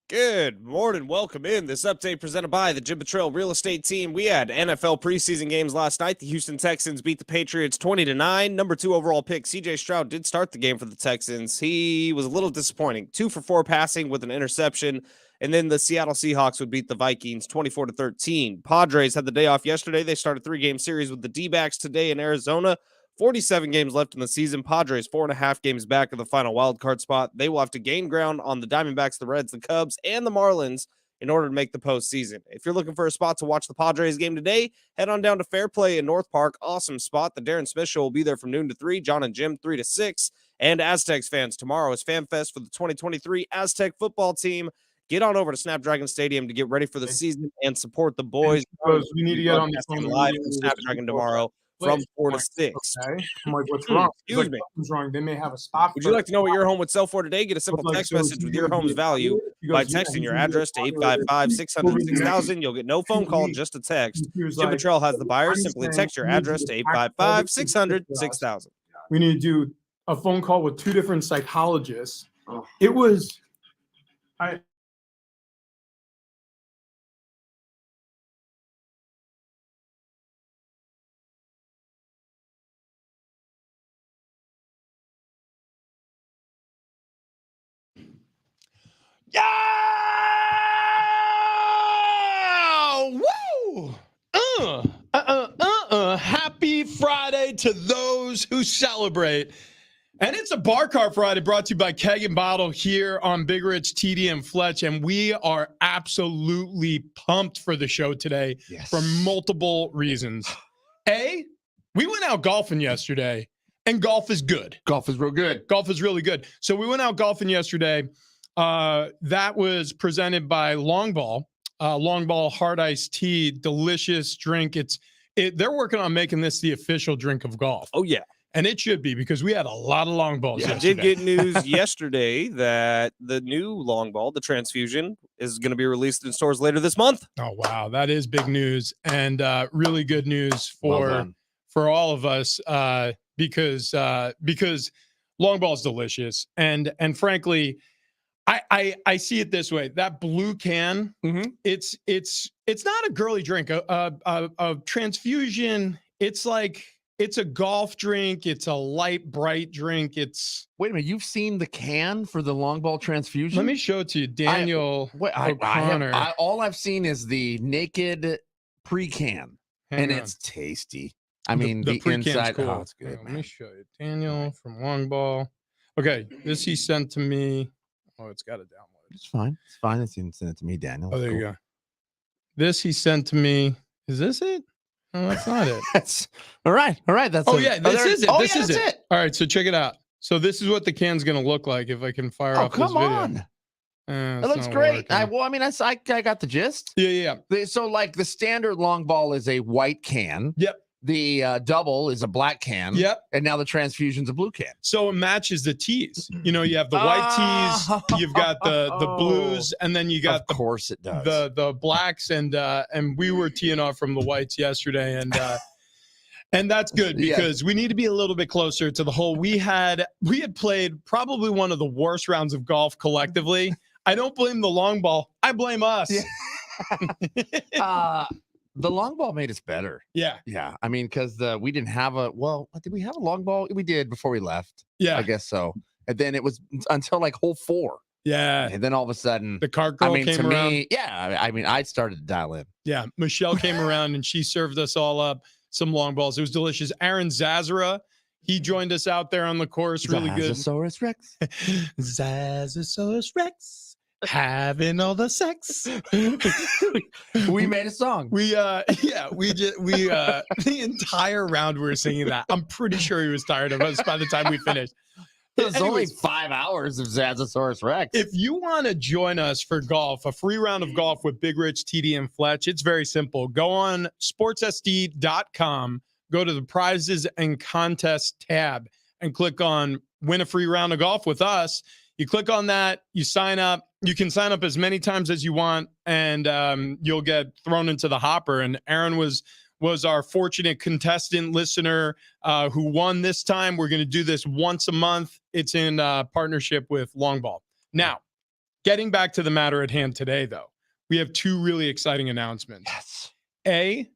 Good morning. Welcome in. This update presented by the Jim Betrell Real Estate Team. We had NFL preseason games last night. The Houston Texans beat the Patriots 20-9. Number 2 overall pick, C.J. Stroud, did start the game for the Texans. He was a little disappointing. 2 for 4 passing with an interception. And then the Seattle Seahawks would beat the Vikings 24-13. Padres had the day off yesterday. They started a 3-game series with the D-backs today in Arizona. 47 games left in the season. Padres 4.5 games back of the final wild card spot. They will have to gain ground on the Diamondbacks, the Reds, the Cubs, and the Marlins in order to make the postseason. If you're looking for a spot to watch the Padres game today, head on down to Fair Play in North Park. Awesome spot. The Darren Smith Show will be there from noon to 3. John and Jim 3 to 6. And Aztecs fans, tomorrow is FanFest for the 2023 Aztec football team. Get on over to Snapdragon Stadium to get ready for the season and support the boys. We need to get on the phone live from Snapdragon tomorrow. From 4 to 6. Okay. I'm like, what's wrong? Excuse me. What's wrong? They may have a spot. Would you like to know what your home would sell for today? Get a simple text message with your home's value by texting your address to 855-600-6000. You'll get no phone call, just a text. Jim Betrell has the buyers. Simply text your address to 855-600-6000. We need to do a phone call with 2 different psychologists. It was, Yeah! Woo! Happy Friday to those who celebrate. And it's a Bar Car Friday brought to you by Keg and Bottle here on Big Rich, TD, and Fletch. And we are absolutely pumped for the show today for multiple reasons. A, we went out golfing yesterday, and golf is good. Golf is real good. Golf is really good. So we went out golfing yesterday. That was presented by Longball. Longball Hard Iced Tea, delicious drink. They're working on making this the official drink of golf. Oh, yeah. And it should be because we had a lot of long balls yesterday. I did get news yesterday that the new long ball, the Transfusion, is going to be released in stores later this month. Oh, wow. That is big news and really good news for all of us because long ball is delicious. And frankly, I see it this way. That blue can, it's not a girly drink. A Transfusion, it's a golf drink. It's a light, bright drink. Wait a minute. You've seen the can for the long ball Transfusion? Let me show it to you. Daniel O'Connor. All I've seen is the naked pre-can, and it's tasty. I mean, the inside. Cool. Oh, it's good. Let me show you. Daniel from Long Ball. Okay, this he sent to me. Oh, it's got to download. It's fine. It's fine. It's send it to me, Daniel. Oh, there you go. This he sent to me. Is this it? No, that's not it. That's all right. All right. That's this is it. This is it. All right, so check it out. So this is what the can's going to look like if I can fire off this video. Oh, come on. It looks great. I got the gist. Yeah. So like the standard long ball is a white can. Yep. The double is a black can. Yep. And now the Transfusion's a blue can. So it matches the tees. You know, you have the white tees, you've got the blues, and then you got of course it does. the blacks, and we were teeing off from the whites yesterday, and that's good because we need to be a little bit closer to the hole. We had played probably one of the worst rounds of golf collectively. I don't blame the long ball. I blame us. Yeah. The long ball made us better. Yeah. I mean, because we didn't have did we have a long ball? We did before we left. Yeah. I guess so. And then it was until like hole 4. Yeah. And then all of a sudden, the cart girl came around. I started to dial in. Yeah. Michelle came around and she served us all up some long balls. It was delicious. Aaron Zazara, he joined us out there on the course. Really good. Zazosaurus Rex. Zazosaurus Rex. Having all the sex. We made a song. The entire round we were singing that. I'm pretty sure he was tired of us by the time we finished. It was only 5 hours of Zazosaurus Rex. If you want to join us for golf, a free round of golf with Big Rich, TD, and Fletch, it's very simple. Go on sportssd.com, go to the prizes and contests tab, and click on win a free round of golf with us. You click on that, you sign up. You can sign up as many times as you want, and you'll get thrown into the hopper. And Aaron was our fortunate contestant listener who won this time. We're going to do this once a month. It's in partnership with Longball. Now, Getting back to the matter at hand today, though, we have two really exciting announcements. Yes. A,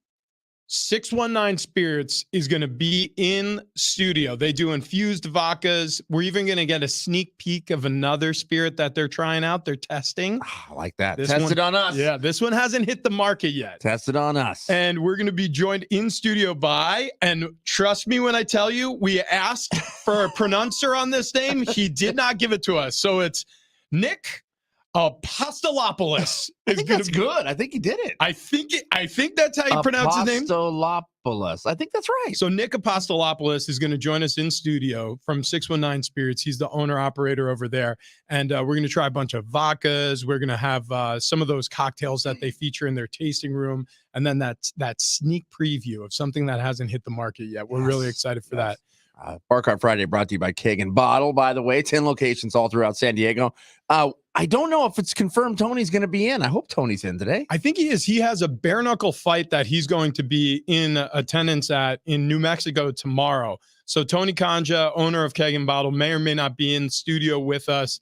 619 Spirits is going to be in studio. They do infused vodkas. We're even going to get a sneak peek of another spirit that they're trying out. They're testing. I like that. This Test one- it on us. Yeah, this one hasn't hit the market yet. Test it on us. And we're going to be joined in studio by, and trust me when I tell you, we asked for a pronouncer on this name. He did not give it to us. So it's Nick Apostolopoulos. I think that's good. I think he did it. I think that's how you pronounce his name. Apostolopoulos. I think that's right. So Nick Apostolopoulos is going to join us in studio from 619 Spirits. He's the owner operator over there, and we're going to try a bunch of vodkas. We're going to have some of those cocktails that they feature in their tasting room, and then that sneak preview of something that hasn't hit the market yet. We're really excited for that. Bar Cart Friday brought to you by Keg and Bottle, by the way. 10 locations all throughout San Diego. I don't know if it's confirmed Tony's going to be in. I hope Tony's in today. I think he is. He has a bare knuckle fight that he's going to be in attendance at in New Mexico tomorrow. So Tony Kanja, owner of Keg and Bottle, may or may not be in studio with us.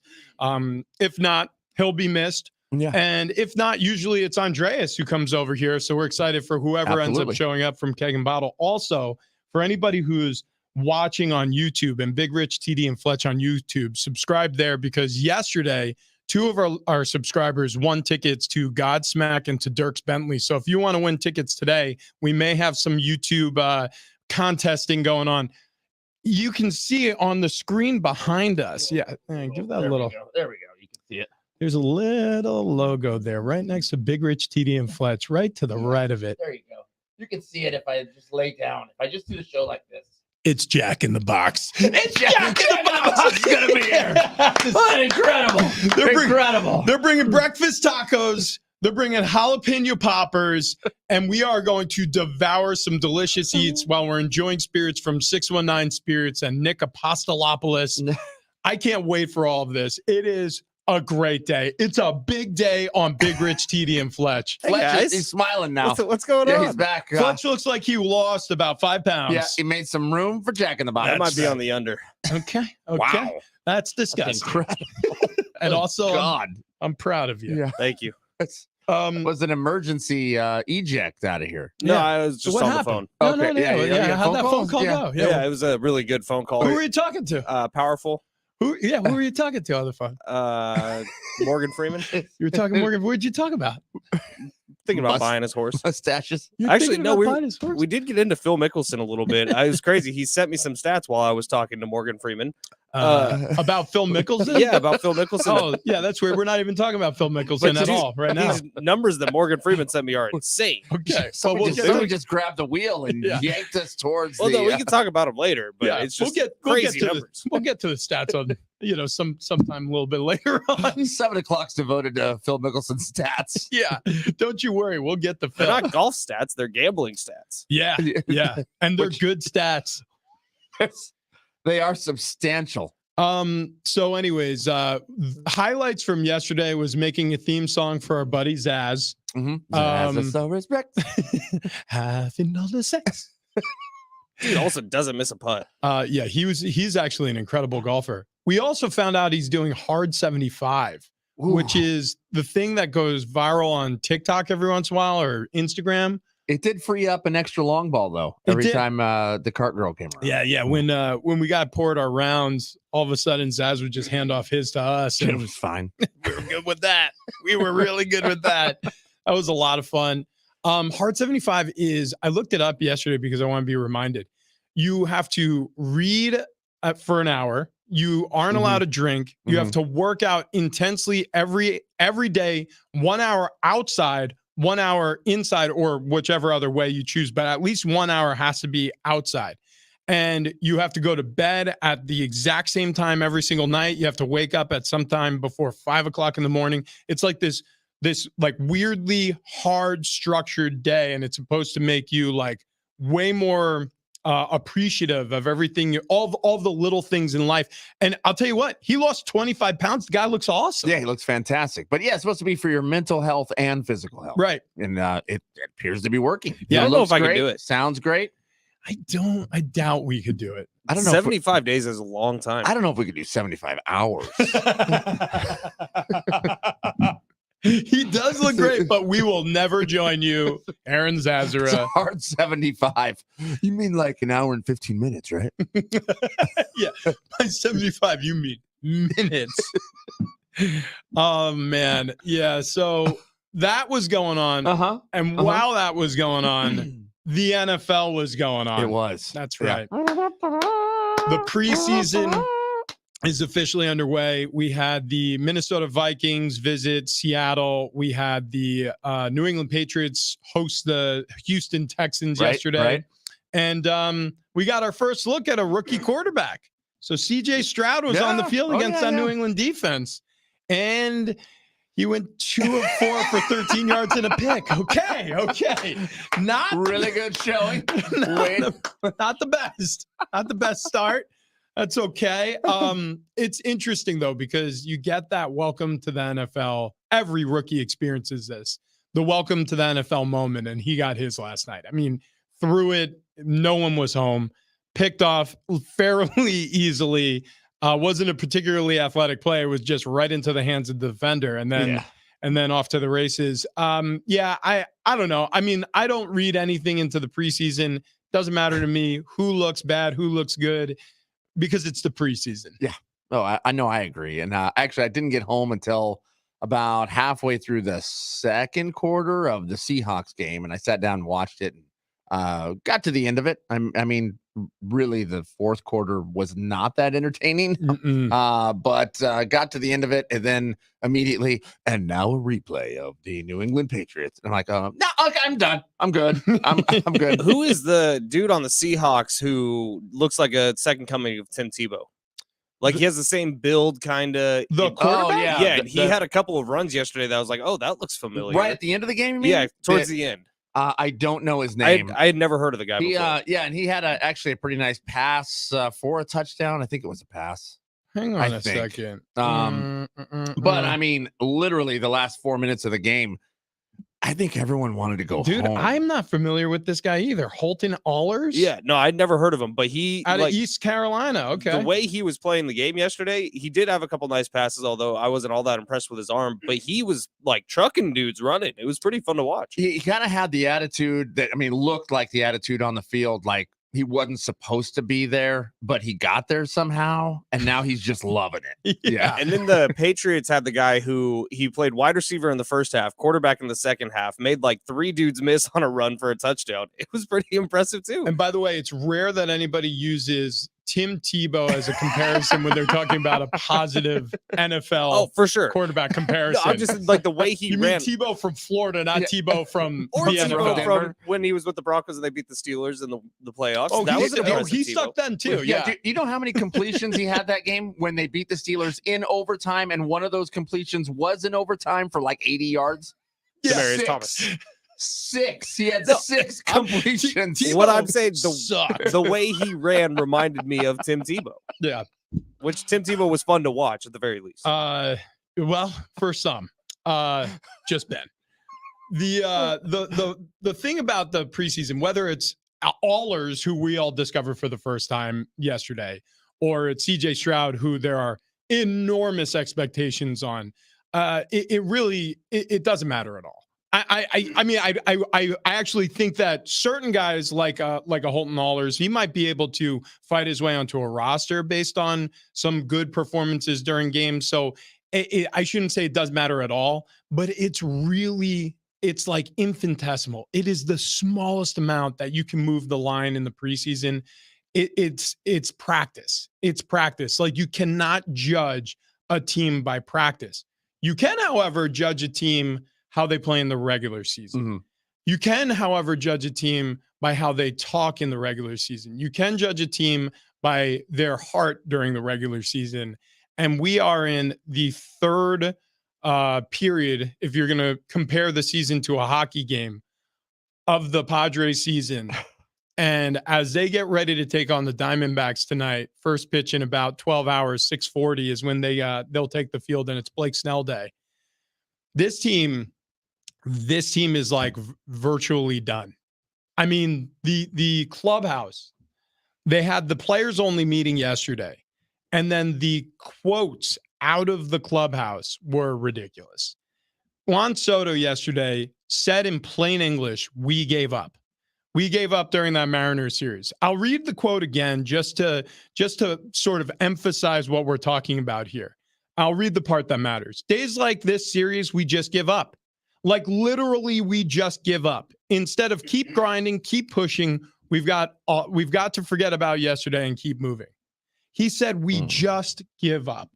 If not, he'll be missed. Yeah. And if not, usually it's Andreas who comes over here. So we're excited for whoever ends Absolutely. up showing up from Keg and Bottle. Also, for anybody who's watching on YouTube and Big Rich, TD, and Fletch on YouTube, subscribe there because yesterday, two of our subscribers won tickets to Godsmack and to Dierks Bentley. So if you want to win tickets today, we may have some YouTube contesting going on. You can see it on the screen behind us. Yeah, give that a little. There we go. You can see it. There's a little logo there right next to Big Rich, TD, and Fletch, right to the right of it. There you go. You can see it if I just lay down. If I just do the show like this. It's Jack in the Box. It's Jack in the Box is going to be here. Oh, incredible. Incredible. They're bringing breakfast tacos. They're bringing jalapeno poppers, and we are going to devour some delicious eats while we're enjoying spirits from 619 Spirits and Nick Apostolopoulos. I can't wait for all of this. It is a great day. It's a big day on Big Rich, TD, and Fletch. Hey, Fletch, guys. he's smiling now. What's going Yeah, on? he's back. Fletch looks like he lost about 5 pounds. Yeah, he made some room for Jack in the Box. That might be on the under. Okay. Wow. That's That's disgusting. incredible. And also, God. I'm proud of you. Yeah. Thank you. It Um, was an emergency eject out of here. No, Yeah. I was just what on happened? the phone. No, Okay, no. yeah, How'd phone that call? phone call Yeah. go? Yeah, it was a really good phone call. Who were you talking to? Powerful. Who were you talking to on the phone? Morgan Freeman. You were talking Morgan. What did you talk about? Thinking about Must- buying his horse. Mustaches. You're Actually, thinking no, about we buying his horse? we did get into Phil Mickelson a little bit. I was crazy. He sent me some stats while I was talking to Morgan Freeman. About Phil Mickelson. Yeah, about Phil Mickelson. Oh, yeah, that's weird. We're not even talking about Phil Mickelson at all right now. These numbers that Morgan Freeman sent me are insane. Okay, Somebody, we'll somebody just grabbed the wheel and Yeah. yanked us towards Well, the. no, we can talk about them later, but yeah, it's just we'll crazy get to numbers. we'll get to the stats on sometime a little bit later on. 7 o'clock's devoted to Phil Mickelson's stats. Yeah, don't you worry, we'll get the They're Phil. not golf stats; they're gambling stats. Yeah, yeah, and they're good stats. They are substantial. So anyways, highlights from yesterday was making a theme song for our buddy Zaz. Respect. Having all the sex. Dude also doesn't miss a putt. Yeah, he's actually an incredible golfer. We also found out he's doing hard 75, which is the thing that goes viral on TikTok every once in a while or Instagram. It did free up an extra long ball though. It Every did. time the cart girl came around. Yeah. When we got poured our rounds, all of a sudden Zaz would just hand off his to us, It and was fine. we were good with that. We were really good with that. That was a lot of fun. Hard 75 is, I looked it up yesterday because I want to be reminded. You have to read for an hour. You aren't allowed to drink. You have to work out intensely every day, 1 hour outside, 1 hour inside, or whichever other way you choose, but at least 1 hour has to be outside. And you have to go to bed at the exact same time every single night. You have to wake up at some time before 5 o'clock in the morning. It's like this like weirdly hard structured day. And it's supposed to make you like way more appreciative of everything, all the little things in life. And I'll tell you what, he lost 25 pounds. The guy looks awesome. Yeah, he looks fantastic. But yeah, it's supposed to be for your mental health and physical health. Right. And it appears to be working. Yeah, I don't know looks if I can great, do it. Sounds great. I doubt we could do it. I don't know. 75 days is a long time. I don't know if we could do 75 hours. He does look great, but we will never join you, Aaron It's a Zazura. hard 75. You mean like an hour and 15 minutes, right? Yeah, by 75, you mean minutes. Oh, man. Yeah, so that was going on. Uh-huh. And while that was going on, the NFL was going on. It was. That's Yeah. right. The preseason is officially underway. We had the Minnesota Vikings visit Seattle. We had the New England Patriots host the Houston Texans yesterday. Right. And we got our first look at a rookie quarterback. So CJ Stroud was on the field against that New England defense. And he went 2 of 4 for 13 yards and a pick. Okay. Not Really good showing. not the best. Not the best start. That's okay. It's interesting though, because you get that welcome to the NFL. Every rookie experiences this. The welcome to the NFL moment, and he got his last night. I mean, threw it, no one was home, picked off fairly easily. Wasn't a particularly athletic play. It was just right into the hands of the defender, and then off to the races. I don't know. I mean, I don't read anything into the preseason. Doesn't matter to me who looks bad, who looks good, because it's the preseason. Yeah. Oh, I know. I agree. And actually, I didn't get home until about halfway through the second quarter of the Seahawks game, and I sat down and watched it. And got to the end of it. I mean, really, the fourth quarter was not that entertaining. But got to the end of it, and then immediately, and now a replay of the New England Patriots. And I'm like, no, okay, I'm done. I'm good. I'm good. Who is the dude on the Seahawks who looks like a second coming of Tim Tebow? Like he has the same build, kind of. The quarterback? Yeah, he had a couple of runs yesterday that I was like, oh, that looks familiar. Right at the end of the game, you mean? Yeah, towards the end. I don't know his I name. had never heard of the guy He, before. and he had actually a pretty nice pass for a touchdown. I think it was a pass. Hang on I a think. second. But I mean, literally the last 4 minutes of the game, I think everyone wanted to go Dude, home. I'm not familiar with this guy either. Holton Allers? Yeah, no, I'd never heard of him, but he Out like of East Carolina. Okay. the way he was playing the game yesterday, he did have a couple nice passes, although I wasn't all that impressed with his arm, but he was like trucking dudes running. It was pretty fun to watch. He kind of had the attitude that, I mean, looked like the attitude on the field, like he wasn't supposed to be there, but he got there somehow, and now he's just loving it. Yeah. And then the Patriots had the guy who he played wide receiver in the first half, quarterback in the second half, made like 3 dudes miss on a run for a touchdown. It was pretty impressive too. And by the way, it's rare that anybody uses Tim Tebow as a comparison when they're talking about a positive NFL Oh, for sure. quarterback No, comparison. I'm just like the way he you ran. mean Tebow from Florida, not Tebow from Or the Tebow NFL. from when he was with the Broncos and they beat the Steelers in the playoffs. Oh, that he, was an oh, impressive he Tebow. sucked then too. Yeah. Do you know how many completions he had that game when they beat the Steelers in overtime, and one of those completions was in overtime for like 80 yards? Demaryius Thomas. 6. He had 6 completions. What I'm saying, sucked. the way he ran reminded me of Tim Tebow, Yeah. which Tim Tebow was fun to watch at the very least. Well, for some, just Ben. The thing about the preseason, whether it's Allers, who we all discovered for the first time yesterday, or it's CJ Stroud, who there are enormous expectations on, it really doesn't matter at all. I mean, I actually think that certain guys like a Holton Allers, he might be able to fight his way onto a roster based on some good performances during games. So I shouldn't say it does matter at all, but it's like infinitesimal. It is the smallest amount that you can move the line in the preseason. It's practice. It's practice. Like you cannot judge a team by practice. You can, however, judge a team how they play in the regular season. Mm-hmm. You can, however, judge a team by how they talk in the regular season. You can judge a team by their heart during the regular season. And we are in the third period, if you're going to compare the season to a hockey game, of the Padres season. And as they get ready to take on the Diamondbacks tonight, first pitch in about 12 hours, 6:40 is when they'll take the field, and it's Blake Snell day. This team is like virtually done. I mean, the clubhouse, They had the players only meeting yesterday. And then the quotes out of the clubhouse were ridiculous. Juan Soto yesterday said in plain English, "We gave up. We gave up during that Mariners series." I'll read the quote again just to sort of emphasize what we're talking about here. I'll read the part that matters. "Days like this series, we just give up. Like literally, we just give up. Instead of keep grinding, keep pushing, we've got to forget about yesterday and keep moving." He said, "We just give up."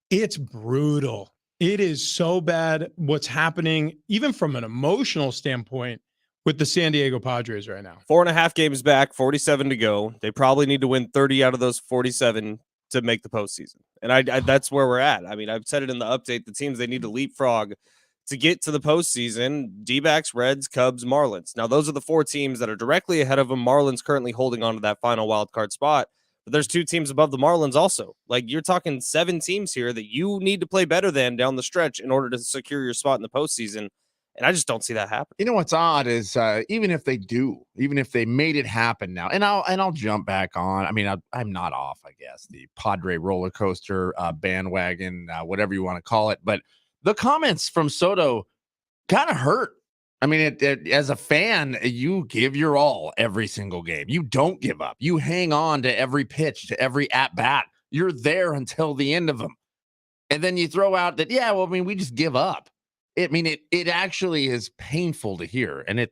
It's brutal. It is so bad what's happening, even from an emotional standpoint, with the San Diego Padres right now. 4.5 games back, 47 to go. They probably need to win 30 out of those 47 to make the postseason. And I that's where we're at. I mean, I've said it in the update. The teams they need to leapfrog to get to the postseason: D-backs, Reds, Cubs, Marlins. Now, those are the 4 teams that are directly ahead of them. Marlins currently holding on to that final wild card spot. But there's 2 teams above the Marlins also. Like, you're talking 7 teams here that you need to play better than down the stretch in order to secure your spot in the postseason. And I just don't see that happen. You know what's odd is even if they made it happen now, and I'll jump back on. I mean, I'm not off, I guess, the Padre roller coaster bandwagon, whatever you want to call it. But the comments from Soto kind of hurt. I mean, as a fan, you give your all every single game. You don't give up. You hang on to every pitch, to every at bat. You're there until the end of them. And then you throw out that, yeah, well, I mean, we just give up. It actually is painful to hear, and it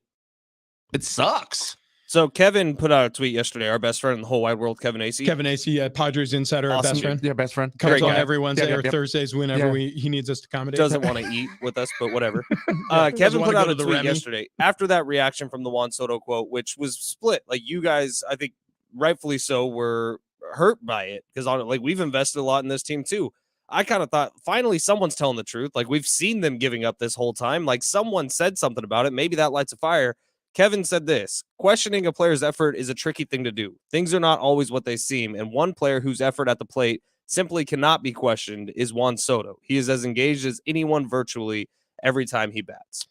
sucks. So Kevin put out a tweet yesterday, our best friend in the whole wide world, Kevin Acee. Kevin Acee, Padres insider, our Awesome best friend. Yeah, best friend. Comes on guy. every Wednesday or Yep. Thursdays whenever he needs us to accommodate. Doesn't want to eat with us, but whatever. Doesn't Kevin wanna put go out to a the tweet Remy. yesterday after that reaction from the Juan Soto quote, which was split. Like, you guys, I think rightfully so, were hurt by it because like we've invested a lot in this team too. I kind of thought finally someone's telling the truth. Like, we've seen them giving up this whole time. Like, someone said something about it. Maybe that lights a fire. Kevin said this: questioning a player's effort is a tricky thing to do. Things are not always what they seem. And one player whose effort at the plate simply cannot be questioned is Juan Soto. He is as engaged as anyone virtually every time he bats.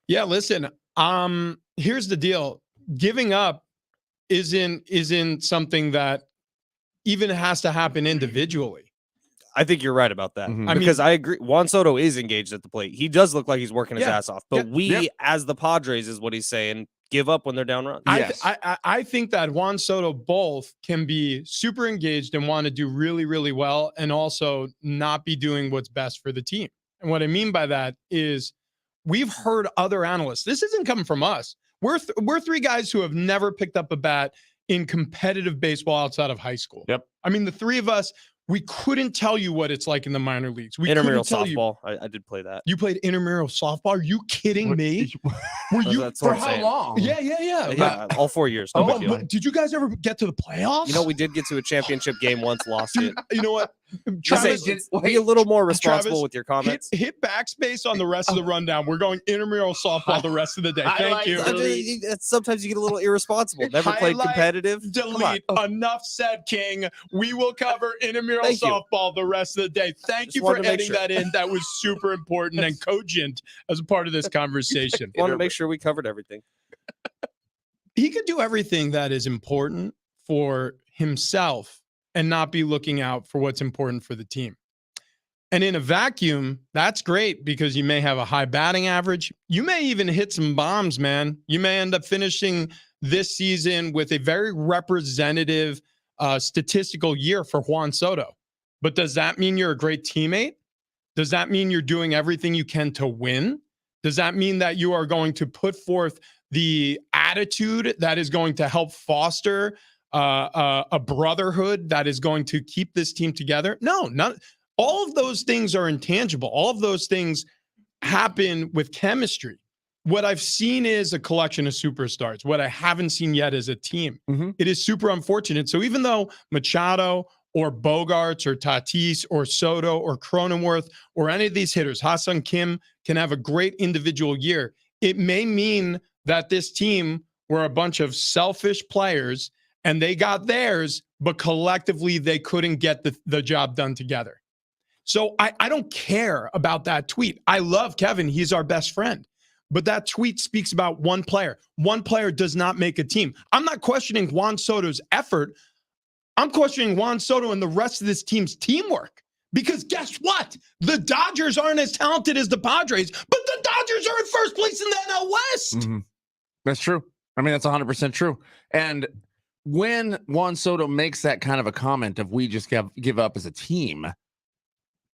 Yeah, listen, here's the deal. Giving up isn't something that even has to happen individually. I think you're right about that. Mhm. Because I agree. Juan Soto is engaged at the plate. He does look like he's working his Yeah. ass off. But we, Yeah. as the Padres, is what he's saying, give up when they're down runs. Yes. I think that Juan Soto both can be super engaged and want to do really, really well, and also not be doing what's best for the team. And what I mean by that is we've heard other analysts. This isn't coming from us. We're 3 guys who have never picked up a bat in competitive baseball outside of high school. Yep. I mean, the 3 of us, we couldn't tell you what it's like in the minor leagues. We Intramural couldn't tell you. softball. I did play that. You played intramural softball? Are you kidding me? Were you That's what for I'm how saying. long? Yeah. Yeah, all 4 years. No Oh, big deal. but did you guys ever get to the playoffs? You know, we did get to a championship game once, lost it. You know what? Just say, Travis, be a little more responsible Travis, with your comments. hit backspace on the rest of the rundown. We're going intramural softball the rest of the day. Thank Highlight you. Sometimes you get a little irresponsible. Never played Highlight, competitive. Come on. Delete. Enough said, King. We will cover intramural Thank you. softball the rest of the day. Thank Just you for wanted to make adding sure. that in. That was super important and cogent as a part of this conversation. Want to make sure we covered everything. He could do everything that is important for himself and not be looking out for what's important for the team. And in a vacuum, that's great because you may have a high batting average. You may even hit some bombs, man. You may end up finishing this season with a very representative statistical year for Juan Soto. But does that mean you're a great teammate? Does that mean you're doing everything you can to win? Does that mean that you are going to put forth the attitude that is going to help foster a brotherhood that is going to keep this team together? No, not all of those things are intangible. All of those things happen with chemistry. What I've seen is a collection of superstars. What I haven't seen yet is a team. Mhm. It is super unfortunate. So even though Machado or Bogarts or Tatis or Soto or Cronenworth or any of these hitters, Ha-Seong Kim, can have a great individual year, it may mean that this team were a bunch of selfish players and they got theirs, but collectively they couldn't get the job done together. So I don't care about that tweet. I love Kevin. He's our best friend. but that tweet speaks about one player. One player does not make a team. I'm not questioning Juan Soto's effort. I'm questioning Juan Soto and the rest of this team's teamwork. Because guess what? The Dodgers aren't as talented as the Padres, but the Dodgers are in first place in the NL West. Mm-hmm. That's true. I mean, that's 100% true. And when Juan Soto makes that kind of a comment of we just give up as a team,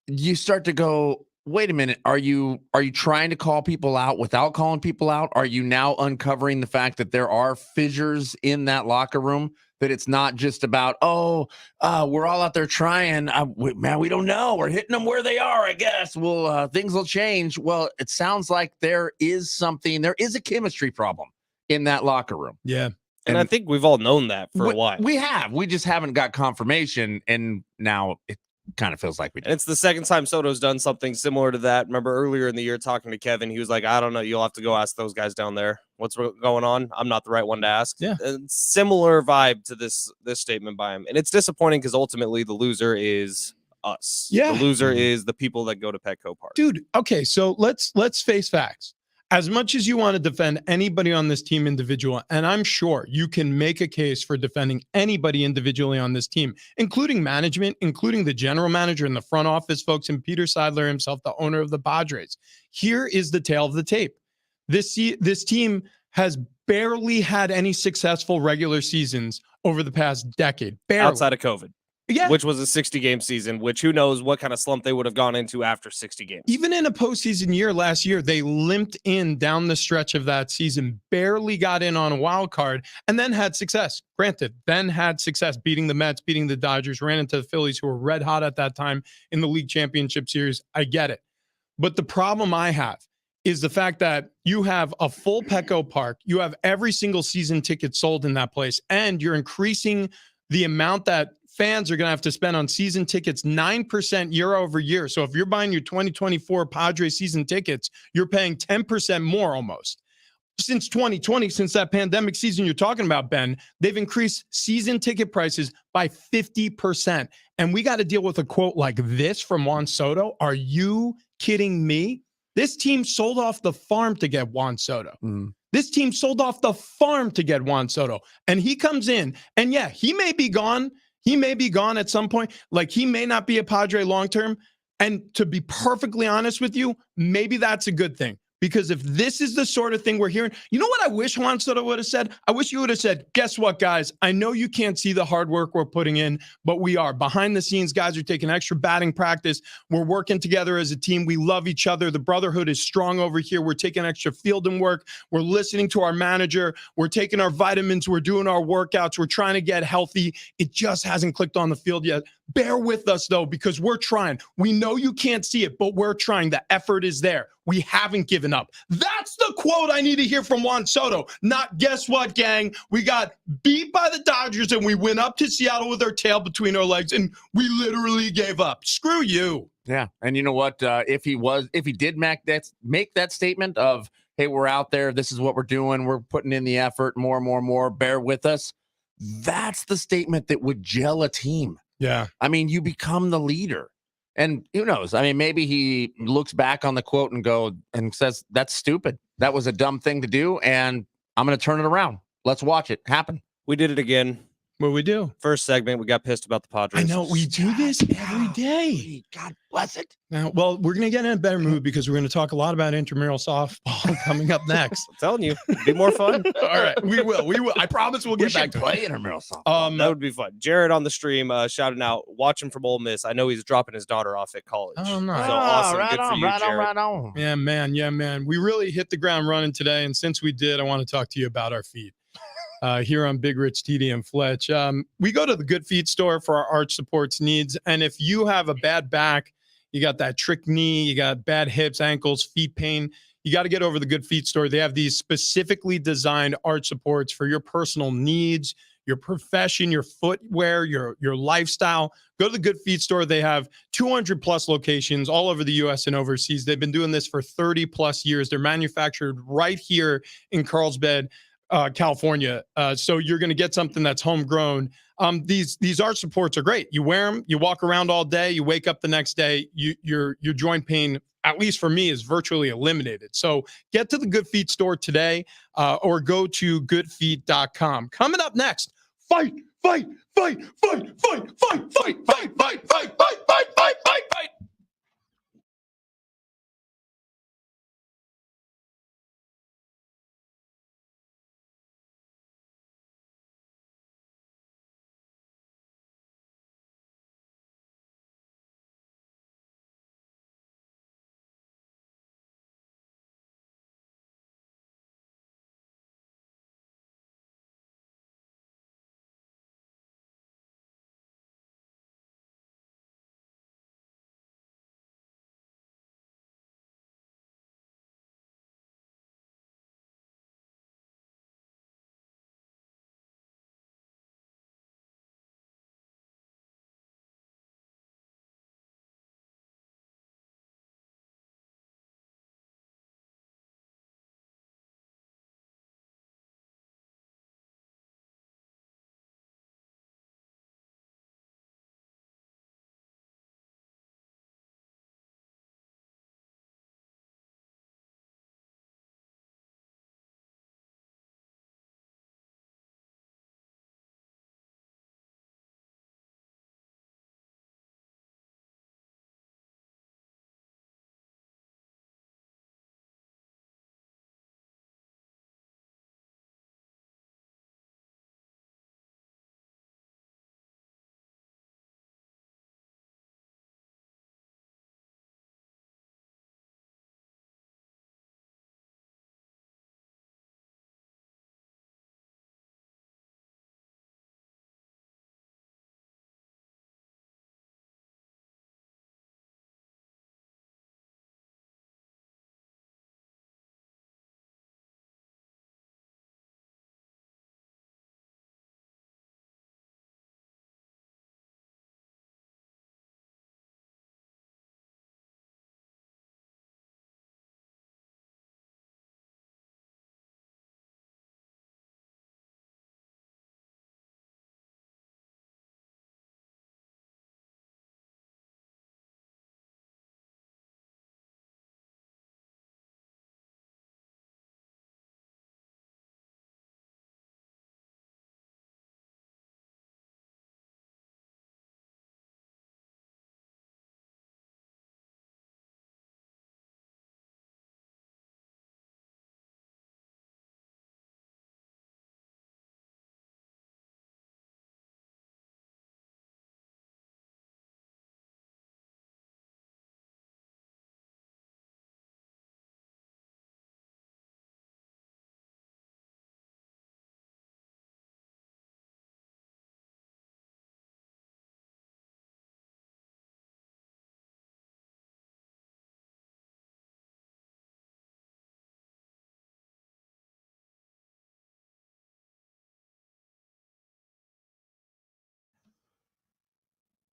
you start to go, wait a minute, are you trying to call people out without calling people out? Are you now uncovering the fact that there are fissures in that locker room? That it's not just about, we're all out there trying. We don't know. We're hitting them where they are, I guess. Well, things will change. Well, it sounds like there is a chemistry problem in that locker room. Yeah. And I think we've all known that for a while. We just haven't got confirmation. And now it kind of feels like we do. And it's the second time Soto's done something similar to that. Remember earlier in the year talking to Kevin, he was like, I don't know. You'll have to go ask those guys down there. What's going on? I'm not the right one to ask. Yeah. And similar vibe to this statement by him. And it's disappointing because ultimately the loser is us. Yeah. The loser is the people that go to Petco Park. Dude, okay, so let's face facts. As much as you want to defend anybody on this team individual, and I'm sure you can make a case for defending anybody individually on this team, including management, including the general manager and the front office folks, and Peter Seidler himself, the owner of the Padres. Here is the tale of the tape. This team has barely had any successful regular seasons over the past decade. Barely. Outside of COVID. Yeah. Which was a 60-game season, which who knows what kind of slump they would have gone into after 60 games. Even in a postseason year last year, they limped in down the stretch of that season, barely got in on a wild card, and then had success. Granted, then had success beating the Mets, beating the Dodgers, ran into the Phillies, who were red hot at that time in the league championship series. I get it. But the problem I have is the fact that you have a full Petco Park, you have every single season ticket sold in that place, and you're increasing the amount that fans are going to have to spend on season tickets 9% year over year. So if you're buying your 2024 Padres season tickets, you're paying 10% more almost. Since 2020, since that pandemic season you're talking about, Ben, they've increased season ticket prices by 50%. And we got to deal with a quote like this from Juan Soto. Are you kidding me? This team sold off the farm to get Juan Soto. Mm. This team sold off the farm to get Juan Soto. And he comes in, and yeah, he may be gone. He may be gone at some point. Like, he may not be a Padre long-term. And to be perfectly honest with you, maybe that's a good thing. Because if this is the sort of thing we're hearing, you know what I wish Juan Soto would have said? I wish you would have said, guess what, guys? I know you can't see the hard work we're putting in, but we are. Behind the scenes, guys are taking extra batting practice. We're working together as a team. We love each other. The brotherhood is strong over here. We're taking extra fielding work. We're listening to our manager. We're taking our vitamins. We're doing our workouts. We're trying to get healthy. It just hasn't clicked on the field yet. Bear with us, though, because we're trying. We know you can't see it, but we're trying. The effort is there. We haven't given up. That's the quote I need to hear from Juan Soto. Not, guess what, gang? We got beat by the Dodgers and we went up to Seattle with our tail between our legs and we literally gave up. Screw you. Yeah. And you know what? If he did make that statement of, hey, we're out there, this is what we're doing, we're putting in the effort, more, bear with us. That's the statement that would gel a team. Yeah. I mean, you become the leader. And who knows? I mean, maybe he looks back on the quote and says, that's stupid. That was a dumb thing to do. And I'm going to turn it around. Let's watch it happen. We did it again. What we do? First segment, we got pissed about the Padres. I know, we do this every day. God bless it. Now, well, we're going to get in a better mood because we're going to talk a lot about intramural softball coming up next. I'm telling you, it'd be more fun. All right, we will. I promise we'll get back to play intramural softball. That would be fun. Jared on the stream shouting out, watching from Ole Miss. I know he's dropping his daughter off at college. Oh, nice. So awesome. Right Good on, for you, right Jared. on, right on. Yeah, man. We really hit the ground running today. And since we did, I want to talk to you about our feet. Here on Big Rich, TD, and Fletch. We go to the Good Feet store for our arch supports needs. And if you have a bad back, you got that trick knee, you got bad hips, ankles, feet pain, you got to get over the Good Feet store. They have these specifically designed arch supports for your personal needs, your profession, your footwear, your lifestyle. Go to the Good Feet store. They have 200 plus locations all over the U.S. and overseas. They've been doing this for 30 plus years. They're manufactured right here in Carlsbad. California. So you're going to get something that's homegrown. These arch supports are great. You wear them, you walk around all day, you wake up the next day, your joint pain, at least for me, is virtually eliminated. So get to the Good Feet store today, or go to goodfeet.com. Coming up next, fight, fight, fight, fight, fight, fight, fight, fight, fight, fight, fight, fight, fight, fight, fight.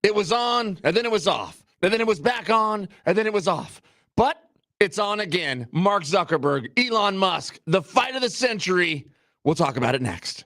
It was on, and then it was off. And then it was back on, and then it was off. But it's on again. Mark Zuckerberg, Elon Musk, the fight of the century. We'll talk about it next.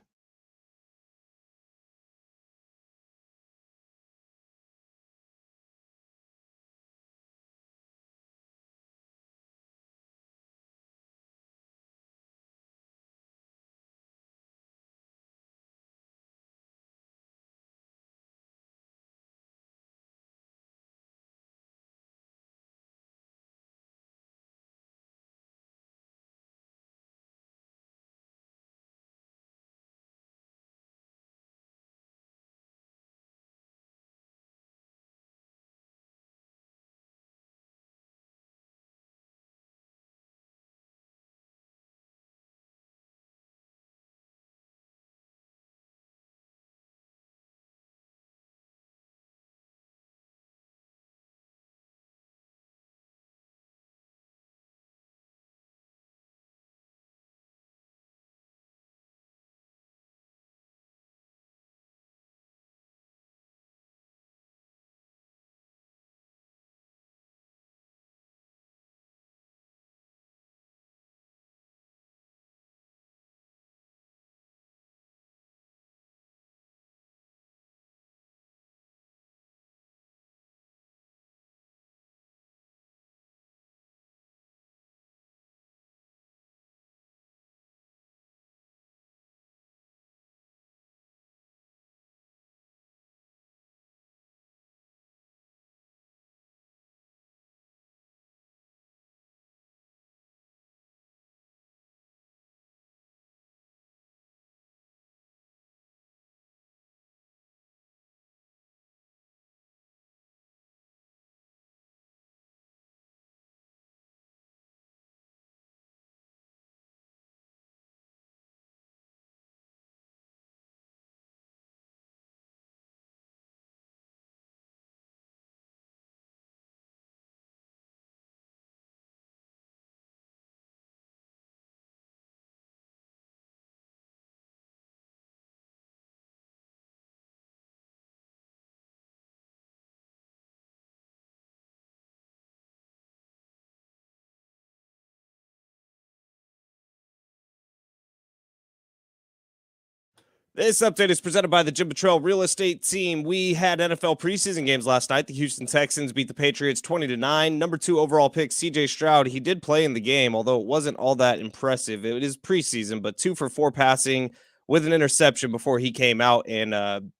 This update is presented by the Jim Betrell Real Estate Team. We had NFL preseason games last night. The Houston Texans beat the Patriots 20-9. Number 2 overall pick, CJ Stroud. He did play in the game, although it wasn't all that impressive. It is preseason, but 2 for 4 passing with an interception before he came out, and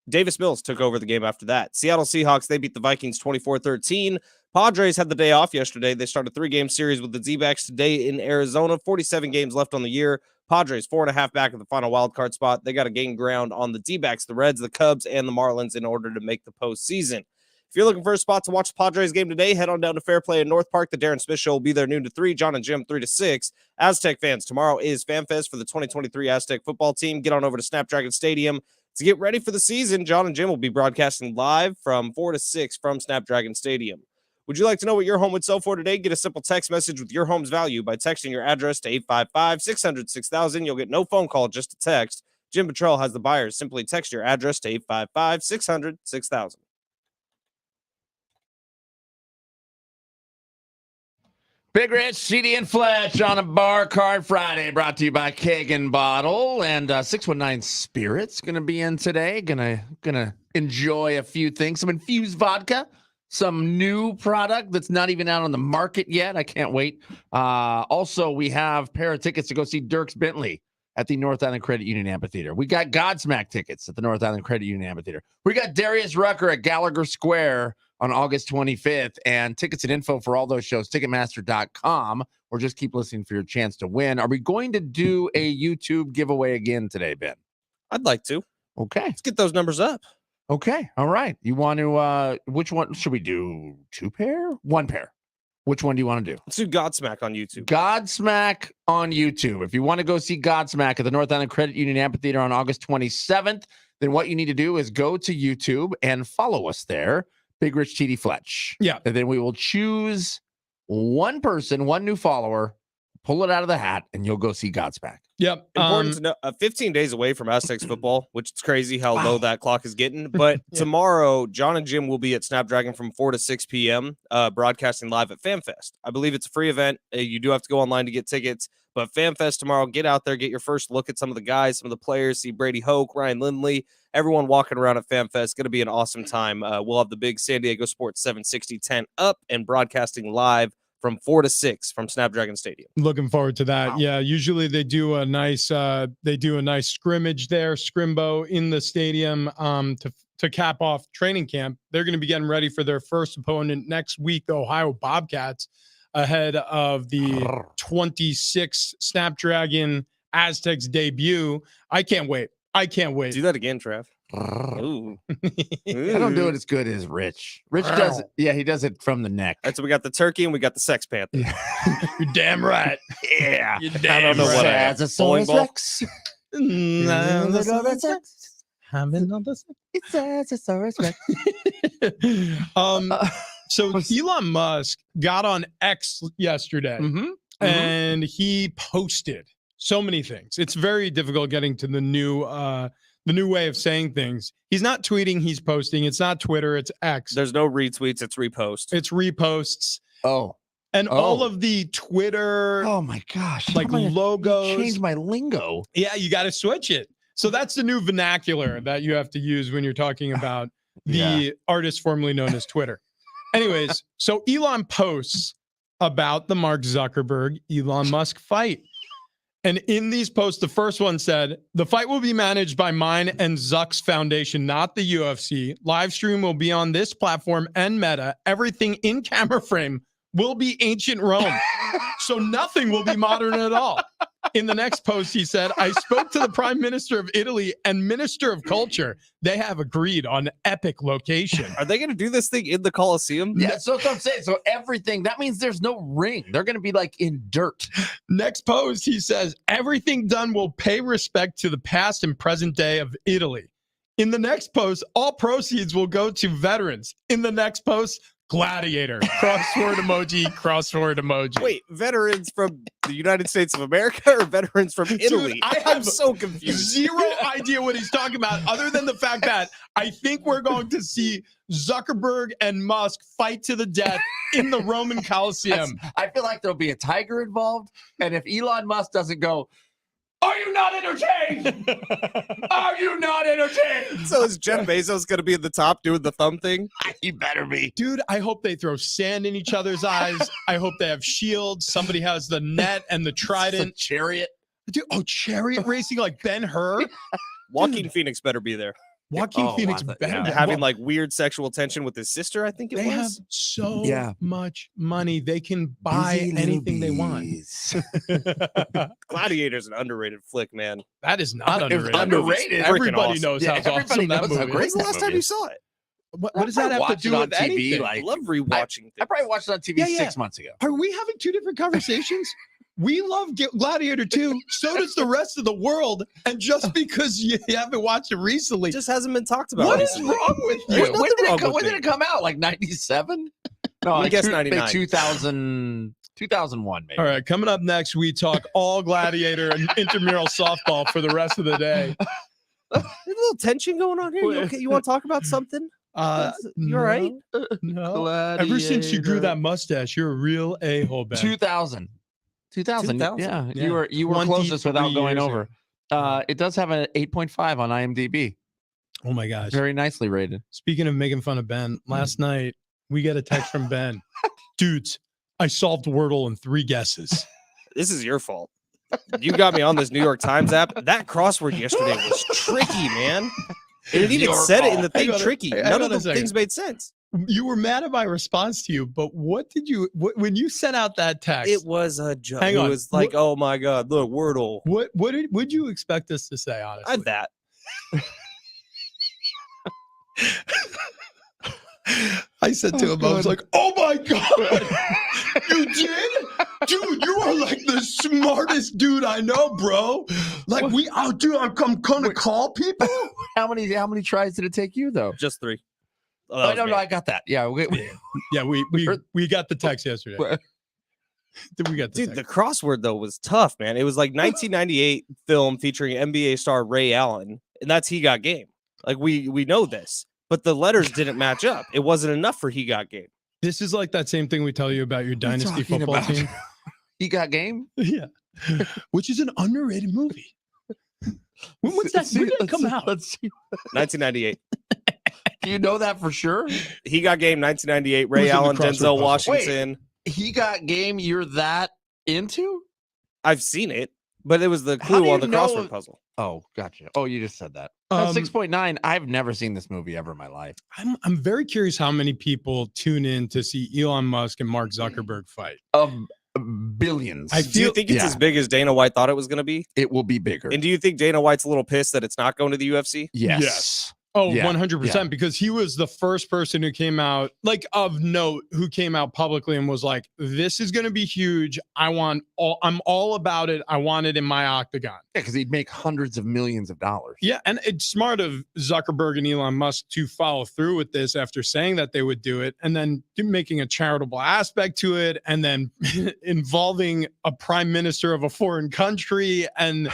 Davis Mills took over the game after that. Seattle Seahawks, they beat the Vikings 24-13. Padres had the day off yesterday. They started a 3-game series with the D-backs today in Arizona. 47 games left on the year. Padres 4.5 back of the final wild card spot. They got to gain ground on the D-backs, the Reds, the Cubs, and the Marlins in order to make the postseason. If you're looking for a spot to watch the Padres game today, head on down to Fair Play in North Park. The Darren Smith Show will be there noon to 3. John and Jim 3 to 6. Aztec fans, tomorrow is FanFest for the 2023 Aztec football team. Get on over to Snapdragon Stadium to get ready for the season. John and Jim will be broadcasting live from 4 to 6 from Snapdragon Stadium. Would you like to know what your home would sell for today? Get a simple text message with your home's value by texting your address to 855-600-6000. You'll get no phone call, just a text. Jim Betrell has the buyers. Simply text your address to 855-600-6000. Big Rich, CD and Fletch on a Bar Card Friday, brought to you by Keg and Bottle, and 619 Spirits going to be in today. Gonna enjoy a few things. Some infused vodka, some new product that's not even out on the market yet. I can't wait. Also, we have a pair of tickets to go see Dierks Bentley at the North Island Credit Union Amphitheater. We got Godsmack tickets at the North Island Credit Union Amphitheater. We got Darius Rucker at Gallagher Square on August 25th, and tickets and info for all those shows, Ticketmaster.com, or just keep listening for your chance to win. Are we going to do a YouTube giveaway again today, Ben? I'd like to. Okay. Let's get those numbers up. Okay. All right. You want to, which one should we do? 2 pair? 1 pair? Which one do you want to do? Let's do Godsmack on YouTube. Godsmack on YouTube. If you want to go see Godsmack at the North Island Credit Union Amphitheater on August 27th, then what you need to do is go to YouTube and follow us there. Big Rich TD Fletch. Yeah. And then we will choose one person, one new follower, pull it out of the hat, and you'll go see Godsmack. Yep. Important to know, 15 days away from Aztecs football, which is crazy how low that clock is getting. But tomorrow, John and Jim will be at Snapdragon from 4 to 6 p.m., broadcasting live at FanFest. I believe it's a free event. You do have to go online to get tickets. But FanFest tomorrow, get out there, get your first look at some of the guys, some of the players, see Brady Hoke, Ryan Lindley, everyone walking around at FanFest. Going to be an awesome time. We'll have the big San Diego Sports 760 tent up and broadcasting live from 4 to 6 from Snapdragon Stadium. Looking forward to that. Wow. Yeah, usually they do a nice scrimmage there, scrimbo in the stadium to cap off training camp. They're going to be getting ready for their first opponent next week, the Ohio Bobcats, ahead of the 26th Snapdragon Aztecs debut. I can't wait. Do that again, Trev. Ooh. I don't do it as good as Rich. Rich does it. Yeah, he does it from the neck. All right, so we got the turkey and we got the Sex Panther. You're damn right. Yeah. You're I damn don't know what I am. Bowling ball? So Elon Musk got on X yesterday and he posted so many things. It's very difficult getting to the new way of saying things. He's not tweeting, he's posting. It's not Twitter, it's X. There's no retweets, it's repost. It's reposts. Oh. And all of the Twitter Oh my gosh. like logos. Change my lingo. Yeah, you got to switch it. So that's the new vernacular that you have to use when you're talking about the artist formerly known as Twitter. Anyways, so Elon posts about the Mark Zuckerberg Elon Musk fight. And in these posts, the first one said, the fight will be managed by mine and Zuck's foundation, not the UFC. Live stream will be on this platform and Meta. Everything in camera frame will be ancient Rome. So nothing will be modern at all. In the next post, he said, I spoke to the Prime Minister of Italy and Minister of Culture. They have agreed on epic location. Are they going to do this thing in the Coliseum? Yeah, so that's what I'm saying. So everything, that means there's no ring. They're going to be like in dirt. Next post, he says, everything done will pay respect to the past and present day of Italy. In the next post, all proceeds will go to veterans. In the next post, gladiator, crossword emoji, crossword emoji. Wait, veterans from the United States of America or veterans from Italy? Dude, I have I'm so confused. Zero idea what he's talking about, other than the fact that I think we're going to see Zuckerberg and Musk fight to the death in the Roman Coliseum. I feel like there'll be a tiger involved. And if Elon Musk doesn't go, Are you not entertained? Are you not entertained? So is Jeff Bezos going to be at the top doing the thumb thing? He better be. Dude, I hope they throw sand in each other's eyes. I hope they have shields. Somebody has the net and the trident. Chariot. Dude, chariot racing like Ben-Hur. Joaquin Phoenix better be there. Joaquin Oh, Phoenix wow, better yeah. be- Having like weird sexual tension with his sister, I think it They have was. so Yeah. much money. They can buy anything they want. Gladiator's an underrated flick, man. That is not It was underrated. underrated. Everybody Freaking awesome. knows Yeah, how everybody awesome that knows how movie great is. When's the last time movie you is. saw it? What does that have to watched do it on with TV, anything? I like- love rewatching things. I probably watched it on TV Yeah, yeah. 6 months ago. Are we having two different conversations? We love Gladiator 2. So does the rest of the world. And just because you haven't watched it recently, It just hasn't been talked about. what is recently. wrong with There's you? nothing wrong When with did me. it come out? Like 97? No, I like guess 99. 2001, maybe. All right, coming up next, we talk all Gladiator and intramural softball for the rest of the day. There's a little tension going on here. You okay? You want to talk about something? You all right? No. Ever since you grew that mustache, you're a real a-hole, Ben. 2000. 2000. 2000. Yeah, Yeah. you were closest 23 without going years over. It does have an 8.5 on IMDb. Oh my gosh. Very nicely rated. Speaking of making fun of Ben, last night we got a text from Ben. Dudes, I solved Wordle in 3 guesses. This is your fault. You got me on this New York Times app. That crossword yesterday was tricky, man. And it even your said it in the fault. thing Hang on a- tricky. hang None on of a the second. things made sense. You were mad at my response to you, but what did you when you sent out that text? It was a joke. Hang It on. was like, oh my God, look, Wordle. would you expect us to say, honestly? I'm that. I said to him, I was like, oh my God, you did? Dude, you are like the smartest dude I know, bro. Like dude, I'm gonna call people. How many tries did it take you though? Just 3. Oh, Oh, that was no, me. no, I got that. Yeah, Yeah, we got the text yesterday. We got the Dude, the text. crossword though was tough, man. It was like 1998 film featuring NBA star Ray Allen, and that's He Got Game. Like we know this, but the letters didn't match up. It wasn't enough for He Got Game. This is like that same thing we tell you about your dynasty football team. He got game. Yeah, which is an underrated movie. When did that come out? Let's see. 1998. Do you know that for sure? He Got Game. 1998. Who's Ray in the Allen, crossword Denzel puzzle? Washington. He got game. You're that into? I've seen it, but it was the How clue do on you the know- crossword puzzle. Oh, gotcha. Oh, you just said that. Um, 6.9. I've never seen this movie ever in my life. I'm very curious how many people tune in to see Elon Musk and Mark Zuckerberg fight. Billions. I Do you feel- think it's yeah. as big as Dana White thought it was going to be? It will be bigger. And do you think Dana White's a little pissed that it's not going to the UFC? Yes. Yes. Oh, Yeah, 100%. Because he was the first person who came out, like of note, who came out publicly and was like, this is going to be huge. I'm all about it. I want it in my octagon. Yeah, because he'd make hundreds of millions of dollars. Yeah. And it's smart of Zuckerberg and Elon Musk to follow through with this after saying that they would do it and then making a charitable aspect to it and then involving a prime minister of a foreign country. And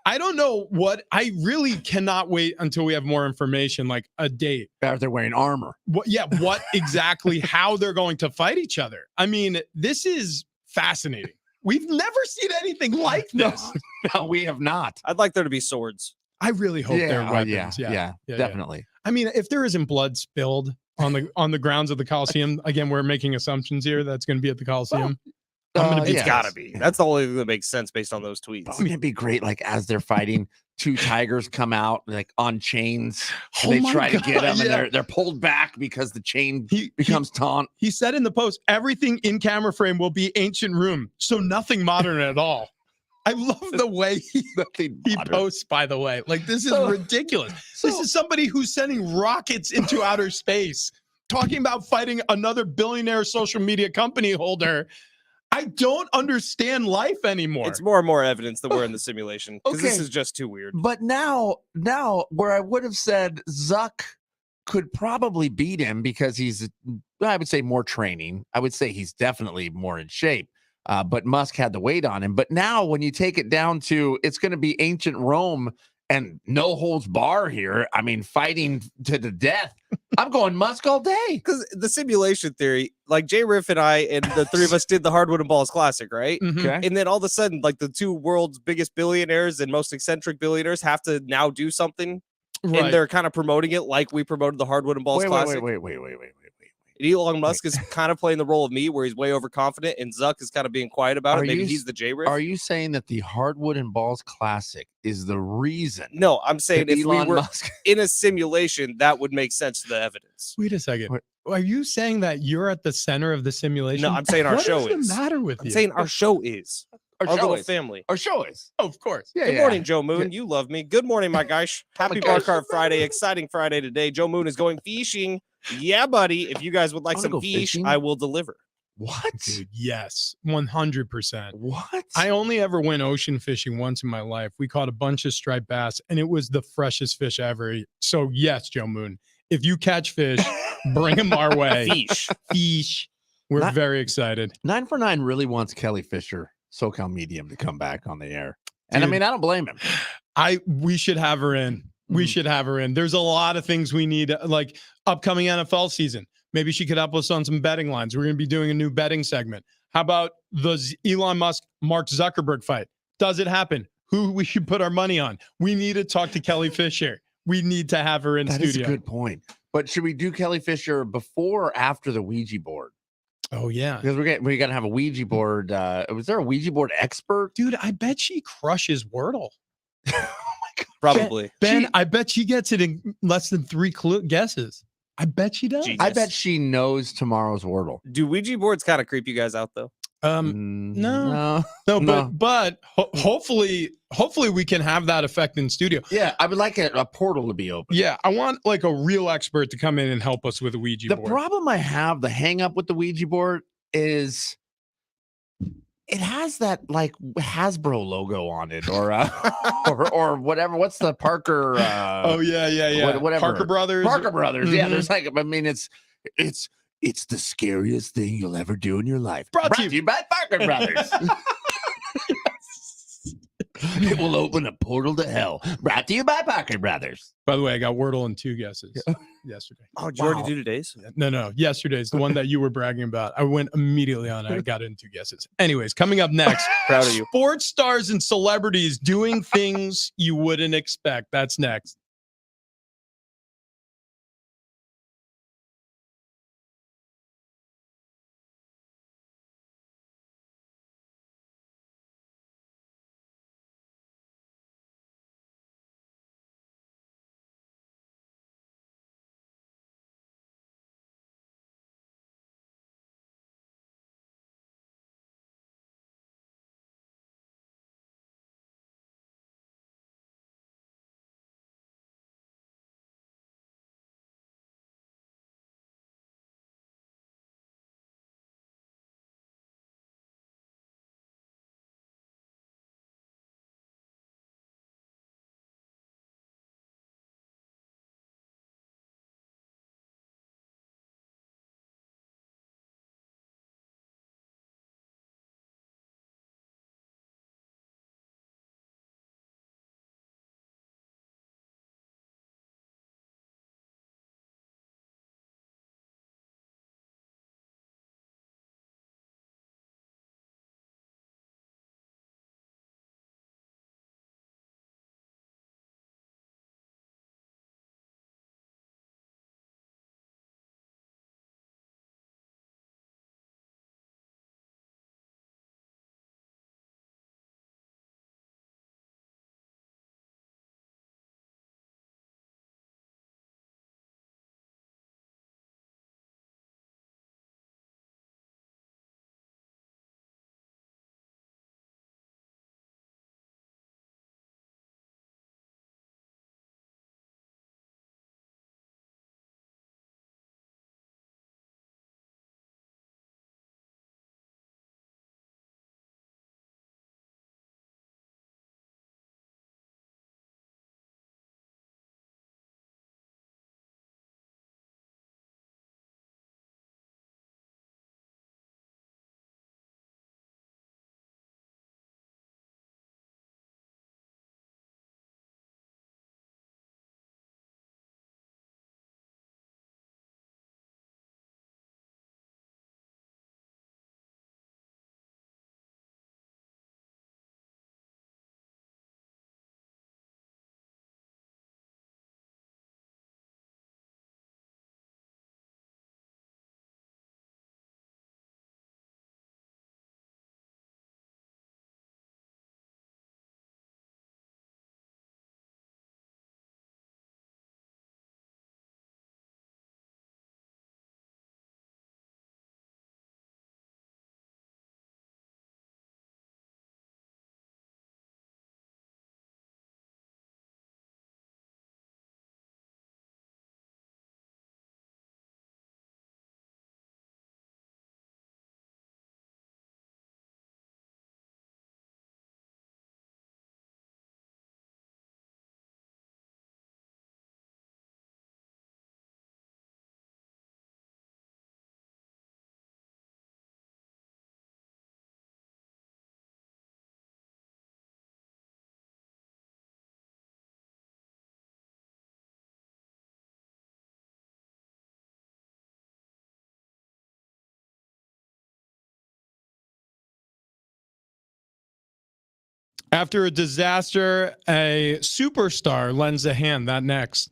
I don't know what I really cannot wait until we have more information, like a date. They're wearing armor. What exactly, how they're going to fight each other. I mean, this is fascinating. We've never seen anything like this. No, we have not. I'd like there to be swords. I really hope they're oh, weapons. yeah, Yeah. definitely. I mean, if there isn't blood spilled on the grounds of the Coliseum, again, we're making assumptions here. That's going to be at the Coliseum. I'm gonna be- It's got to be. That's the only thing that makes sense based on those tweets. Wouldn't it be great? Like as they're fighting, 2 tigers come out like on chains. And Oh they my try to God, get them, yeah. and they're pulled back because the chain He becomes taut. he said in the post, everything in camera frame will be ancient Rome, so nothing modern at all. I love the way he posts, by the way. Like, this is ridiculous. This is somebody who's sending rockets into outer space, talking about fighting another billionaire social media company holder. I don't understand life anymore. It's more and more evidence that we're in the simulation because this Okay. is just too weird. But now where I would have said Zuck could probably beat him because he's, I would say, more training. I would say he's definitely more in shape. But Musk had the weight on him. But now when you take it down to it's going to be ancient Rome and no holds bar here, I mean, fighting to the death. I'm going Musk all day. Because the simulation theory, like Jay Riff and I and the three of us did the Hardwood and Balls Classic, right? Mhm. Okay. And then all of a sudden, like the two world's biggest billionaires and most eccentric billionaires have to now do something, and Right. they're kind of promoting it like we promoted the Hardwood and Balls Wait. Classic. Wait. And Elon Musk is kind of playing the role of me, where he's way overconfident, and Zuck is kind of being quiet about Are it. Maybe you he's the J Riff. Are you saying that the Hardwood and Balls Classic is the reason? No, I'm saying that if we Elon were Musk. in a simulation, that would make sense to the evidence. Wait a second. Wait. Are you saying that you're at the center of the simulation? No, I'm saying our What show is is. the matter with I'm you? saying our show is. Our Our show little is. family. Our show is. Oh, of course. Yeah. Good yeah. morning, Joe Moon. You love me. Good morning, my gosh. Happy my Bar gosh. Cart Friday. Exciting Friday today. Joe Moon is going fishing. Yeah, buddy. If you guys would like wanna some go fish, fishing. I will deliver. What? Dude, yes, 100%. What? I only ever went ocean fishing once in my life. We caught a bunch of striped bass, and it was the freshest fish I ever ate. So yes, Joe Moon, if you catch fish, bring them our way. Fish. Fish. We're Not- very excited. 9 for 9 really wants Kelly Fisher, SoCal Medium, to come back on the air. And I Dude. mean, I don't blame him. We should have her in. We should have her in. There's a lot of things we need, like upcoming NFL season. Maybe she could help us on some betting lines. We're going to be doing a new betting segment. How about the Elon Musk, Mark Zuckerberg fight? Does it happen? Who we should put our money on? We need to talk to Kelly Fisher. We need to have her in That is a studio. good point. But should we do Kelly Fisher before or after the Ouija board? Oh, yeah. Because we got to have a Ouija board. Was there a Ouija board expert? Dude, I bet she crushes Wordle. Probably. Ben, I bet she gets it in less than 3 guesses. I bet she does. Gee. I Yes. bet she knows tomorrow's Wordle. Do Ouija boards kind of creep you guys out, though? No. No, No. but hopefully we can have that effect in studio. Yeah, I would like a portal to be open. Yeah, I want like a real expert to come in and help us with a Ouija The board. problem I have, the hang up with the Ouija board is it has that like Hasbro logo on it or whatever. What's the Parker? Oh yeah. whatever. Parker Brothers. Parker Brothers. Yeah, Mhm. there's like, I mean, it's the scariest thing you'll ever do in your life. Brought to you by Parker Brothers. It will open a portal to hell. Brought to you by Parker Brothers. By the way, I got Wordle in 2 guesses yesterday. Oh, did you already do today's? No, yesterday's the one that you were bragging about. I went immediately on it. I got it in 2 guesses. Anyways, coming up next, Proud of you. sports stars and celebrities doing things you wouldn't expect. That's next. After a disaster, a superstar lends a hand. That next.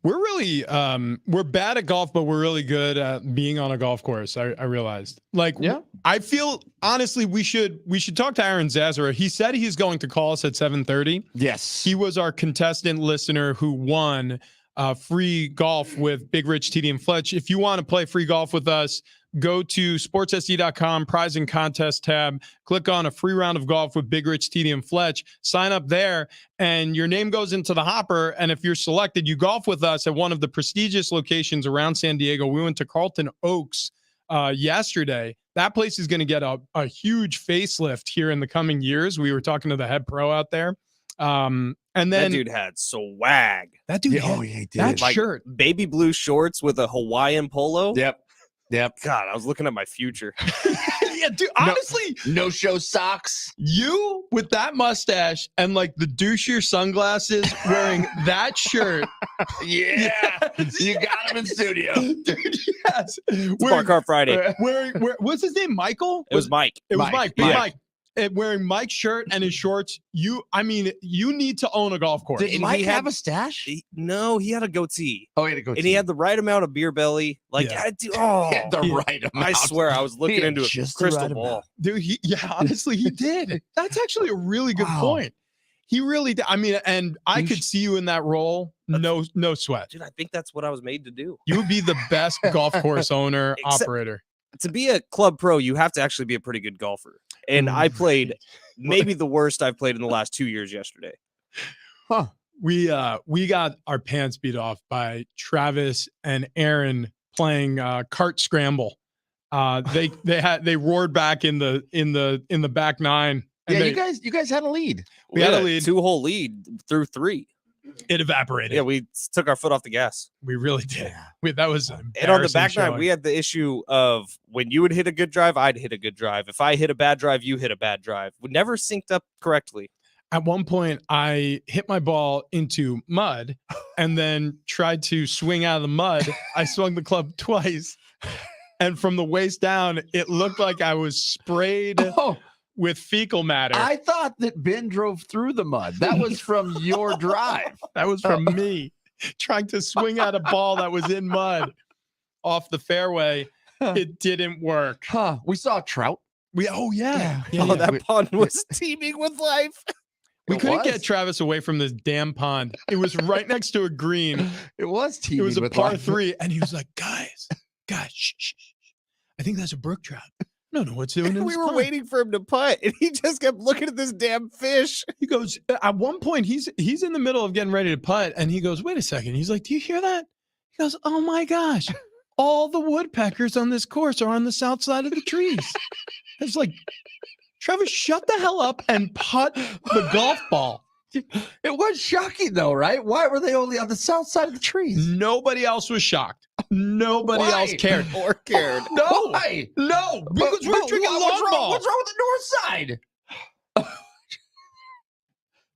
We're really we're bad at golf, but we're really good at being on a golf course. I realized. Like, Yeah. I feel honestly we should talk to Aaron Zazara. He said he's going to call us at 7:30. Yes. He was our contestant listener who won free golf with Big Rich, TD, and Fletch. If you want to play free golf with us, go to sportssd.com, prize and contest tab, click on a free round of golf with Big Rich, TD, and Fletch, sign up there, and your name goes into the hopper. And if you're selected, you golf with us at one of the prestigious locations around San Diego. We went to Carlton Oaks yesterday. That place is going to get a huge facelift here in the coming years. We were talking to the head pro out there. And then that dude had swag. that dude, Yeah, had he did. that Like, shirt. baby blue shorts with a Hawaiian polo. Yep. God, I was looking at my future. Yeah, dude, honestly, No show socks. you with that mustache and like the douchier sunglasses wearing that shirt. Yeah. Yes. You got him in studio. Dude, yes. Bar Car Friday. Wearing, what's his name? Michael? It was Mike. It was Mike. Mike. Mike. Mike. Wearing Mike's shirt and his shorts. You need to own a golf course. Did And Mike he have had- a stash? No, he had a goatee. Oh, he had to go. And he had the right amount of beer belly. Like, Yeah. oh, the Yeah. right amount. I swear, I was looking had into a just the crystal right ball. amount. Dude, honestly, he did. That's actually a really good Wow. point. He really did. I mean, and I You could see you in that role. No sweat. Dude, I think that's what I was made to do. You would be the best golf course owner, Except- operator. To be a club pro, you have to actually be a pretty good golfer. And I played maybe the worst I've played in the last 2 years yesterday. We got our pants beat off by Travis and Aaron playing cart scramble. They roared back in the back nine. And Yeah, they, you guys had a lead. We had a lead. 2-hole lead through 3. it evaporated. Yeah, we took our foot off the gas. We really did. That was an And on the back embarrassing nine, we had the issue of when you would hit a good drive, I'd hit a good drive. If I hit a bad drive, you hit a bad drive. We never synced up correctly. At one point, I hit my ball into mud and then tried to swing out of the mud. I swung the club twice. And from the waist down, it looked like I was sprayed Oh, with fecal matter. I thought that Ben drove through the mud. That was from your drive. That was from me trying to swing at a ball that was in mud off the fairway. It didn't work. Huh. We saw Trout. Oh yeah. Oh, that We- pond was teeming with life. We It couldn't get was. Travis away from this damn pond. It was right next to a green. It was TV. It was a with par life. 3, and he was like, guys, shh, shh, shh. I think that's a brook trout. I don't know what's doing in We this were pond." waiting for him to putt, and he just kept looking at this damn fish. He goes, at one point, he's in the middle of getting ready to putt, and he goes, wait a second. He's like, do you hear that? He goes, oh my gosh, all the woodpeckers on this course are on the south side of the trees. It's like, Travis, shut the hell up and putt the golf ball. It was shocking, though, right? Why were they only on the south side of the trees? Nobody else was shocked. Nobody Why? else cared. Or cared. No, Why? no, because we're drinking long ball. What's wrong with the north side?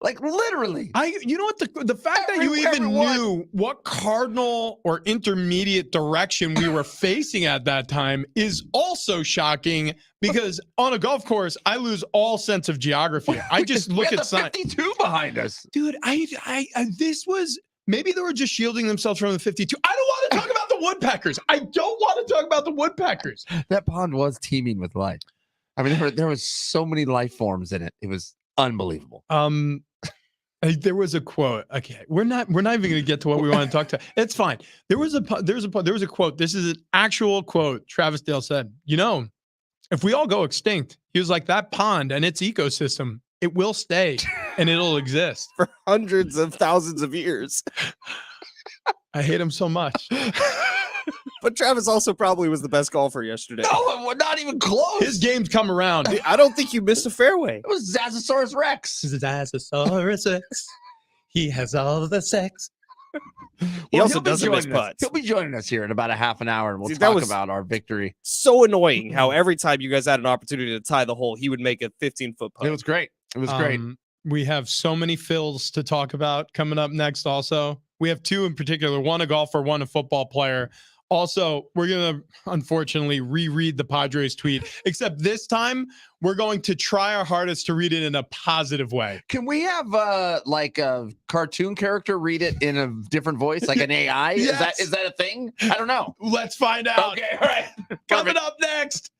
Like literally. You know what? The fact that you even Everyone. knew what cardinal or intermediate direction we were facing at that time is also shocking because on a golf course, I lose all sense of geography. I just We look had at the signs. 52 behind us. Dude, this was maybe they were just shielding themselves from the 52. I don't want to talk about the woodpeckers. I don't want to talk about the woodpeckers. That pond was teeming with life. I mean, there was so many life forms in it. It was unbelievable. There was a quote. Okay, we're not even going to get to what we want to talk to. It's fine. There was a quote. This is an actual quote. Travis Dale said, "You know, if we all go extinct," he was like, "that pond and its ecosystem, it will stay and it'll exist." For hundreds of thousands of years. I hate him so much. But Travis also probably was the best golfer yesterday. No, we're not even close. His game's come around. I don't think you missed a fairway. It was Zazosaurus Rex. Zazosaurus. He has all the sex. He also he'll be doesn't miss joining us. putts. He'll be joining us here in about a half an hour, and we'll See, that talk was- about our victory. So annoying how every time you guys had an opportunity to tie the hole, he would make a 15-foot putt. It was great. It was great. We have so many fills to talk about coming up next. Also, we have two in particular: one a golfer, one a football player. Also, we're going to unfortunately reread the Padres tweet, except this time we're going to try our hardest to read it in a positive way. Can we have like a cartoon character read it in a different voice, like an AI? Yes. Is that a thing? I don't know. Let's find out. Okay, all right. Coming up next.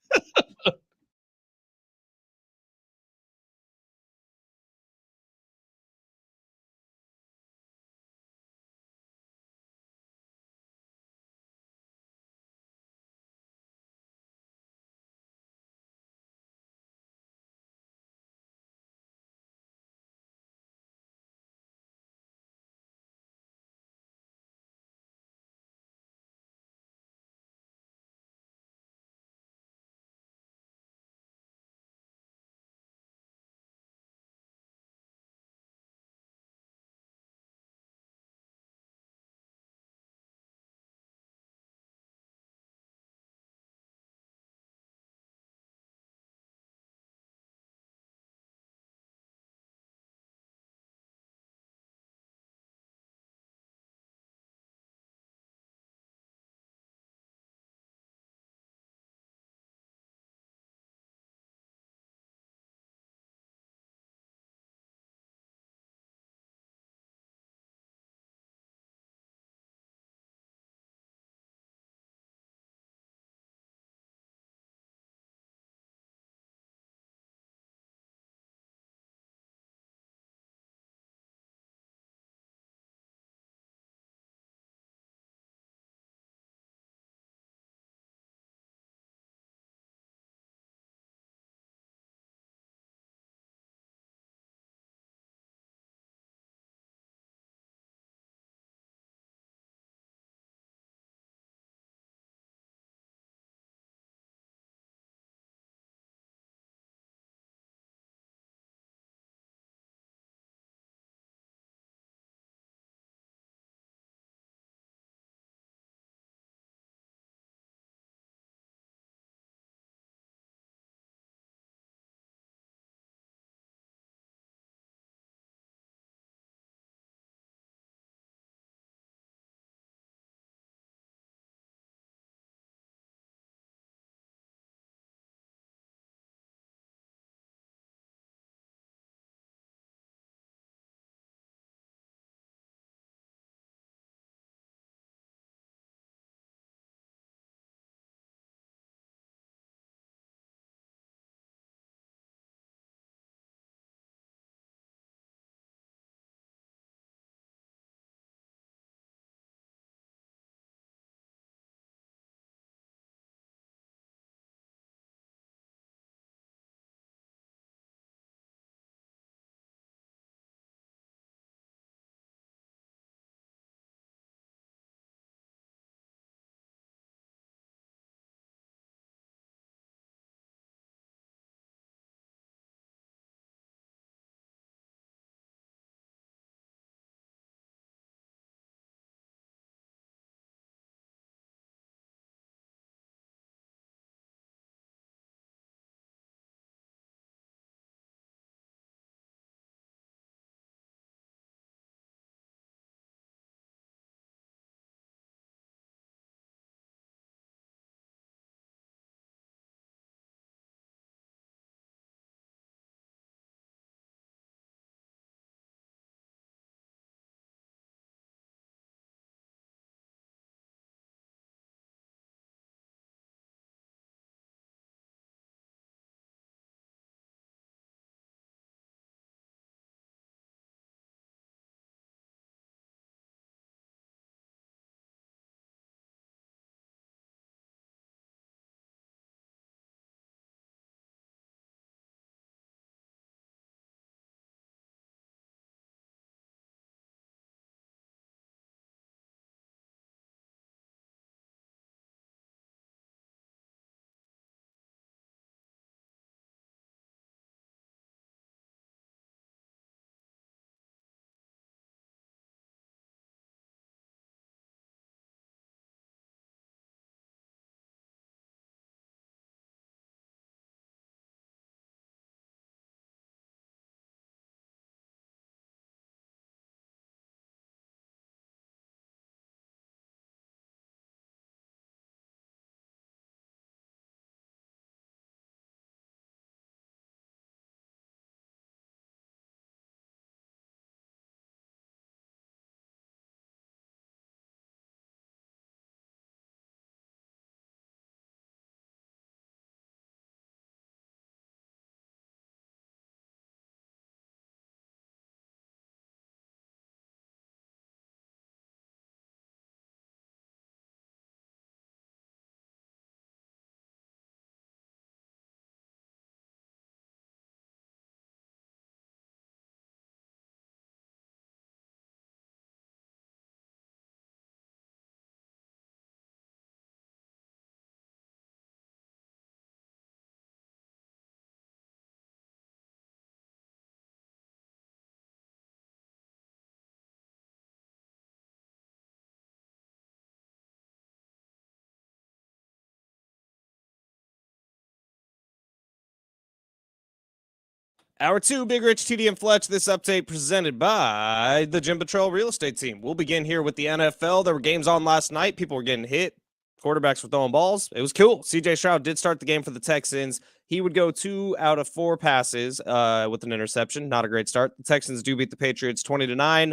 Hour 2, Big Rich, TD, and Fletch. This update presented by the Jim Betrell Real Estate Team. We'll begin here with the NFL. There were games on last night. People were getting hit. Quarterbacks were throwing balls. It was cool. CJ Stroud did start the game for the Texans. He would go 2 out of 4 passes with an interception. Not a great start. The Texans do beat the Patriots 20-9.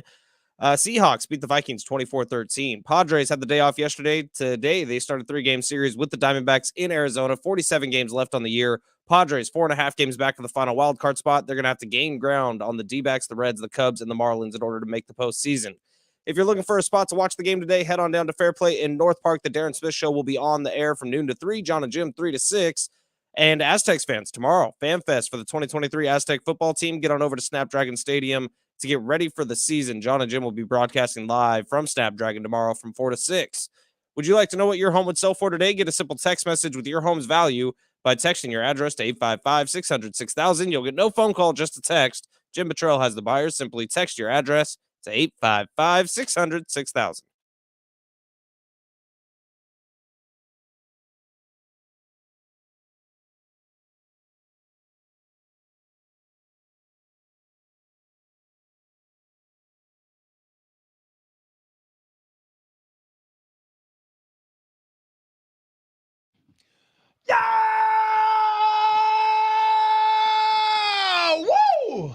Seahawks beat the Vikings 24-13. Padres had the day off yesterday. Today, they started a 3-game series with the Diamondbacks in Arizona. 47 games left on the year. Padres 4.5 games back of the final wild card spot. They're going to have to gain ground on the D-backs, the Reds, the Cubs, and the Marlins in order to make the postseason. If you're looking for a spot to watch the game today, head on down to Fairplay in North Park. The Darren Smith Show will be on the air from noon to 3. John and Jim 3 to 6. And Aztecs fans, tomorrow, FanFest for the 2023 Aztec football team. Get on over to Snapdragon Stadium to get ready for the season. John and Jim will be broadcasting live from Snapdragon tomorrow from 4 to 6. Would you like to know what your home would sell for today? Get a simple text message with your home's value by texting your address to 855-600-6000. You'll get no phone call, just a text. Jim Betrell has the buyers. Simply text your address to 855-600-6000. Yeah! Woo!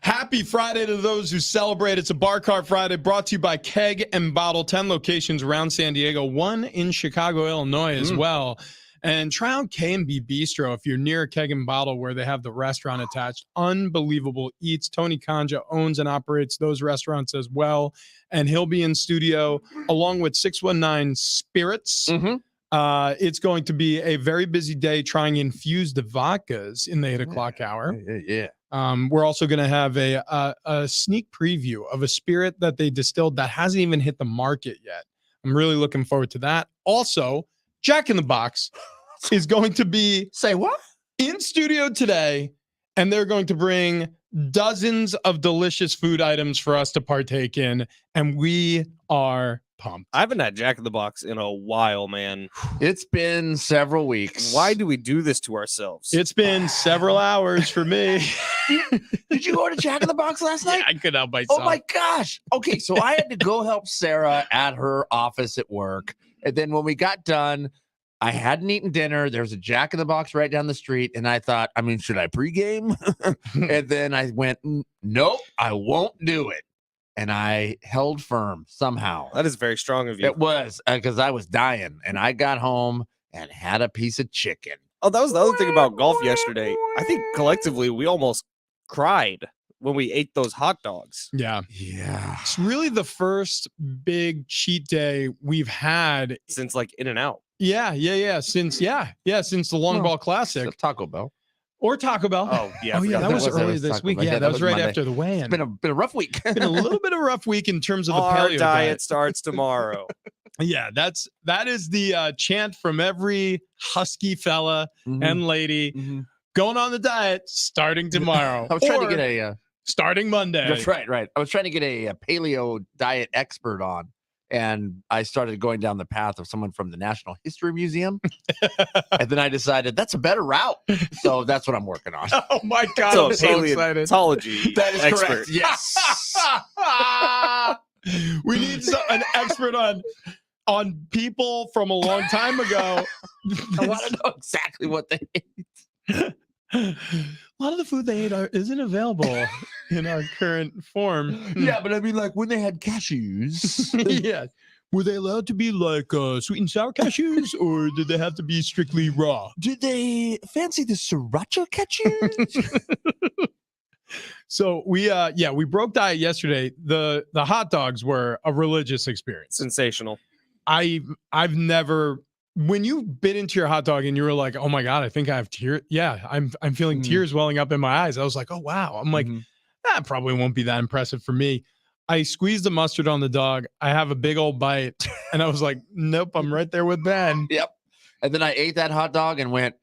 Happy Friday to those who celebrate. It's a Bar Cart Friday brought to you by Keg and Bottle. 10 locations around San Diego, 1 in Chicago, Illinois as well. And try out K&B Bistro if you're near Keg and Bottle where they have the restaurant attached. Unbelievable eats. Tony Kanja owns and operates those restaurants as well. And he'll be in studio along with 619 Spirits. It's going to be a very busy day trying infused vodkas in the 8 o'clock hour. Yeah. We're also going to have a sneak preview of a spirit that they distilled that hasn't even hit the market yet. I'm really looking forward to that. Also, Jack in the Box is going to be in studio today, and they're going to bring dozens of delicious food items for us to partake in, and we are pumped. I haven't had Jack in the Box in a while, man. It's been several weeks. Why do we do this to ourselves? It's been several hours for me. Did you go to Jack in the Box last night? I could help myself. Oh my gosh. Okay, so I had to go help Sarah at her office at work. And then when we got done, I hadn't eaten dinner. There's a Jack in the Box right down the street. And I thought, should I pregame? And then I went, nope, I won't do it. And I held firm somehow. That is very strong of you. It was because I was dying. And I got home and had a piece of chicken. Oh, that was the other thing about golf yesterday. I think collectively we almost cried when we ate those hot dogs. Yeah. Yeah. It's really the first big cheat day we've had Since like In-N-Out. Yeah. Since the Long Ball Classic Taco Bell. or Taco Bell. Oh, yeah. I Oh yeah, forgot that was was- earlier was this Taco week. Bell. Yeah, Yeah, that that was was right Monday. after the weigh-in. It's been a rough week. Been a little bit of a rough week in terms of the Our paleo diet starts tomorrow. Yeah, that is the chant from every husky fella and lady going on the diet starting tomorrow. I was trying to Or get a starting Monday. That's right. I was trying to get a paleo diet expert on, and I started going down the path of someone from the Natural History Museum, and then I decided that's a better route. So that's what I'm working on. Oh my god, So I'm so excited. paleontology That is expert. correct. Yes. We need an expert on people from a long time ago. I want to know exactly what they ate. A lot of the food they ate isn't available in our current form. Yeah, but I mean, like when they had cashews. Yeah. Were they allowed to be like sweet and sour cashews, or did they have to be strictly raw? Did they fancy the sriracha cashews? So we broke diet yesterday. The hot dogs were a religious experience. Sensational. I've never, when you bit into your hot dog and you were like, oh my God, I think I have tears. Yeah, I'm feeling tears welling up in my eyes. I was like, oh wow. I'm like, that probably won't be that impressive for me. I squeezed the mustard on the dog. I have a big old bite, and I was like, nope, I'm right there with Ben. Yep. And then I ate that hot dog and went,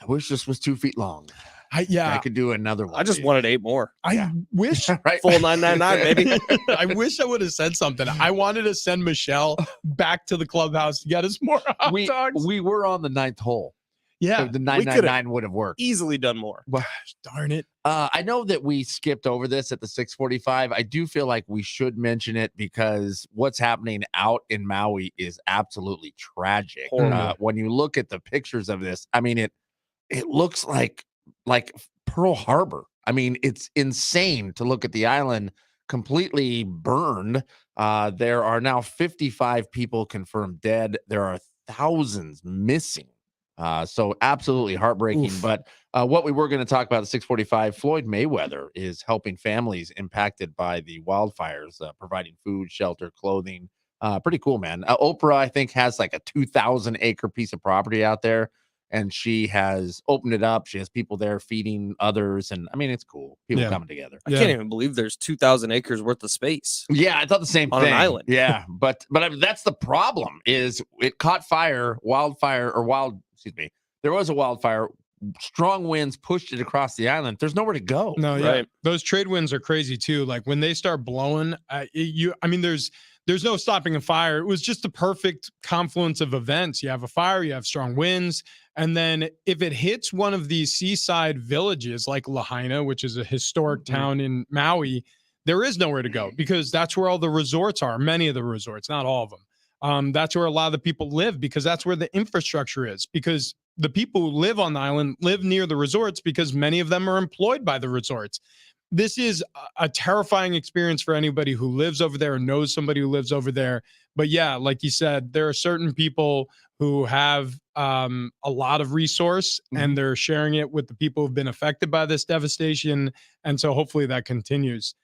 I wish this was 2 feet long. I could do another one. I just wanted 8 more. I wish right. Full 999, baby. I wish I would have said something. I wanted to send Michelle back to the clubhouse to get us more hot dogs. We were on the 9th hole. Yeah. The We could've 999 would have worked. Easily done more. Darn it. I know that we skipped over this at the 6:45. I do feel like we should mention it because what's happening out in Maui is absolutely tragic. Horrible. When you look at the pictures of this, I mean, it looks like Pearl Harbor. I mean, it's insane to look at the island completely burned. There are now 55 people confirmed dead. There are thousands missing. So absolutely heartbreaking. Oof. But what we were going to talk about at 6:45, Floyd Mayweather is helping families impacted by the wildfires, providing food, shelter, clothing. Pretty cool, man. Oprah, I think, has like a 2,000 acre piece of property out there, and she has opened it up. She has people there feeding others, and I mean, it's cool. People Yeah. coming together. I can't even believe there's 2,000 acres worth of space. Yeah, I thought the same On thing. an island. Yeah, but I mean, that's the problem. Is it caught fire, excuse me. There was a wildfire. Strong winds pushed it across the island. There's nowhere to go. No, yeah. Right. Those trade winds are crazy too. Like when they start blowing, I mean, there's no stopping a fire. It was just the perfect confluence of events. You have a fire, you have strong winds, and then if it hits one of these seaside villages like Lahaina, which is a historic town in Maui, there is nowhere to go because that's where all the resorts are. Many of the resorts, not all of them. That's where a lot of the people live because that's where the infrastructure is. Because the people who live on the island live near the resorts because many of them are employed by the resorts. This is a terrifying experience for anybody who lives over there or knows somebody who lives over there. But yeah, like you said, there are certain people who have a lot of resource and they're sharing it with the people who've been affected by this devastation. And so hopefully that continues.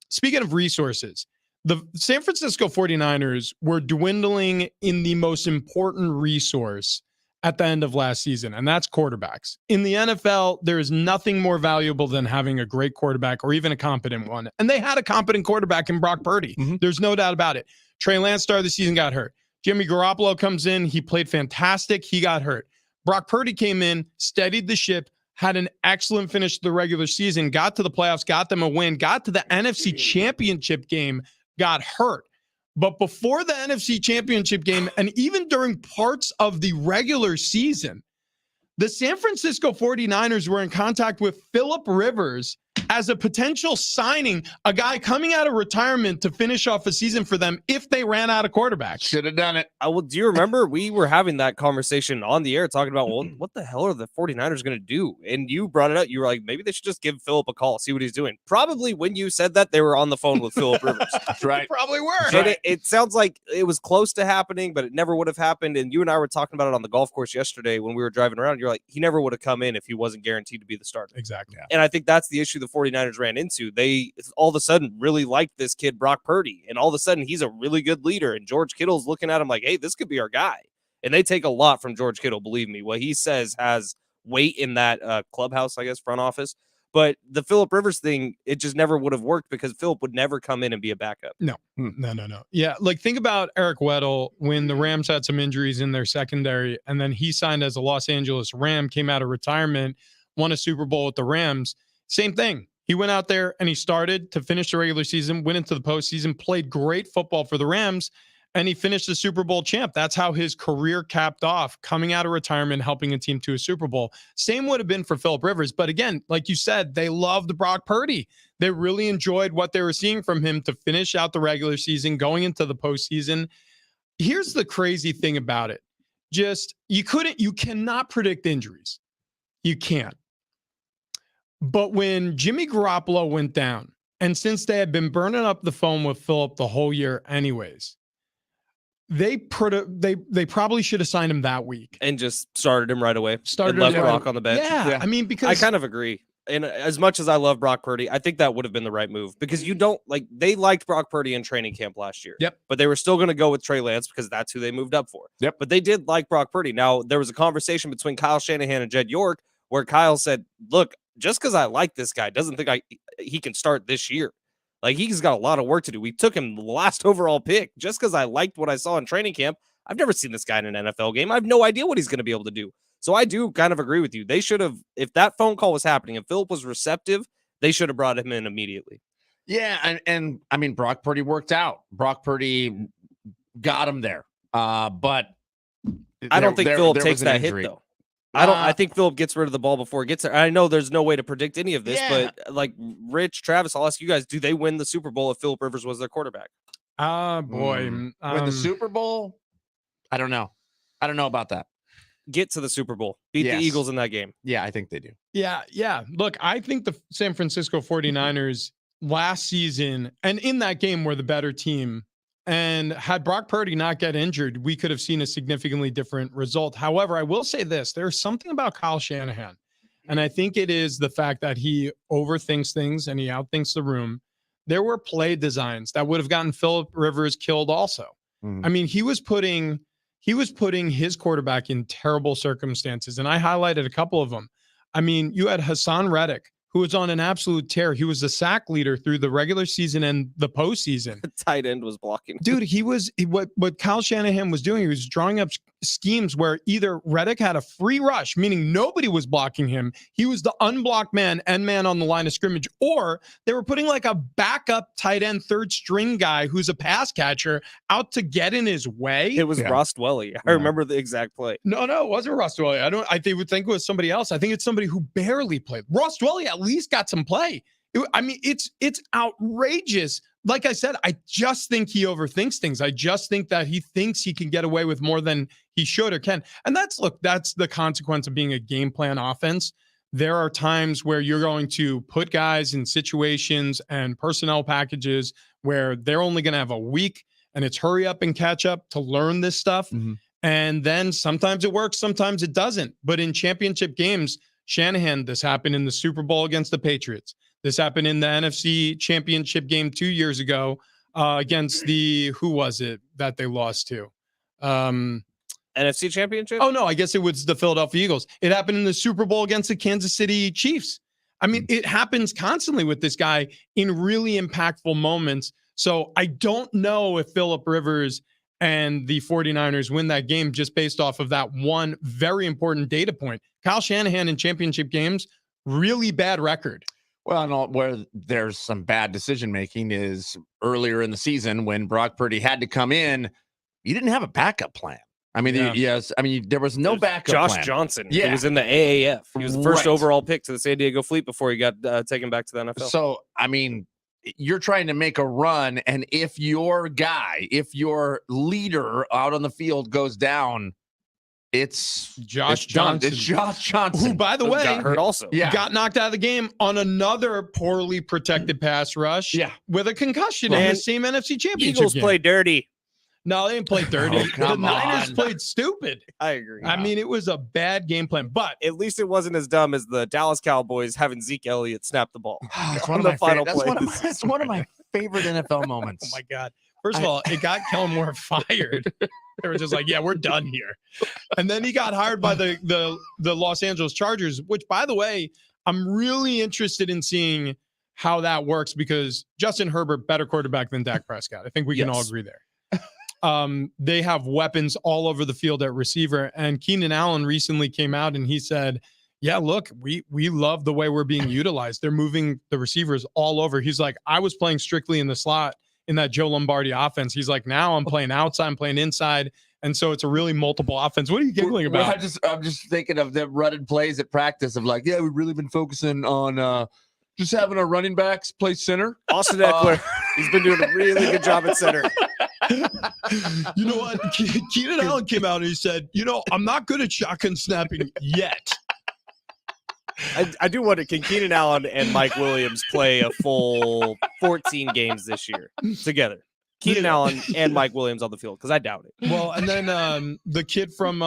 Speaking of resources, the San Francisco 49ers were dwindling in the most important resource at the end of last season, and that's quarterbacks. In the NFL, there is nothing more valuable than having a great quarterback or even a competent one. And they had a competent quarterback in Brock Purdy. There's no doubt about it. Trey Lance started the season, got hurt. Jimmy Garoppolo comes in. He played fantastic. He got hurt. Brock Purdy came in, steadied the ship, had an excellent finish to the regular season, got to the playoffs, got them a win, got to the NFC Championship game, got hurt. But before the NFC Championship game, and even during parts of the regular season, the San Francisco 49ers were in contact with Phillip Rivers as a potential signing, a guy coming out of retirement to finish off a season for them if they ran out of quarterbacks. Should have done it. Well, do you remember we were having that conversation on the air talking about, well, what the hell are the 49ers going to do? And you brought it up. You were like, maybe they should just give Phillip a call, see what he's doing. Probably when you said that, they were on the phone with Phillip Rivers. That's right. Probably were. And it sounds like it was close to happening, but it never would have happened. And you and I were talking about it on the golf course yesterday when we were driving around. You're like, he never would have come in if he wasn't guaranteed to be the starter. Exactly. And I think that's the issue the 49ers ran into. They all of a sudden really liked this kid, Brock Purdy. And all of a sudden he's a really good leader. And George Kittle's looking at him like, hey, this could be our guy. And they take a lot from George Kittle, believe me. What he says has weight in that clubhouse, I guess, front office. But the Phillip Rivers thing, it just never would have worked because Phillip would never come in and be a backup. No. Yeah, like think about Eric Weddle when the Rams had some injuries in their secondary, and then he signed as a Los Angeles Ram, came out of retirement, won a Super Bowl with the Rams. Same thing. He went out there and he started to finish the regular season, went into the postseason, played great football for the Rams, and he finished the Super Bowl champ. That's how his career capped off, coming out of retirement, helping a team to a Super Bowl. Same would have been for Phillip Rivers. But again, like you said, they loved Brock Purdy. They really enjoyed what they were seeing from him to finish out the regular season, going into the postseason. Here's the crazy thing about it. You cannot predict injuries. You can't. But when Jimmy Garoppolo went down, and since they had been burning up the phone with Phillip the whole year anyways, they probably should have signed him that week. And just started him right away. Started and left him Brock right- on the bench. Yeah, I mean, because I kind of agree. And as much as I love Brock Purdy, I think that would have been the right move because they liked Brock Purdy in training camp last year. Yep. But they were still going to go with Trey Lance because that's who they moved up for. Yep. But they did like Brock Purdy. Now, there was a conversation between Kyle Shanahan and Jed York where Kyle said, look, just because I like this guy doesn't think he can start this year. Like, he's got a lot of work to do. We took him the last overall pick just because I liked what I saw in training camp. I've never seen this guy in an NFL game. I have no idea what he's going to be able to do. So I do kind of agree with you. They should have, if that phone call was happening and Phillip was receptive, they should have brought him in immediately. Yeah, and I mean, Brock Purdy worked out. Brock Purdy got him there. But I don't think Phillip takes was an that hit, injury. though. I think Phillip gets rid of the ball before it gets there. I know there's no way to predict any of this, Yeah. but like Rich, Travis, I'll ask you guys: do they win the Super Bowl if Phillip Rivers was their quarterback? Boy. Win the Super Bowl? I don't know. I don't know about that. Get to the Super Bowl, beat Yes. the Eagles in that game. Yeah, I think they do. Yeah. Look, I think the San Francisco 49ers last season and in that game were the better team. And had Brock Purdy not get injured, we could have seen a significantly different result. However, I will say this, there's something about Kyle Shanahan. And I think it is the fact that he overthinks things and he outthinks the room. There were play designs that would have gotten Phillip Rivers killed also. Mhm. I mean, he was putting his quarterback in terrible circumstances, and I highlighted a couple of them. I mean, you had Hassan Reddick, who was on an absolute tear. He was the sack leader through the regular season and the postseason. The tight end was blocking. Dude, what Kyle Shanahan was doing, he was drawing up schemes where either Reddick had a free rush, meaning nobody was blocking him. He was the unblocked man and man on the line of scrimmage, or they were putting like a backup tight end third string guy who's a pass catcher out to get in his way. It was Ross Dwelly. I remember the exact play. No, it wasn't Ross Dwelly. They would think it was somebody else. I think it's somebody who barely played. Ross Dwelly at least got some play. It's outrageous. Like I said, I just think he overthinks things. I just think that he thinks he can get away with more than he should or can. And that's the consequence of being a game plan offense. There are times where you're going to put guys in situations and personnel packages where they're only going to have a week, and it's hurry up and catch up to learn this stuff. Mhm. And then sometimes it works, sometimes it doesn't. But in championship games, Shanahan, this happened in the Super Bowl against the Patriots. This happened in the NFC Championship game 2 years ago against who was it that they lost to? NFC Championship? Oh, no, I guess it was the Philadelphia Eagles. It happened in the Super Bowl against the Kansas City Chiefs. I mean, it happens constantly with this guy in really impactful moments. So I don't know if Phillip Rivers and the 49ers win that game just based off of that one very important data point. Kyle Shanahan in championship games, really bad record. Well, and where there's some bad decision making is earlier in the season when Brock Purdy had to come in. You didn't have a backup plan. I mean, there was no backup Josh plan. Johnson. Yeah. He was in the AAF. He was the first Right. overall pick to the San Diego Fleet before he got taken back to the NFL. So, I mean, you're trying to make a run, and if your leader out on the field goes down, it's Josh done. Johnson. It's Josh Johnson. Who, by the way, got hurt also. Yeah. got knocked out of the game on another poorly protected pass rush with a concussion in Man, the same NFC Championship Eagles game. play dirty. No, they didn't play dirty. Oh, the come Niners on. played stupid. I agree. I mean, it was a bad game plan, but At least it wasn't as dumb as the Dallas Cowboys having Zeke Elliott snap the ball. It's on one of the my final favorite. play. That's one of my favorite NFL moments. oh my God. First of all, it got Kellen Moore fired. They were just like, yeah, we're done here. And then he got hired by the Los Angeles Chargers, which, by the way, I'm really interested in seeing how that works because Justin Herbert, better quarterback than Dak Prescott. I think we can all Yes. agree there. They have weapons all over the field at receiver. And Keenan Allen recently came out and he said, yeah, look, we love the way we're being utilized. They're moving the receivers all over. He's like, I was playing strictly in the slot in that Joe Lombardi offense. He's like, now I'm playing outside, I'm playing inside. And so it's a really multiple offense. What are you giggling about? I'm just thinking of them running plays at practice of like, yeah, we've really been focusing on just having our running backs play center. Austin Eckler, he's been doing a really good job at center. You know what? Keenan Allen came out and he said, I'm not good at shotgun snapping yet. I do wonder, can Keenan Allen and Mike Williams play a full 14 games this year together? Keenan Allen and Mike Williams on the field, because I doubt it. Well, and then the kid from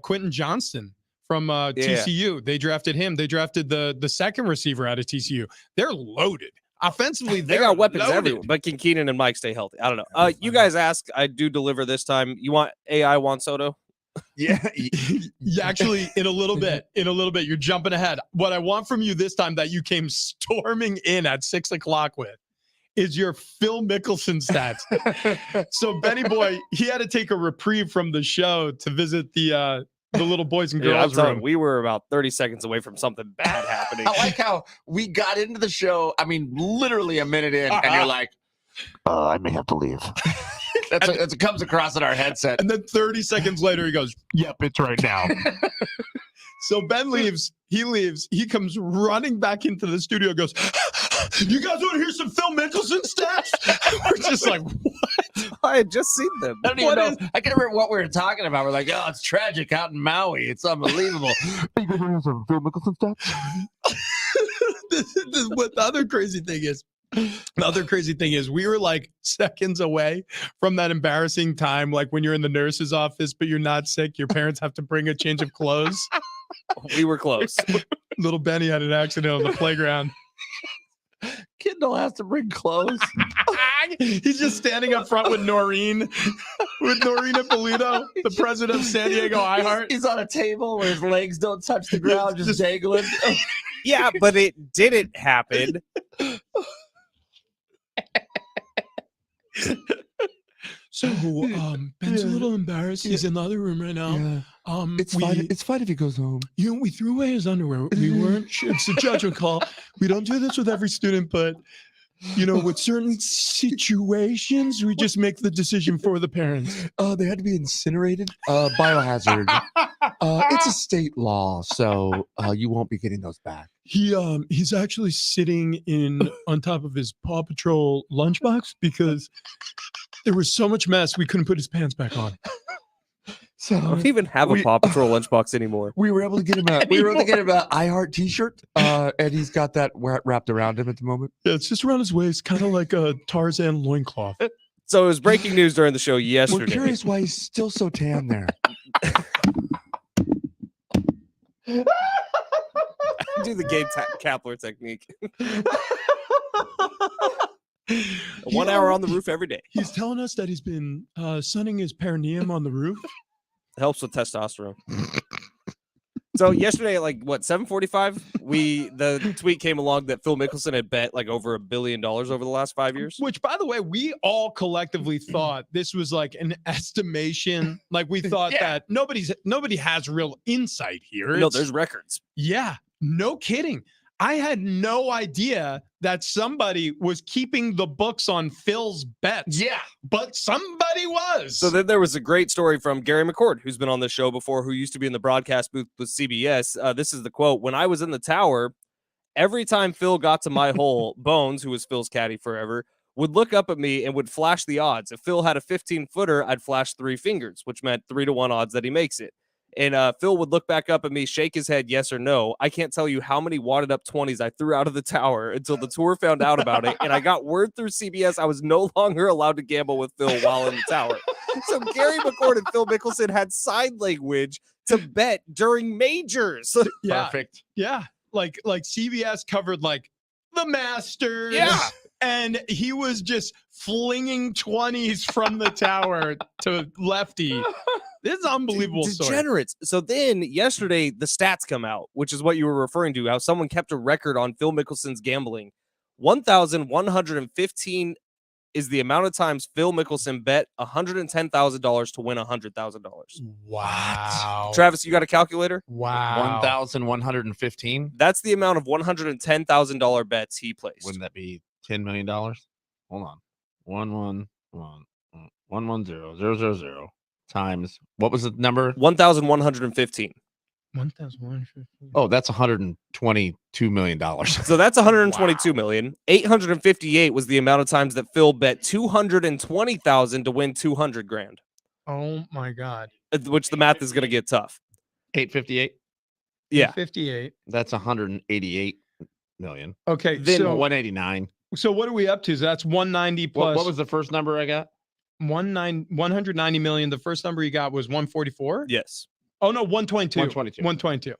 Quentin Johnston from TCU, they drafted him. They drafted the second receiver out of TCU. They're loaded. Offensively, They got weapons loaded. everywhere, but can Keenan and Mike stay healthy? I don't know. You guys ask, I do deliver this time. You want AI Juan Soto? Yeah. Yeah, actually, in a little bit, you're jumping ahead. What I want from you this time that you came storming in at 6:00 with is your Phil Mickelson stats. So Benny Boy, he had to take a reprieve from the show to visit the little boys and Yeah, I'm girls telling room. you, we were about 30 seconds away from something bad happening. I like how we got into the show. I mean, literally a minute in, and you're like, I may have to leave. It comes across in our headset. And then 30 seconds later, he goes, "Yep, it's right now." So Ben leaves. He leaves. He comes running back into the studio. Goes, "You guys want to hear some Phil Mickelson stats?" We're just like, "What?" I had just seen them. I don't even know. I can't remember what we were talking about. We're like, "Oh, it's tragic out in Maui. It's unbelievable." Some Phil Mickelson stats. What the other crazy thing is, we were like seconds away from that embarrassing time, like when you're in the nurse's office, but you're not sick. Your parents have to bring a change of clothes. We were close. Little Benny had an accident on the playground. Kindle has to bring clothes. He's just standing up front with Noreen Polito, the president of San Diego iHeart. He's on a table where his legs don't touch the ground, just dangling. Yeah, but it didn't happen. So Ben's a little embarrassed. He's in the other room right now. It's fine. It's fine if he goes home. You know, we threw away his underwear. We weren't sure. It's a judgment call. We don't do this with every student, but you know, with certain situations, we just make the decision for the parents. They had to be incinerated. Biohazard. It's a state law, so you won't be getting those back. He's actually sitting on top of his Paw Patrol lunchbox because there was so much mess we couldn't put his pants back on. I don't even have a Paw Patrol lunchbox anymore. We were able to get him an iHeart T-shirt, and he's got that wrapped around him at the moment. Yeah, it's just around his waist, kind of like a Tarzan loincloth. So it was breaking news during the show yesterday. We're curious why he's still so tan there. I do the Gabe Kapler technique. 1 hour on the roof every day. He's telling us that he's been sunning his perineum on the roof. Helps with testosterone. So yesterday at 7:45, the tweet came along that Phil Mickelson had bet like over $1 billion over the last 5 years. Which, by the way, we all collectively thought this was like an estimation. Like we thought that nobody has real insight here. No, there's records. Yeah, no kidding. I had no idea that somebody was keeping the books on Phil's bets. Yeah. But somebody was. So then there was a great story from Gary McCord, who's been on this show before, who used to be in the broadcast booth with CBS. This is the quote. "When I was in the tower, every time Phil got to my hole, Bones, who was Phil's caddy forever, would look up at me and would flash the odds. If Phil had a 15-footer, I'd flash 3 fingers, which meant 3-1 odds that he makes it. And Phil would look back up at me, shake his head, yes or no. I can't tell you how many wadded up 20s I threw out of the tower until the tour found out about it. And I got word through CBS I was no longer allowed to gamble with Phil while in the tower." So Gary McCord and Phil Mickelson had sign language to bet during majors. Yeah. Perfect. Yeah. Like CBS covered like the Masters. Yeah. And he was just flinging 20s from the tower to Lefty. This is an unbelievable story. Degenerates. So then yesterday, the stats come out, which is what you were referring to, how someone kept a record on Phil Mickelson's gambling. 1,115 is the amount of times Phil Mickelson bet $110,000 to win $100,000. Wow. Travis, you got a calculator? Wow. 1,115. That's the amount of $110,000 bets he placed. Wouldn't that be $10 million? Hold on. 110,000 times, what was the number? 1,115. 1,115. Oh, that's $122 million. So that's 122 million. 858 was the amount of times that Phil bet 220,000 to win 200 grand. Oh my God. Which the math is going to get tough. 858. Yeah. 58. That's 188 million. Okay. Then So 189. what are we up to? So that's 190 plus. What was the first number I got? 190 million. The first number you got was 144. Yes. Oh no, 122. 122. 122.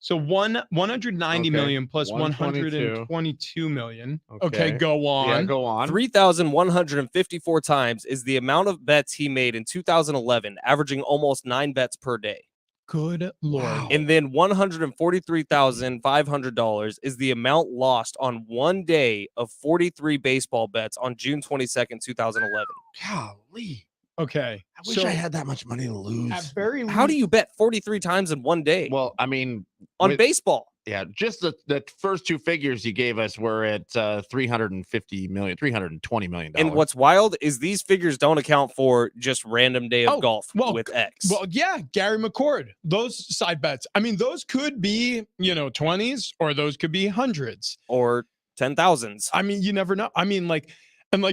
So 190 Okay. million plus 122. 122 million. Okay, Okay. go on. Yeah, go on. 3,154 times is the amount of bets he made in 2011, averaging almost 9 bets per day. Good Lord. Wow. And then $143,500 is the amount lost on one day of 43 baseball bets on June 22nd, 2011. Golly. Okay. I wish I had that much money to lose. At very How do you bet 43 times in one day Well, I mean, on with- baseball? Yeah, just the first two figures you gave us were at $320 million. And what's wild is these figures don't account for just random day of golf with X. Well, yeah, Gary McCord, those side bets. I mean, those could be, 20s or those could be hundreds or 10,000s. I mean, you never know. I mean, like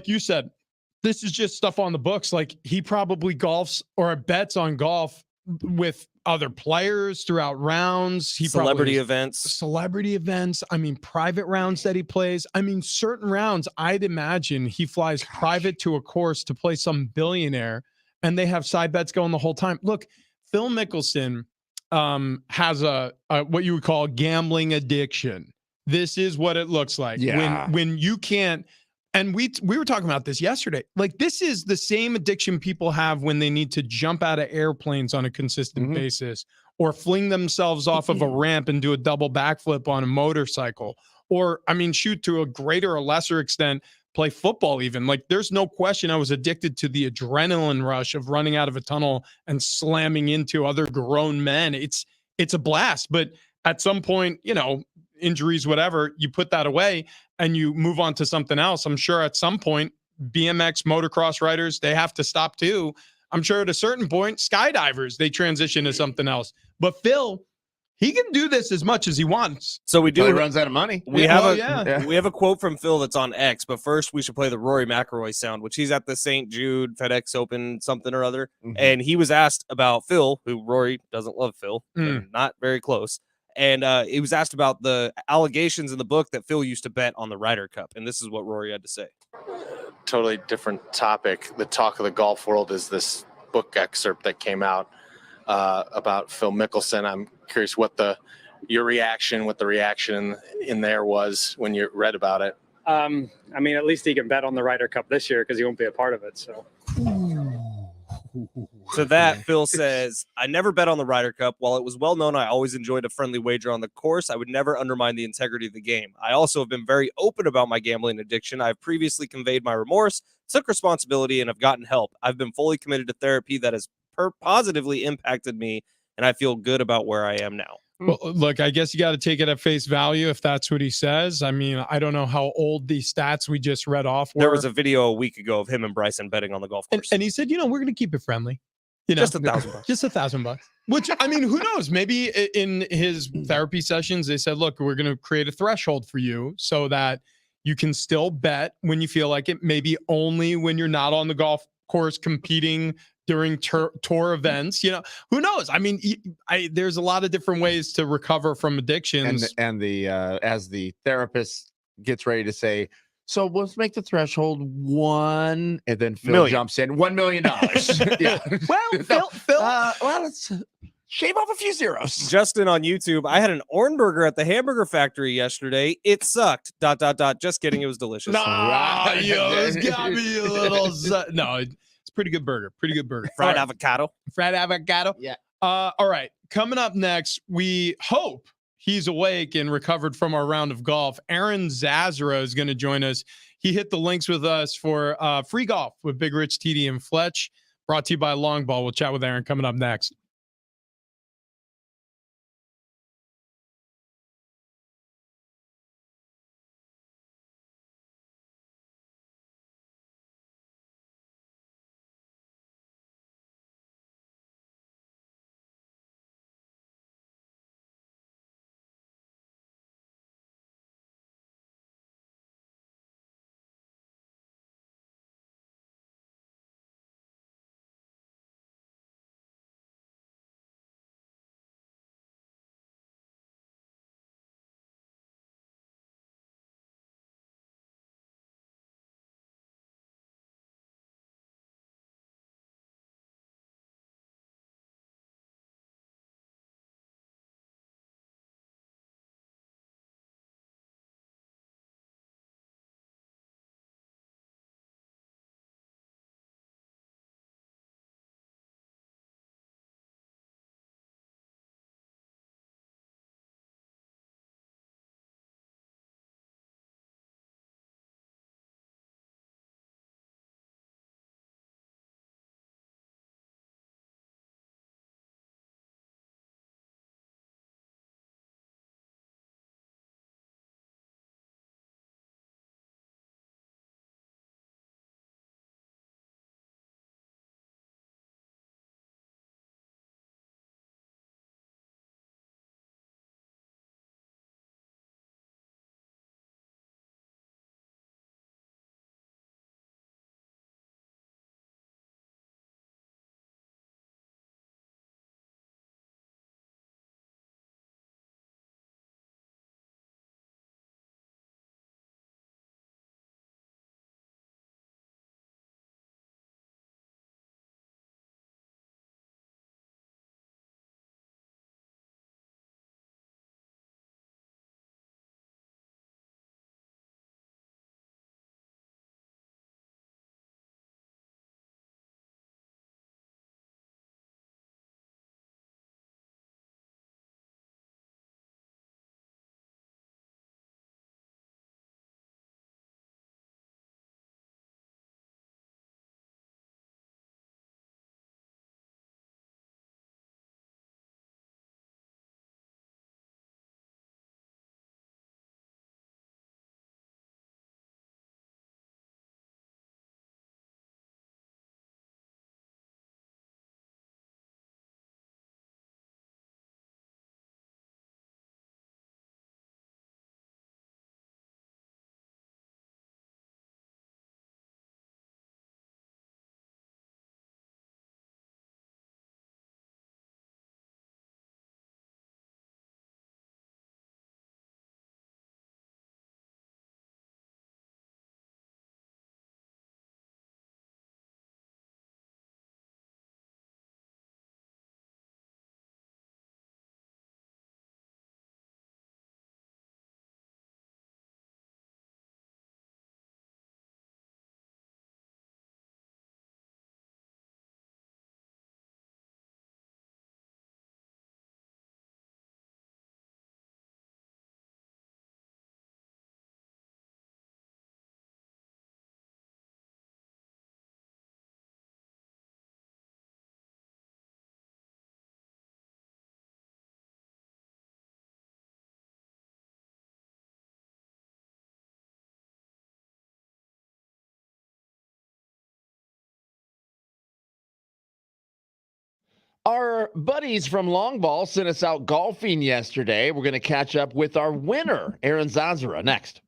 you said, this is just stuff on the books. Like he probably golfs or bets on golf with other players throughout rounds. He celebrity events. I mean, private rounds that he plays. I mean, certain rounds, I'd imagine he flies private to a course to play some billionaire and they have side bets going the whole time. Look, Phil Mickelson has a what you would call gambling addiction. This is what it looks like when you can't. And we were talking about this yesterday. Like this is the same addiction people have when they need to jump out of airplanes on a consistent basis, or fling themselves off of a ramp and do a double backflip on a motorcycle, or I mean, shoot, to a greater or lesser extent, play football even. Like there's no question I was addicted to the adrenaline rush of running out of a tunnel and slamming into other grown men. It's a blast, but at some point, injuries, whatever, you put that away and you move on to something else. I'm sure at some point, BMX motocross riders, they have to stop too. I'm sure at a certain point, skydivers, they transition to something else. But Phil, he can do this as much as he wants. So we do. He runs out of money. We have a quote from Phil that's on X, but first we should play the Rory McIlroy sound, which he's at the St. Jude FedEx Open something or other. And he was asked about Phil, who Rory doesn't love Phil, they're not very close. And he was asked about the allegations in the book that Phil used to bet on the Ryder Cup. And this is what Rory had to say. Totally different topic. The talk of the golf world is this book excerpt that came out about Phil Mickelson. I'm curious what the reaction in there was when you read about it. I mean, at least he can bet on the Ryder Cup this year because he won't be a part of it. So. To that, Phil says, I never bet on the Ryder Cup. While it was well known I always enjoyed a friendly wager on the course, I would never undermine the integrity of the game. I also have been very open about my gambling addiction. I've previously conveyed my remorse, took responsibility, and have gotten help. I've been fully committed to therapy that has positively impacted me, and I feel good about where I am now. Well, look, I guess you got to take it at face value if that's what he says. I mean, I don't know how old the stats we just read off were. There was a video a week ago of him and Bryson betting on the golf course. And he said, we're going to keep it friendly. Just $1,000. Just $1,000. Which, I mean, who knows? Maybe in his therapy sessions, they said, look, we're going to create a threshold for you so that you can still bet when you feel like it, maybe only when you're not on the golf course competing during tour events. Who knows? I mean, there's a lot of different ways to recover from addictions. And the as the therapist gets ready to say, so let's make the threshold 1, and then Phil jumps in, $1 million. Yeah. Well, Phil, let's shave off a few zeros. Justin on YouTube, I had an Ornburger at the Hamburger Factory yesterday. It sucked. ... Just kidding. It was delicious. It's got me a little. No, it's pretty good burger. Fried avocado. Yeah. All right. Coming up next, we hope he's awake and recovered from our round of golf. Aaron Zazra is going to join us. He hit the links with us for free golf with Big Rich, TD, and Fletch. Brought to you by Longball. We'll chat with Aaron coming up next. Our buddies from Long Ball sent us out golfing yesterday. We're going to catch up with our winner, Aaron Zazara, next.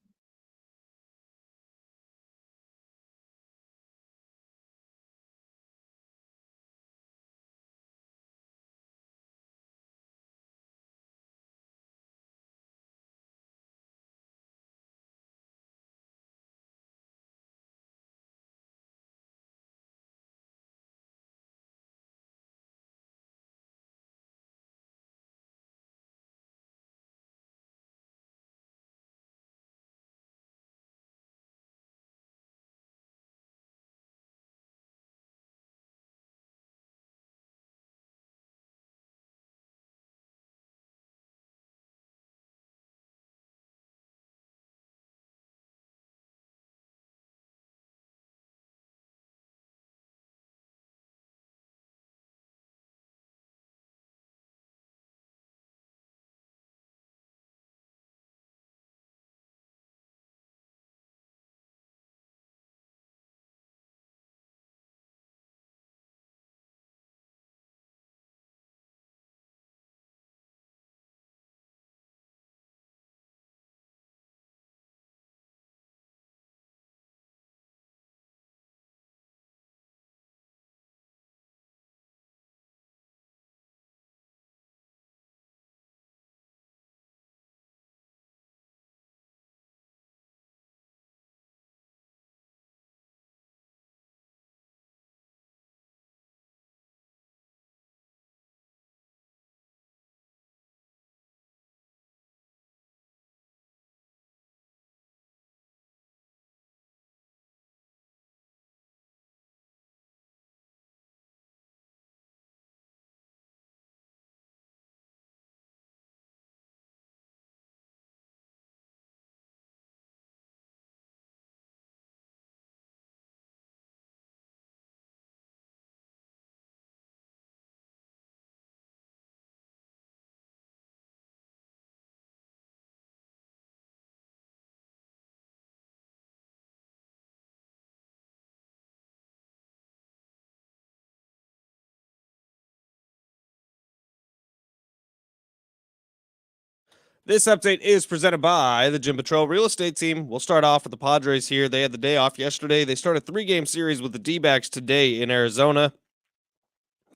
This update is presented by the Jim Patrol Real Estate Team. We'll start off with the Padres here. They had the day off yesterday. They started a 3-game series with the D-backs today in Arizona.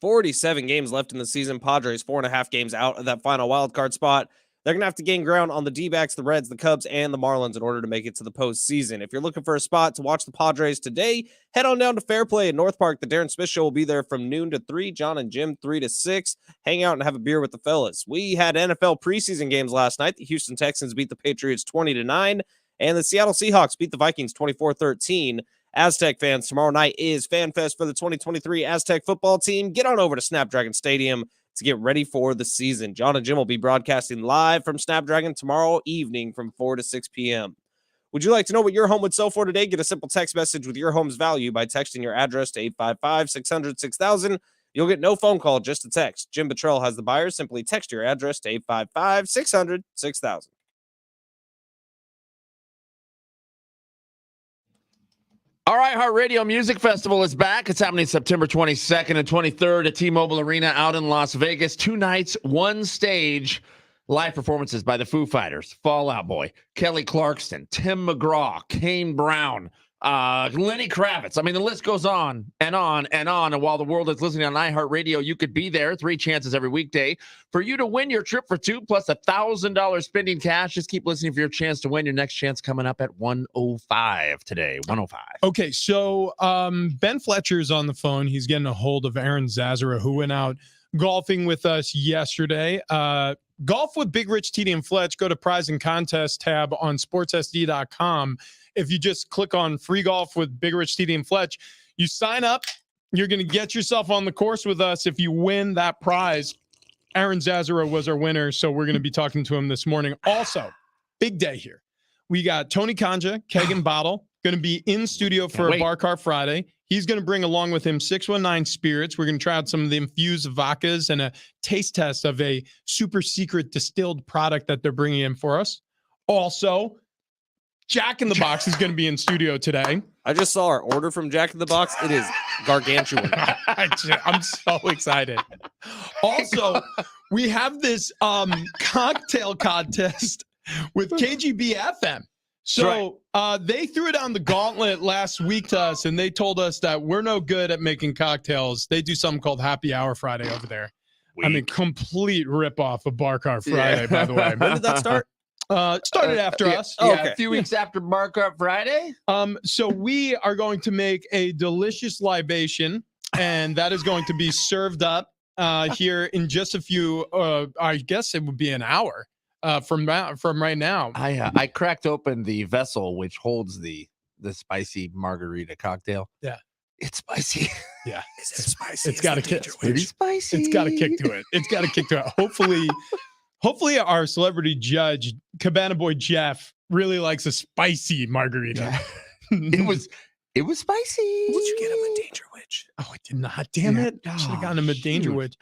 47 games left in the season. Padres 4.5 games out of that final wild card spot. They're going to have to gain ground on the D-backs, the Reds, the Cubs, and the Marlins in order to make it to the postseason. If you're looking for a spot to watch the Padres today, head on down to Fair Play in North Park. The Darren Smith Show will be there from noon to 3. John and Jim 3 to 6. Hang out and have a beer with the fellas. We had NFL preseason games last night. The Houston Texans beat the Patriots 20-9, and the Seattle Seahawks beat the Vikings 24-13. Aztec fans, tomorrow night is FanFest for the 2023 Aztec football team. Get on over to Snapdragon Stadium to get ready for the season. John and Jim will be broadcasting live from Snapdragon tomorrow evening from 4 to 6 p.m. Would you like to know what your home would sell for today? Get a simple text message with your home's value by texting your address to 855-600-6000. You'll get no phone call, just a text. Jim Buttrell has the buyers. Simply text your address to 855-600-6000. All right, Heart Radio Music Festival is back. It's happening September 22nd and 23rd at T-Mobile Arena out in Las Vegas. 2 nights, 1 stage. Live performances by the Foo Fighters, Fall Out Boy, Kelly Clarkson, Tim McGraw, Kane Brown, Lenny Kravitz. I mean, the list goes on and on and on. And while the world is listening on iHeartRadio, you could be there. 3 chances every weekday for you to win your trip for 2 plus $1,000 spending cash. Just keep listening for your chance to win. Your next chance coming up at 1:05 today. 1:05. Okay, so Ben Fletcher's on the phone. He's getting a hold of Aaron Zazara, who went out golfing with us yesterday. Golf with Big Rich, TD, and Fletch. Go to prize and contest tab on sportsSD.com. If you just click on free golf with Big Rich, TD, and Fletch, you sign up. You're going to get yourself on the course with us if you win that prize. Aaron Zazara was our winner, so we're going to be talking to him this morning. Also, big day here. We got Tony Kanja, Keg and Bottle, going to be in studio for a Bar Car Friday. He's going to bring along with him 619 Spirits. We're going to try out some of the infused vodkas and a taste test of a super secret distilled product that they're bringing in for us. Also, Jack in the Box is going to be in studio today. I just saw our order from Jack in the Box. It is gargantuan. I'm so excited. Also, we have this cocktail contest with KGB FM. So they threw down the gauntlet last week to us, and they told us that we're no good at making cocktails. They do something called Happy Hour Friday over there. I mean, complete ripoff of Bar Car Friday, by the way. When did that start? Started after us. Oh, Yeah, okay. a few weeks after Bar Car Friday. So we are going to make a delicious libation, and that is going to be served up here in just a few. I guess it would be an hour from right now. I cracked open the vessel which holds the spicy margarita cocktail. Yeah. It's spicy. Yeah, Is it spicy? it's got a kick. Pretty spicy. It's got a kick to it. It's got a kick to it. Hopefully, our celebrity judge, Cabana Boy Jeff, really likes a spicy margarita. It was spicy. Did you get him a Danger Witch? Oh, I did not. Damn Yeah. it. I should have Oh, gotten him a Danger shoot. Witch.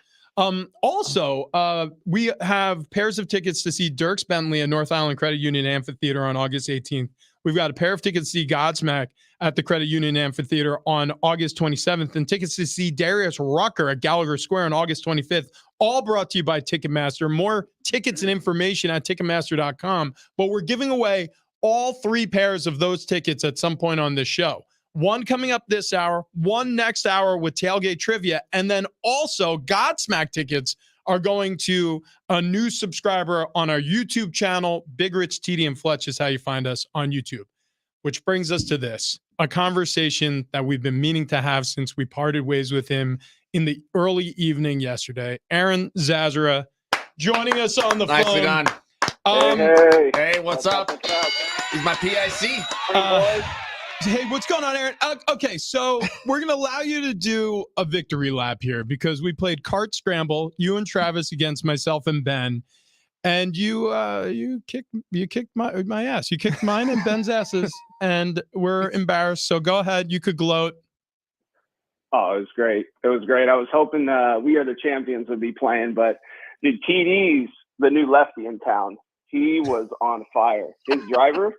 Also, we have pairs of tickets to see Dierks Bentley at North Island Credit Union Amphitheater on August 18th. We've got a pair of tickets to see Godsmack at the Credit Union Amphitheater on August 27th, and tickets to see Darius Rucker at Gallagher Square on August 25th, all brought to you by Ticketmaster. More tickets and information at Ticketmaster.com, but we're giving away all 3 pairs of those tickets at some point on this show. One coming up this hour, one next hour with Tailgate Trivia, and then also Godsmack tickets are going to a new subscriber on our YouTube channel. Big Rich, TD, and Fletch is how you find us on YouTube. Which brings us to this, a conversation that we've been meaning to have since we parted ways with him in the early evening yesterday. Aaron Zazara joining us on the Nicely phone. done. Hey, what's up? He's my PIC. Hey, what's going on, Aaron? Okay, so we're going to allow you to do a victory lap here because we played Kart Scramble, you and Travis against myself and Ben, and you kicked my ass. You kicked mine and Ben's asses, and we're embarrassed. So go ahead, you could gloat. Oh, it was great. It was great. I was hoping We Are the Champions would be playing, but dude, TD's the new lefty in town. He was on fire. His driver,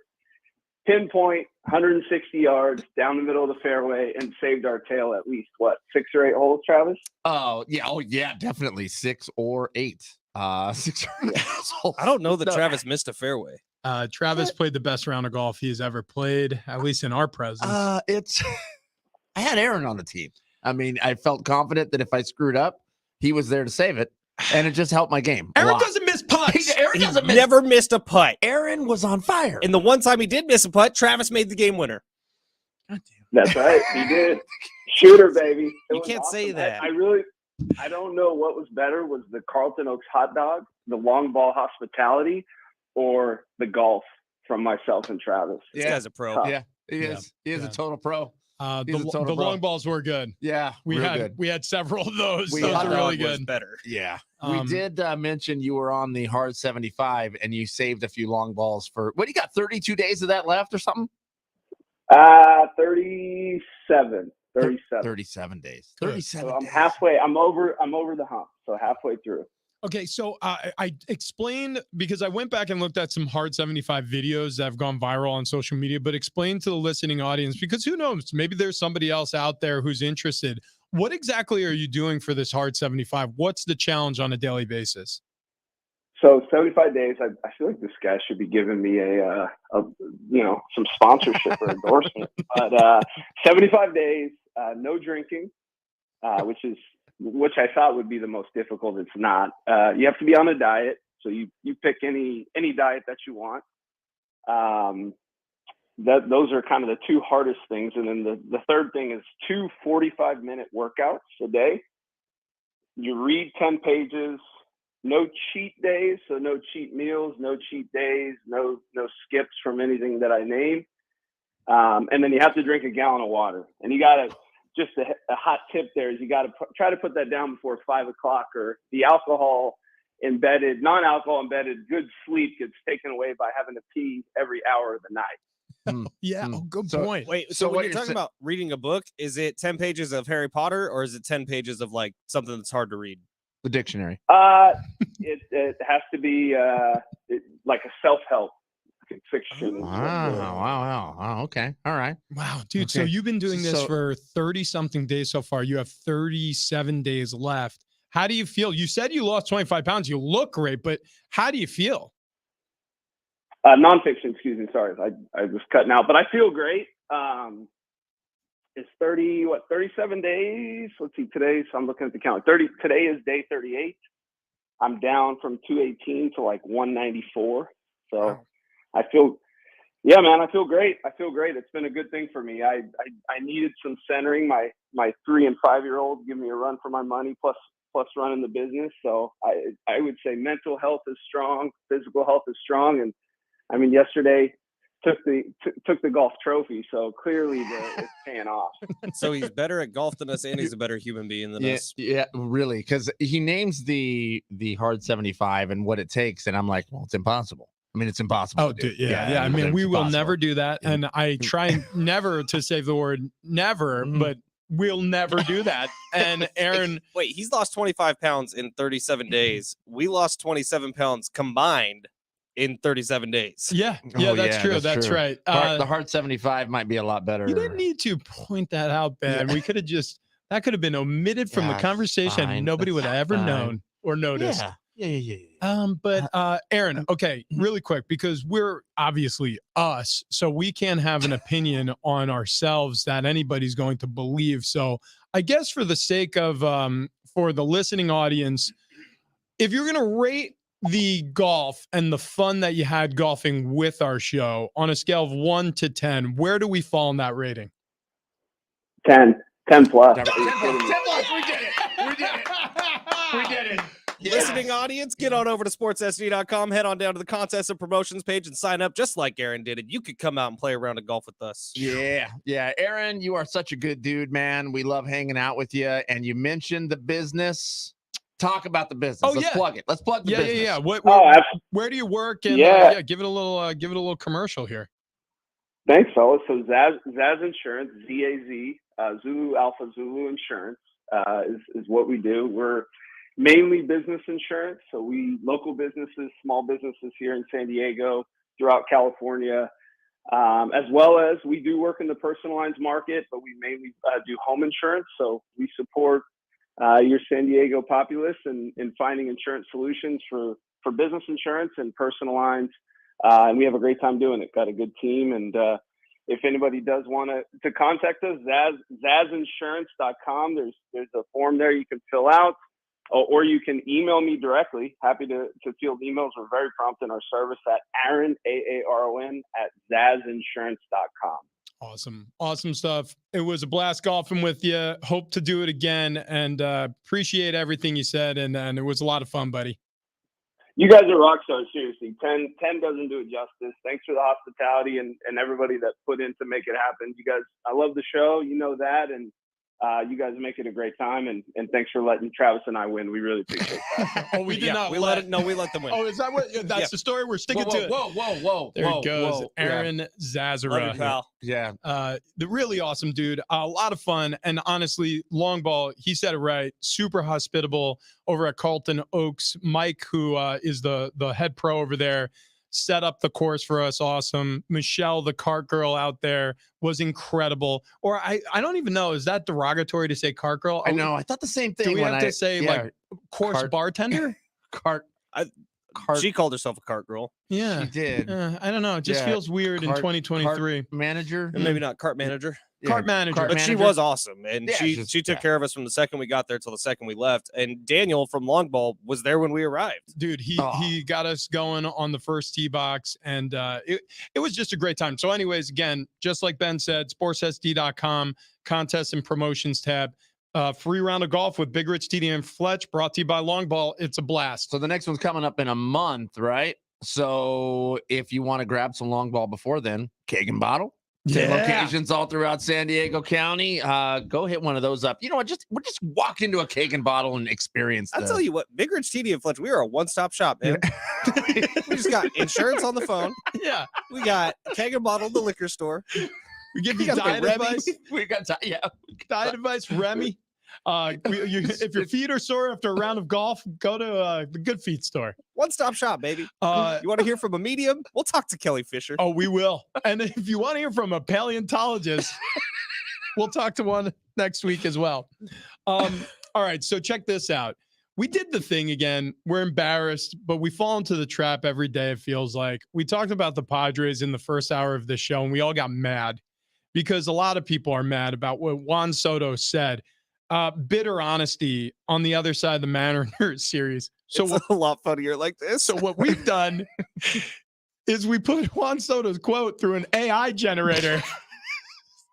pinpoint, 160 yards down the middle of the fairway and saved our tail at least, 6 or 8 holes, Travis? Oh yeah, definitely 6 or 8. 6 or 8 holes. I don't know that No. Travis missed a fairway. Travis played the best round of golf he's ever played, at least in our presence. It's I had Aaron on the team. I mean, I felt confident that if I screwed up, he was there to save it, and it just helped my game. Aaron doesn't miss putts. Aaron He doesn't miss. never missed a putt. Aaron was on fire. And the one time he did miss a putt, Travis made the game winner. That's right. He did. Shooter, baby. It You was can't say awesome. that. I don't know what was better, was the Carlton Oaks hot dog, the long ball hospitality, or the golf from myself and Travis. This Yeah. guy's a pro. Yeah, he is. He is Yeah. a total pro. The He's a total pro. long balls were good. Yeah, We real had good. we had several of those. We Those had are Hot really dog was good. better. Yeah, Um, we did mention you were on the hard 75, and you saved a few long balls for what? You got 32 days of that left, or something? 37. 37 days. Good. 37. So I'm days. halfway. I'm over the hump. So halfway through. Okay, so I explained, because I went back and looked at some hard 75 videos that have gone viral on social media, but explain to the listening audience, because who knows, maybe there's somebody else out there who's interested. What exactly are you doing for this hard 75? What's the challenge on a daily basis? So 75 days. I feel like this guy should be giving me a some sponsorship or endorsement. But 75 days, no drinking, which I thought would be the most difficult. It's not. You have to be on a diet, so you pick any diet that you want. Those are kind of the two hardest things, and then the third thing is 2 45-minute workouts a day. You read 10 pages. No cheat days, so no cheat meals, no cheat days, no skips from anything that I name. And then you have to drink a gallon of water. And you got to, just a hot tip there is you got to try to put that down before 5 o'clock, or the non-alcohol embedded good sleep gets taken away by having to pee every hour of the night. Yeah, Hmm. good So- point. Wait, So so what when you're you're talking about reading a book, is it 10 pages of Harry Potter or is it 10 pages of like something that's hard to read? The dictionary. It has to be like a self-help fixture. Wow. Okay. All right. Wow, dude. So Okay. you've been doing this So- for 30 something days so far. You have 37 days left. How do you feel? You said you lost 25 pounds. You look great, but how do you feel? Nonfiction, excuse me. Sorry, I was cutting out, but I feel great. It's 37 days. Let's see, today. So I'm looking at the count. Today is day 38. I'm down from 218 to like 194. So Wow. I feel, yeah, man, I feel great. It's been a good thing for me. I needed some centering. My 3 and 5 year old give me a run for my money, plus running the business. So I would say mental health is strong, physical health is strong, and I mean yesterday took the golf trophy. So clearly it's paying off. So he's better at golf than us, and he's a better human being than us. Yeah, really. Because he names the hard 75 and what it takes, and I'm like, well, it's impossible. I mean, it's impossible. Oh, to do. dude, yeah. I mean, it's we will impossible. never do that. And I try never to save the word never, Mhm. but we'll never do that. And Aaron, Wait, he's lost 25 pounds in 37 days. We lost 27 pounds combined in 37 days. yeah, Oh, that's true. That's true. right. The hard 75 might be a lot better. You didn't need to point that out, Ben. Yeah. We could have that could have been omitted from the Yeah, conversation. fine. Nobody would have That's ever fine. known or noticed. Yeah. But Aaron, okay, really quick, because we're obviously us, so we can't have an opinion on ourselves that anybody's going to believe. So I guess for the sake of for the listening audience, if you're gonna rate the golf and the fun that you had golfing with our show on a scale of 1 to 10, where do we fall in that rating? 10 plus. 10 plus. We did it. Listening audience, get on over to sportssd.com, head on down to the contests and promotions page and sign up just like Aaron did. And you could come out and play a round of golf with us. Yeah. Aaron, you are such a good dude, man. We love hanging out with you. And you mentioned the business. Talk about the business. Oh, Let's yeah. plug it. Let's plug the business. Yeah. Oh, Where do you work? And Yeah. give it a little commercial here. Thanks, fellas. So Zaz Insurance, ZAZ, Zulu Alpha Zulu Insurance is what we do. We're mainly business insurance. So local businesses, small businesses here in San Diego, throughout California, as well as we do work in the personal lines market, but we mainly do home insurance. So we support your San Diego populace in finding insurance solutions for business insurance and personal lines. And we have a great time doing it. Got a good team. And if anybody does want to contact us, zazinsurance.com. There's a form there you can fill out, or you can email me directly. Happy to field emails. We're very prompt in our service at Aaron, AARON, at zazinsurance.com. Awesome stuff. It was a blast golfing with you. Hope to do it again, and appreciate everything you said. And it was a lot of fun, buddy. You guys are rock stars, seriously. 10 doesn't do it justice. Thanks for the hospitality and everybody that put in to make it happen. You guys, I love the show. You know that. And you guys make it a great time. And thanks for letting Travis and I win. We really appreciate that. Oh, we did not. We let them win. Oh, is that what? That's Yeah. the story. We're sticking to it. Whoa. There it goes. Yeah. Aaron Love Zazara. you, pal. Yeah. The really awesome dude. A lot of fun. And honestly, long ball, he said it right. Super hospitable over at Carlton Oaks. Mike, who is the head pro over there, set up the course for us. Awesome. Michelle, the cart girl out there, was incredible. Or I don't even know. Is that derogatory to say cart girl? I know. I thought the same thing. Do we when have to say like course cart- bartender? cart? She called herself a cart girl. Yeah. She did. I don't know. It just Yeah. feels weird in Cart- 2023. Manager. And maybe not cart manager. Cart manager. But she was awesome, and Yeah, she she's- took yeah. care of us from the second we got there till the second we left. And Daniel from Long Ball was there when we arrived. Dude, he got us going on the first tee box, and it was just a great time. So anyways, again, just like Ben said, sportssd.com, contests and promotions tab, free round of golf with Big Rich, TD, and Fletch, brought to you by Long Ball. It's a blast. So the next one's coming up in a month, right? So if you want to grab some long ball before then, keg and bottle. 10 locations all throughout San Diego County. Go hit one of those up. You know what? We'll just walk into a keg and bottle and experience. I'll tell you what, Big Rich, TD, and Fletch, we are a one-stop shop, man. We just got insurance on the phone. Yeah. We got keg and bottle at the liquor store. We give We you got the diet Remy. advice. We got Diet advice, Remy. If your feet are sore after a round of golf, go to the Good Feet store. One-stop shop, baby. Uh, You want to hear from a medium? We'll talk to Kelly Fisher. Oh, we will. And if you want to hear from a paleontologist, we'll talk to one next week as well. All right, so check this out. We did the thing again. We're embarrassed, but we fall into the trap every day, it feels like. We talked about the Padres in the first hour of the show, and we all got mad because a lot of people are mad about what Juan Soto said. Bitter honesty on the other side of the Mariners series. So It's a lot funnier like this. So what we've done is we put Juan Soto's quote through an AI generator.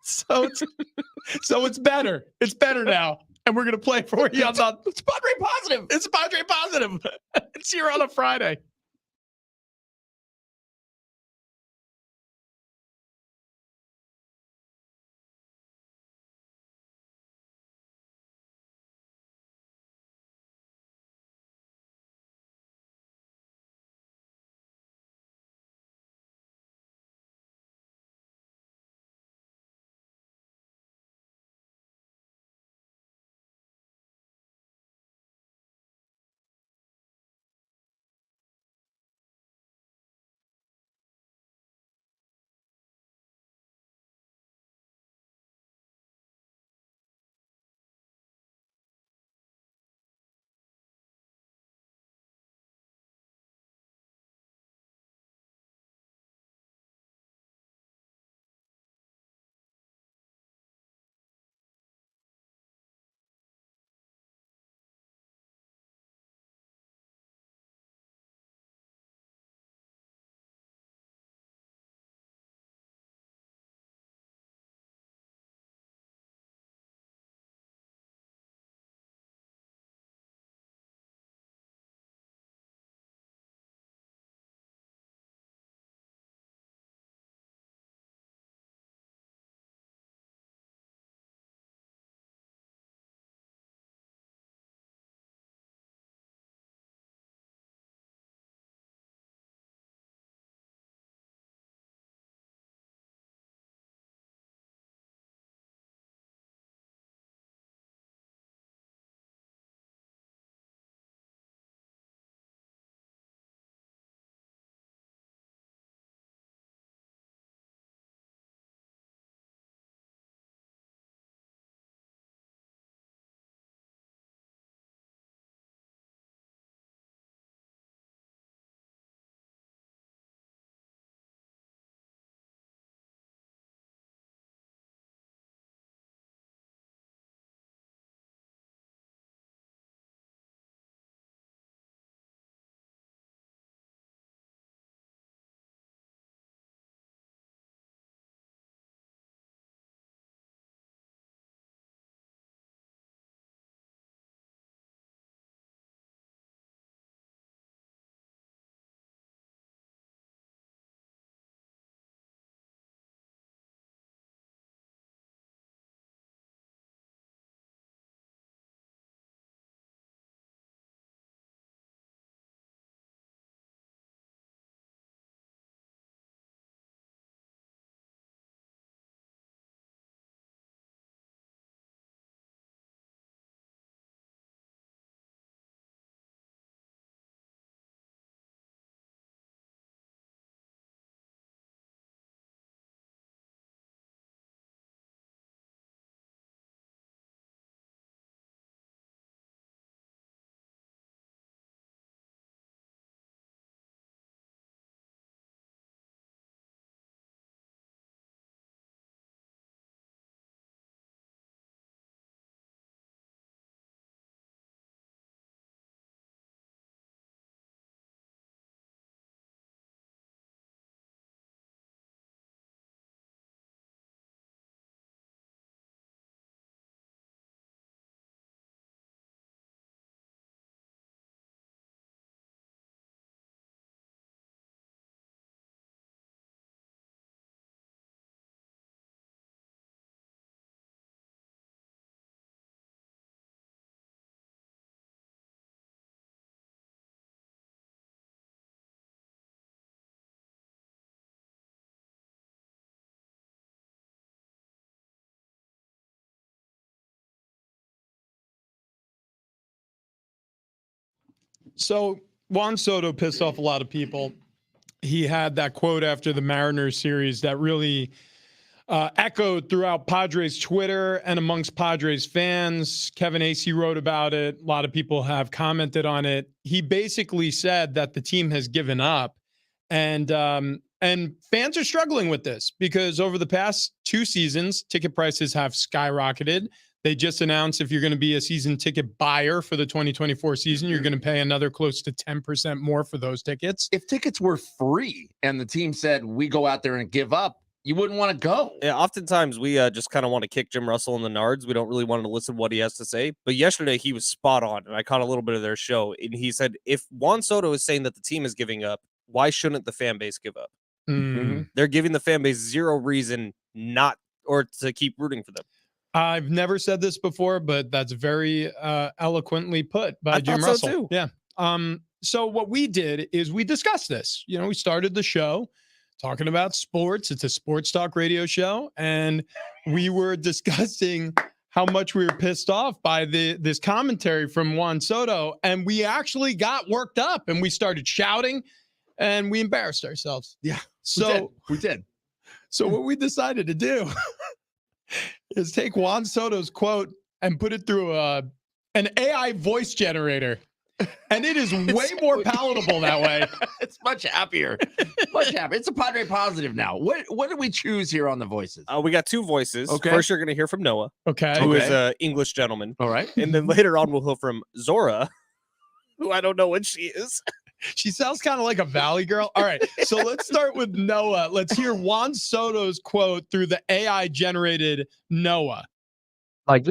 so it's better. It's better now. And we're gonna play for you. It's Padre positive. It's Padre positive. It's here on a Friday. So Juan Soto pissed off a lot of people. He had that quote after the Mariners series that really echoed throughout Padres Twitter and amongst Padres fans. Kevin Acee wrote about it. A lot of people have commented on it. He basically said that the team has given up, and fans are struggling with this because over the past 2 seasons, ticket prices have skyrocketed. They just announced if you're going to be a season ticket buyer for the 2024 season, you're going to pay another close to 10% more for those tickets. If tickets were free and the team said we go out there and give up, you wouldn't want to go. Yeah, oftentimes we just kind of want to kick Jim Russell in the nards. We don't really want to listen to what he has to say. But yesterday he was spot on, and I caught a little bit of their show. And he said, if Juan Soto is saying that the team is giving up, why shouldn't the fan base give up? They're giving the fan base zero reason not or to keep rooting for them. I've never said this before, but that's very eloquently put by I Jim thought so Russell. too. Yeah. So what we did is we discussed this. You know, we started the show talking about sports. It's a sports talk radio show, and we were discussing how much we were pissed off by this commentary from Juan Soto, and we actually got worked up and we started shouting and we embarrassed ourselves. Yeah. So we did. So what we decided to do is take Juan Soto's quote and put it through an AI voice generator. And it is way more palatable that way. It's much happier. Much happier. It's a Padre positive now. What did we choose here on the voices? We got 2 voices. Okay. First, you're going to hear from Noah, Okay. who is an English gentleman. All right. And then later on, we'll hear from Zora, who I don't know what she is. She sounds kind of like a Valley girl. All right. So let's start with Noah. Let's hear Juan Soto's quote through the AI generated Noah. Like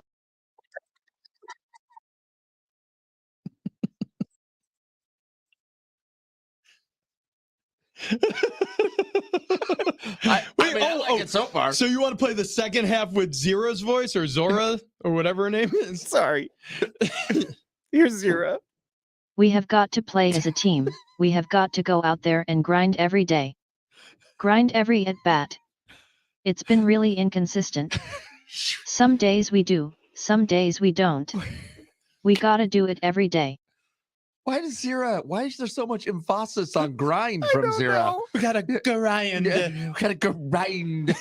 I like it so far. So you want to play the second half with Zira's voice or Zora or whatever her name is? Sorry. Here's Zira. We have got to play as a team. We have got to go out there and grind every day. Grind every at bat. It's been really inconsistent. Some days we do, some days we don't. We gotta do it every day. Why is there so much emphasis on grind from Zira? We gotta grind. We gotta grind.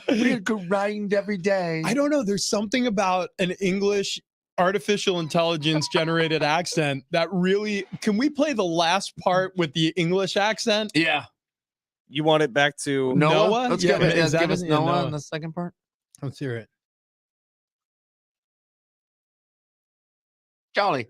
We gotta grind every day. I don't know. There's something about an English artificial intelligence generated accent that really. Can we play the last part with the English accent? Yeah. You want it back to Noah? Let's Yeah, give it. is that Give us it? Yeah, Noah Noah. in the second part. Let's hear it. Jolly.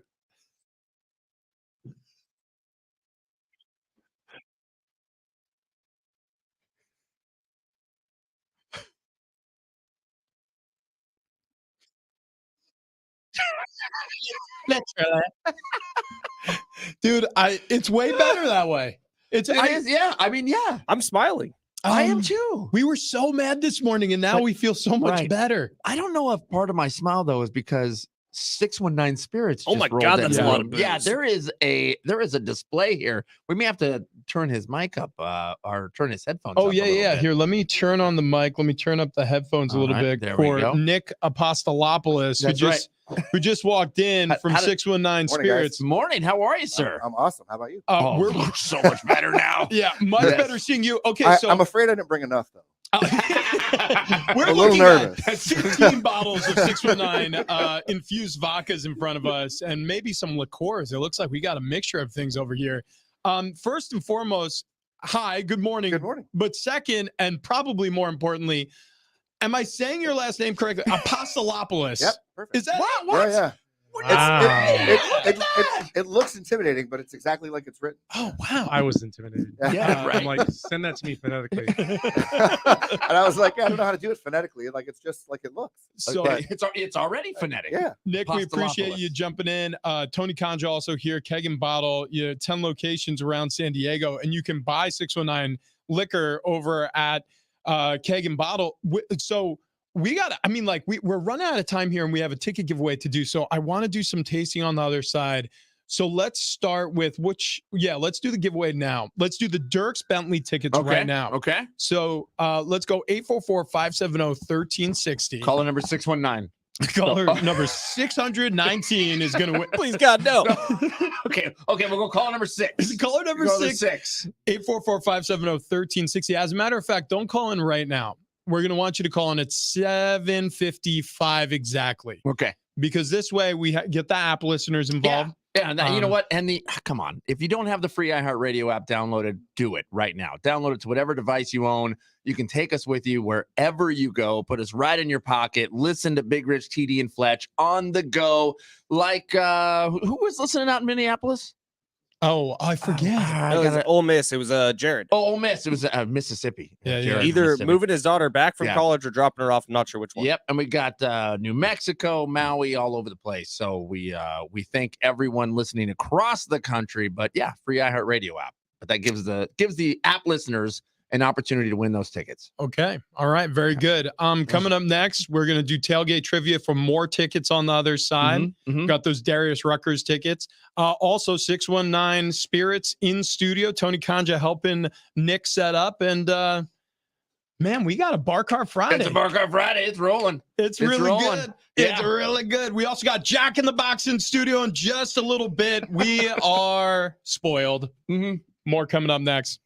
Dude, it's way better that way. Yeah. I mean, yeah. I'm smiling. I am too. We were so mad this morning, and now But- we feel so much right. better. I don't know if part of my smile though is because 619 Spirits. Oh just my rolled God, in that's a the lot room. of Yeah, booze. there is a display here. We may have to turn his mic up or turn his headphones. Oh up a yeah, little yeah. bit. Here, let me turn on the mic. Let me turn up the headphones a All little right, bit there we for go. Nick Apostolopoulos, That's who just walked in How- from how did- 619 Morning, Spirits. Morning. How are you, sir? I'm awesome. How about you? We're so much better now. yeah, much Yes. better seeing you. Okay, I, so I'm afraid I didn't bring enough though. we're a little looking nervous. at 16 bottles of 619 infused vodkas in front of us and maybe some liqueurs. It looks like we got a mixture of things over here. First and foremost, hi, good morning. Good morning. But second, and probably more importantly, am I saying your last name correctly? Apostolopoulos. Yep. Perfect. Is that What? Yeah, yeah. It looks intimidating, but it's exactly like it's written. Oh, wow. I was intimidated. Yeah, right. I'm like, send that to me phonetically. And I was like, I don't know how to do it phonetically. Like it's just like it looks. So, Okay, it's already phonetic. Yeah. Nick, we appreciate you Apostolopoulos. jumping in. Tony Conja also here, Keg and Bottle, 10 locations around San Diego, and you can buy 619 liquor over at Keg and Bottle. So we got, I mean, like we're running out of time here and we have a ticket giveaway to do. So I want to do some tasting on the other side. So let's start with let's do the giveaway now. Let's do the Dirks Bentley tickets right now. Okay. So let's go 844-570-1360. Caller number 619. Caller number 619 is going to win. Please, God, no. Okay, we'll go call number 6. Caller number Go to 6, 844-570-1360. As a matter of fact, don't call in right now. We're going to want you to call in at 7:55 exactly. Okay. Because this way we get the app listeners involved. Yeah, you know what? And come on, if you don't have the free iHeartRadio app downloaded, do it right now. Download it to whatever device you own. You can take us with you wherever you go. Put us right in your pocket. Listen to Big Rich, TD, and Fletch on the go. Like who was listening out in Minneapolis? Oh, I forget. It was Ole Miss. It was Jared. Oh, Ole Miss. It was Mississippi. Yeah, Jared, Either Mississippi. moving his daughter back from Yeah. college or dropping her off. I'm not sure which one. Yep, and we got New Mexico, Maui, all over the place. So we thank everyone listening across the country. But yeah, free iHeartRadio app. But that gives the app listeners an opportunity to win those tickets. Okay. All right. Very good. Coming up next, we're going to do tailgate trivia for more tickets on the other side. Mhm. Got those Darius Ruckers tickets. Also, 619 Spirits in studio. Tony Kanja helping Nick set up. And man, we got a Bar Car Friday. It's a Bar Car Friday. It's rolling. It's It's really rolling. good. It's really good. We also got Jack in the Box in studio in just a little bit. We are spoiled. More coming up next.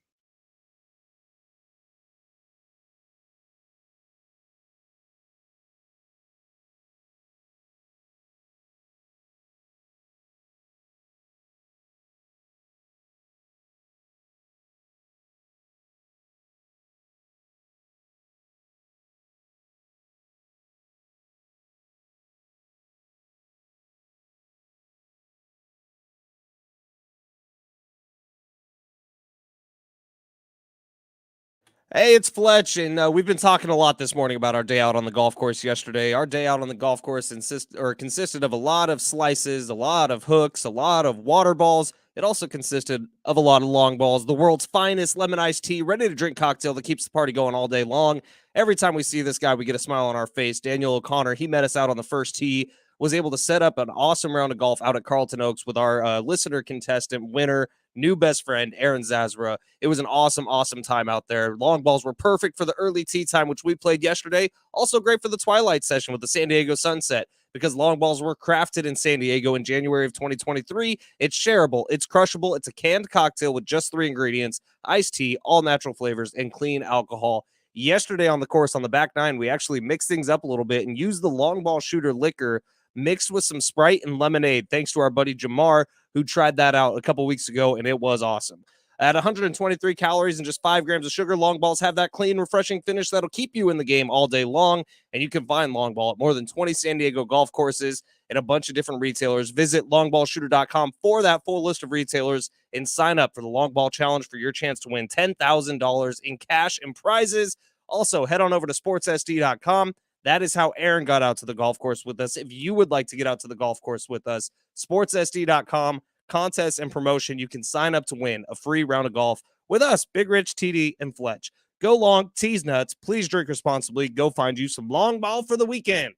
Hey, it's Fletch, and we've been talking a lot this morning about our day out on the golf course yesterday. Our day out on the golf course consisted of a lot of slices, a lot of hooks, a lot of water balls. It also consisted of a lot of long balls, the world's finest lemon iced tea, ready to drink cocktail that keeps the party going all day long. Every time we see this guy, we get a smile on our face. Daniel O'Connor, he met us out on the first tee, was able to set up an awesome round of golf out at Carlton Oaks with our listener contestant winner, new best friend, Aaron Zazra. It was an awesome, awesome time out there. Long balls were perfect for the early tee time, which we played yesterday. Also great for the twilight session with the San Diego sunset, because long balls were crafted in San Diego in January of 2023. It's shareable, it's crushable, it's a canned cocktail with just 3 ingredients, iced tea, all natural flavors, and clean alcohol. Yesterday on the course on the back nine, we actually mixed things up a little bit and used the long ball shooter liquor mixed with some Sprite and lemonade, thanks to our buddy Jamar, who tried that out a couple weeks ago, and it was awesome. At 123 calories and just 5 grams of sugar, long balls have that clean, refreshing finish that'll keep you in the game all day long, and you can find long ball at more than 20 San Diego golf courses and a bunch of different retailers. Visit longballshooter.com for that full list of retailers and sign up for the Long Ball Challenge for your chance to win $10,000 in cash and prizes. Also, head on over to sportsSD.com. That is how Aaron got out to the golf course with us. If you would like to get out to the golf course with us, sportsSD.com, contest and promotion. You can sign up to win a free round of golf with us, Big Rich, TD, and Fletch. Go long, tease nuts. Please drink responsibly. Go find you some long ball for the weekend.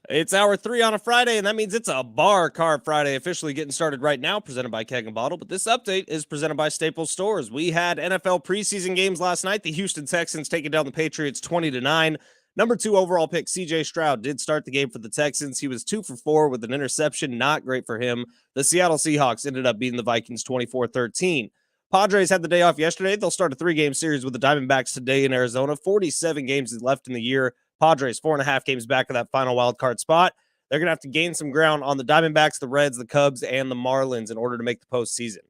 It's hour 3 on a Friday, and that means it's a Bar Carb Friday officially getting started right now, presented by Keg and Bottle. But this update is presented by Staples Stores. We had NFL preseason games last night. The Houston Texans taking down the Patriots 20-9. Number 2 overall pick, CJ Stroud, did start the game for the Texans. He was 2 for 4 with an interception. Not great for him. The Seattle Seahawks ended up beating the Vikings 24-13. Padres had the day off yesterday. They'll start a 3-game series with the Diamondbacks today in Arizona. 47 games left in the year. Padres 4.5 games back of that final wild card spot. They're going to have to gain some ground on the Diamondbacks, the Reds, the Cubs, and the Marlins in order to make the postseason.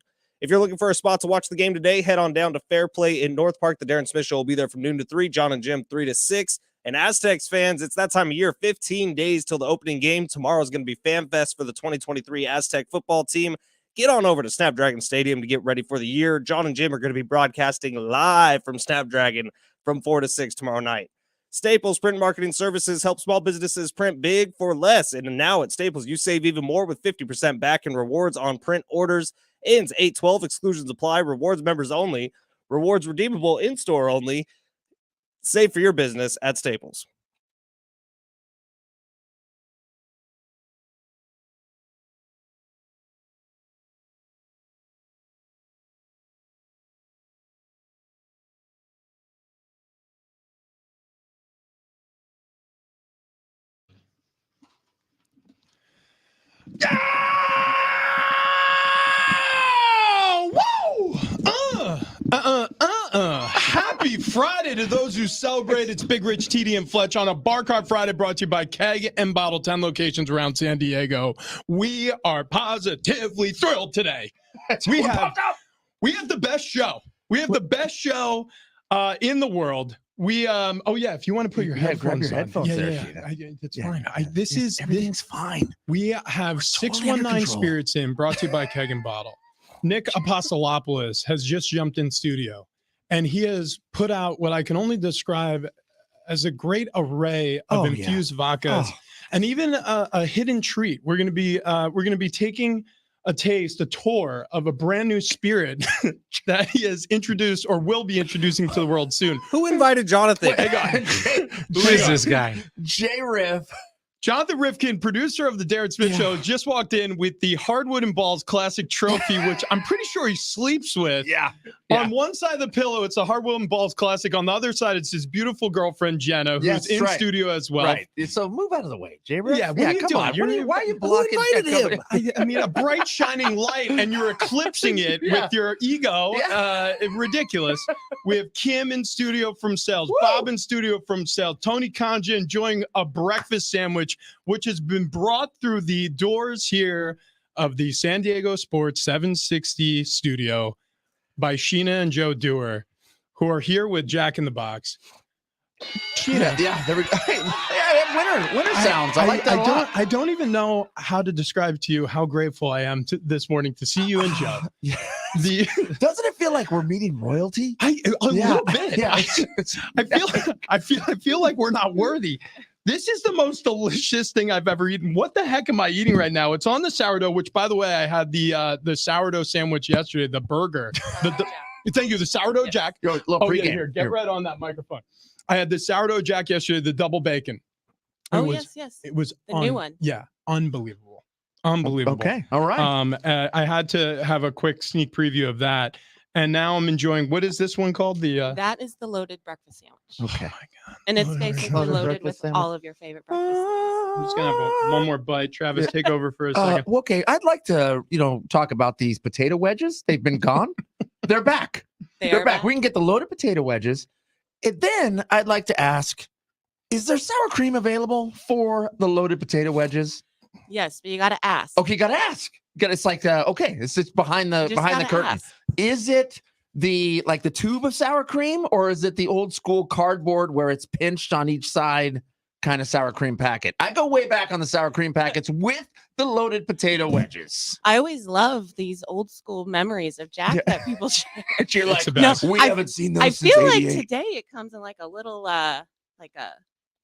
If you're looking for a spot to watch the game today, head on down to Fair Play in North Park. The Darren Smith Show will be there from noon to 3. John and Jim 3 to 6. And Aztecs fans, it's that time of year. 15 days till the opening game. Tomorrow is going to be Fan Fest for the 2023 Aztec football team. Get on over to Snapdragon Stadium to get ready for the year. John and Jim are going to be broadcasting live from Snapdragon from 4 to 6 tomorrow night. Staples Print Marketing Services help small businesses print big for less. And now at Staples, you save even more with 50% back in rewards on print orders. Ends 8/12. Exclusions apply. Rewards members only. Rewards redeemable in-store only. Save for your business at Staples. Happy Friday to those who celebrate. It's Big Rich, TD, and Fletch on a Bar Carb Friday brought to you by Keg and Bottle, 10 locations around San Diego. We are positively thrilled today. We have the best show. We have the best show in the world. We if you want to put your headphones on. It's fine. Everything's fine. We have 619 Spirits in, brought to you by Keg and Bottle. Nick Apostolopoulos has just jumped in studio, and he has put out what I can only describe as a great array of infused vodkas, and even a hidden treat. We're going to be taking a tour of a brand new spirit that he has introduced or will be introducing to the world soon. Who invited Jonathan? Who is this guy? J Riff. Jonathan Rifkin, producer of the Darren Smith Show, just walked in with the Hardwood and Balls Classic Trophy, which I'm pretty sure he sleeps with. On one side of the pillow, it's a Hardwood and Balls Classic. On the other side, it's his beautiful girlfriend, Jenna, who's in studio as well. Right. So move out of the way, Jay. Yeah, what are you doing? Why are you blocking him? I mean, a bright, shining light, and you're eclipsing it with your ego. Ridiculous. We have Kim in studio from Sales, Bob in studio from Sales, Tony Kanja enjoying a breakfast sandwich, which has been brought through the doors here of the San Diego Sports 760 studio by Sheena and Joe Dewar, who are here with Jack in the Box. Sheena, there we go. Winter sounds. I like that a lot. I don't even know how to describe to you how grateful I am this morning to see you and Joe. Doesn't it feel like we're meeting royalty? A little bit. Yeah. I feel like we're not worthy. This is the most delicious thing I've ever eaten. What the heck am I eating right now? It's on the sourdough, which, by the way, I had the sourdough sandwich yesterday, the burger. Thank you, the sourdough jack. Here, get right on that microphone. I had the sourdough jack yesterday, the double bacon. Yes. It was the new one. Yeah, unbelievable. Okay, all right. I had to have a quick sneak preview of that. And now I'm enjoying, what is this one called? That is the loaded breakfast sandwich. Okay. Oh my God. And it's basically loaded with all of your favorite breakfast. I'm just going to have one more bite. Travis, take over for a second. Okay, I'd like to, talk about these potato wedges. They've been gone. They're back. They're back. We can get the loaded potato wedges. And then I'd like to ask, is there sour cream available for the loaded potato wedges? Yes, but you got to ask. Okay, you got to ask. It's like it's behind the curtain. Ask. Is it the tube of sour cream, or is it the old school cardboard where it's pinched on each side kind of sour cream packet? I go way back on the sour cream packets with the loaded potato wedges. I always love these old school memories of Jack that people share. You're like, no, we haven't seen those. I feel like today it comes in like a little like a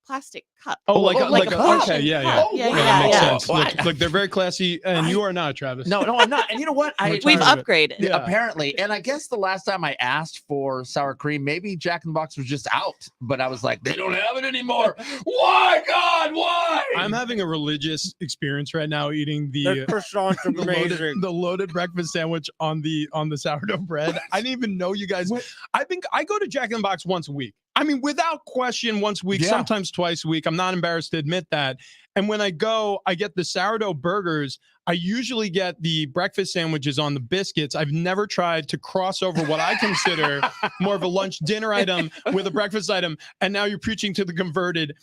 plastic cup. Oh, like Like a a cup. okay, yeah. Yeah, That makes yeah. sense. Look, they're very classy, and you are not, Travis. No, I'm not. And you know what? We've upgraded. Yeah. Apparently, and I guess the last time I asked for sour cream, maybe Jack in the Box was just out, but I was like, they don't have it anymore. Why, God? Why? I'm having a religious experience right now eating the croissants are amazing. the loaded breakfast sandwich on the sourdough bread. I didn't even know you guys. I go to Jack in the Box once a week. I mean, without question, once a week, Yeah. sometimes twice a week. I'm not embarrassed to admit that. And when I go, I get the sourdough burgers. I usually get the breakfast sandwiches on the biscuits. I've never tried to cross over what I consider more of a lunch dinner item with a breakfast item. And now you're preaching to the converted.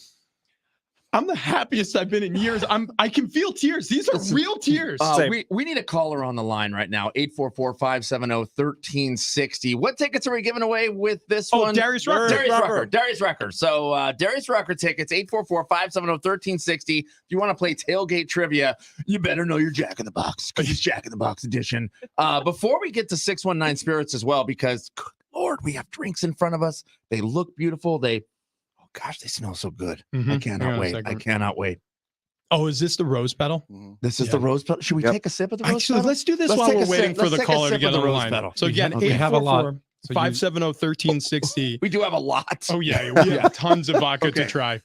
I'm the happiest I've been in years. I can feel tears. These are real tears. We need a caller on the line right now. 844-570-1360. What tickets are we giving away with this one? Darius Rucker. Darius Rucker. So Darius Rucker tickets, 844-570-1360. If you want to play tailgate trivia, you better know your Jack in the Box because it's Jack in the Box edition. Before we get to 619 Spirits as well, because good Lord, we have drinks in front of us. They look beautiful. Gosh, they smell so good. Mhm. I cannot Hang on a wait. second. I cannot wait. Oh, is this the rose petal? This is Yeah. the rose petal. Should we take a sip of the rose Actually, petal? let's do this Let's while take we're a sip. waiting for Let's the take a caller to sip get of the on the rose line. petal. So again, We have a lot. 844-570-1360. We do have a lot. Oh, yeah. We have tons of vodka to Okay. try.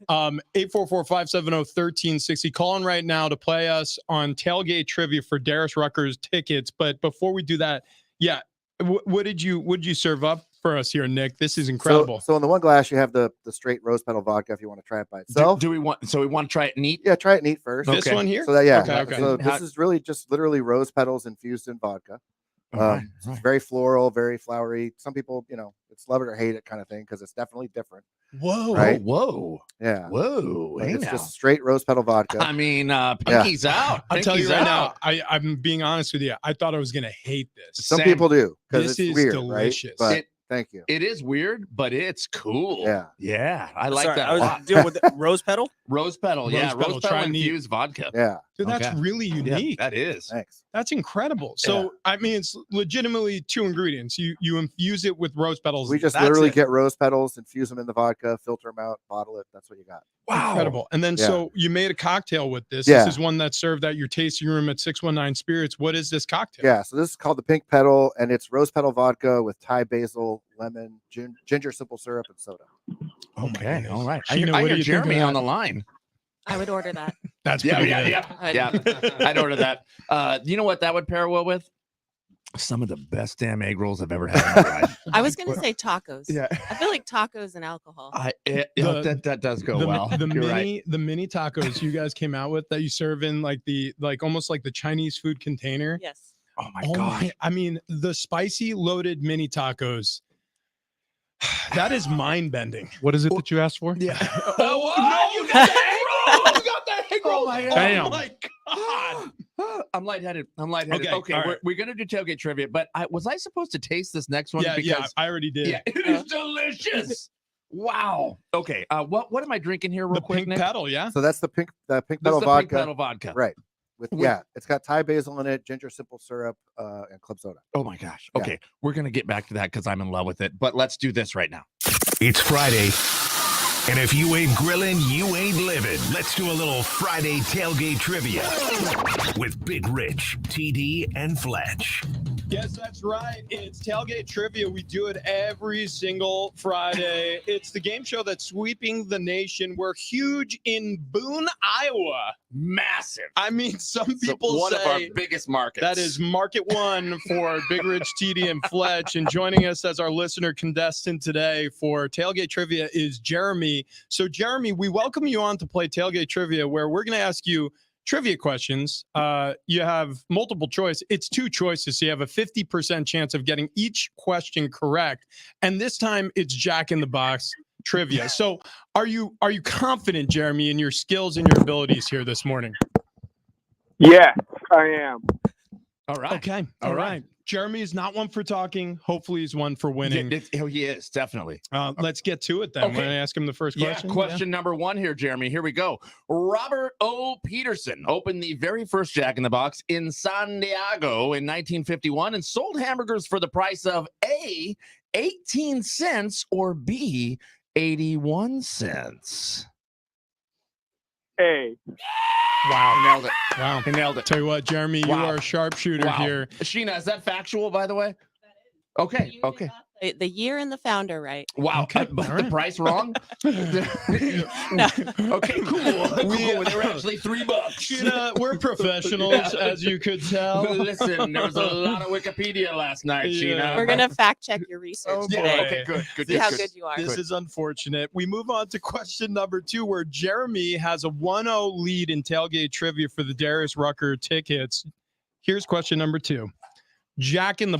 844-570-1360. Call in right now to play us on tailgate trivia for Darius Rucker's tickets. But before we do that, yeah, what did you serve up for us here, Nick? This is incredible. So in the one glass, you have the straight rose petal vodka if you want to try it by itself. Do we want? So we want to try it neat? Yeah, try it neat first. This one here? So that, yeah. Okay. So this is really just literally rose petals infused in vodka. All right, It's very floral, very flowery. Some people, it's love it or hate it kind of thing because it's definitely different. Whoa. Right? Whoa. Yeah. Whoa. Like, Hey it's now. just straight rose petal vodka. I mean, pinky's out. I'll tell you Pinky's right now, out. I'm being honest with you. I thought I was going to hate this. Some Same. people do because This it's is weird, delicious. right? But thank you. It is weird, but it's cool. Yeah. Yeah. I like Sorry, that I a was lot. dealing with the rose petal. Rose petal. Yeah. Rose petal. Rose Try petal neat. infused vodka. Yeah. Dude, that's Okay. really Yeah, unique. that is. Thanks. That's incredible. So, I mean, it's legitimately two ingredients. You infuse it with rose petals. We just That's literally it. get rose petals, infuse them in the vodka, filter them out, bottle it. That's what you got. Wow. Incredible. And then, Yeah. so you made a cocktail with this. Yeah. This is one that's served at your tasting room at 619 Spirits. What is this cocktail? Yeah. So this is called the pink petal, and it's rose petal vodka with Thai basil, lemon, ginger simple syrup, and soda. Okay. All right. Sheena, I what do hear you think of Jeremy on that? the line. I would order that. That's Yeah. pretty Yeah. good. Yeah. Yeah. I'd order that. You know what that would pair well with? Some of the best damn egg rolls I've ever had in my life. I was going to say tacos. Yeah. I feel like tacos and alcohol. That does go well. The You're mini right. the mini tacos you guys came out with that you serve in like almost like the Chinese food container. Yes. Oh my god. I mean, the spicy loaded mini tacos. That is mind bending. What is it that you asked for? Yeah. Oh, no, you got the egg roll. You got the egg roll. Damn. Oh my god. I'm lightheaded. Okay, Okay, all right. we're gonna do tailgate trivia, but was I supposed to taste this next one? Yeah, I already did. Yeah, it is delicious. Wow. Okay. What am I drinking here, real The quick, pink Nick? petal, yeah. So that's the pink This petal is the vodka. pink petal vodka. Right. With it's got Thai basil in it, ginger simple syrup, and club soda. Oh my gosh. Yeah. Okay, we're gonna get back to that because I'm in love with it. But let's do this right now. It's Friday, and if you ain't grilling, you ain't living. Let's do a little Friday tailgate trivia with Big Rich, TD, and Fletch. Yes, that's right. It's Tailgate Trivia. We do it every single Friday. It's the game show that's sweeping the nation. We're huge in Boone, Iowa. Massive. I mean, some people one say of our biggest markets. that is market one for Big Rich, TD, and Fletch. And joining us as our listener contestant today for Tailgate Trivia is Jeremy. So, Jeremy, we welcome you on to play Tailgate Trivia, where we're going to ask you trivia questions. You have multiple choice. It's two choices. So you have a 50% chance of getting each question correct. And this time it's Jack in the Box trivia. So are you confident, Jeremy, in your skills and your abilities here this morning? Yeah, I am. All right. Okay. All right. Jeremy is not one for talking. Hopefully he's one for winning. He is, definitely. Let's get to it then. Okay. When I ask him the first question. Question number one here, Jeremy. Here we go. Robert O. Peterson opened the very first Jack in the Box in San Diego in 1951 and sold hamburgers for the price of A, 18 cents, or B, $2.81. A. Wow. He nailed it. Wow. He nailed it. Tell you what, Jeremy, you Wow. are a sharpshooter here. Sheena, is that factual, by the way? Okay. You Okay. got the year and the founder right. Wow. Okay, But all the right. price wrong? No. Okay, cool. Cool. They were actually $3. Sheena, we're professionals, as you could tell. Listen, there was a lot of Wikipedia last night, Yeah. Sheena. We're gonna fact check your research Oh, today. boy. Okay, good. Good. See good, how good. good you are. This is unfortunate. We move on to question number 2, where Jeremy has a 1-0 lead in tailgate trivia for the Darius Rucker tickets. Here's question number 2. Jack in the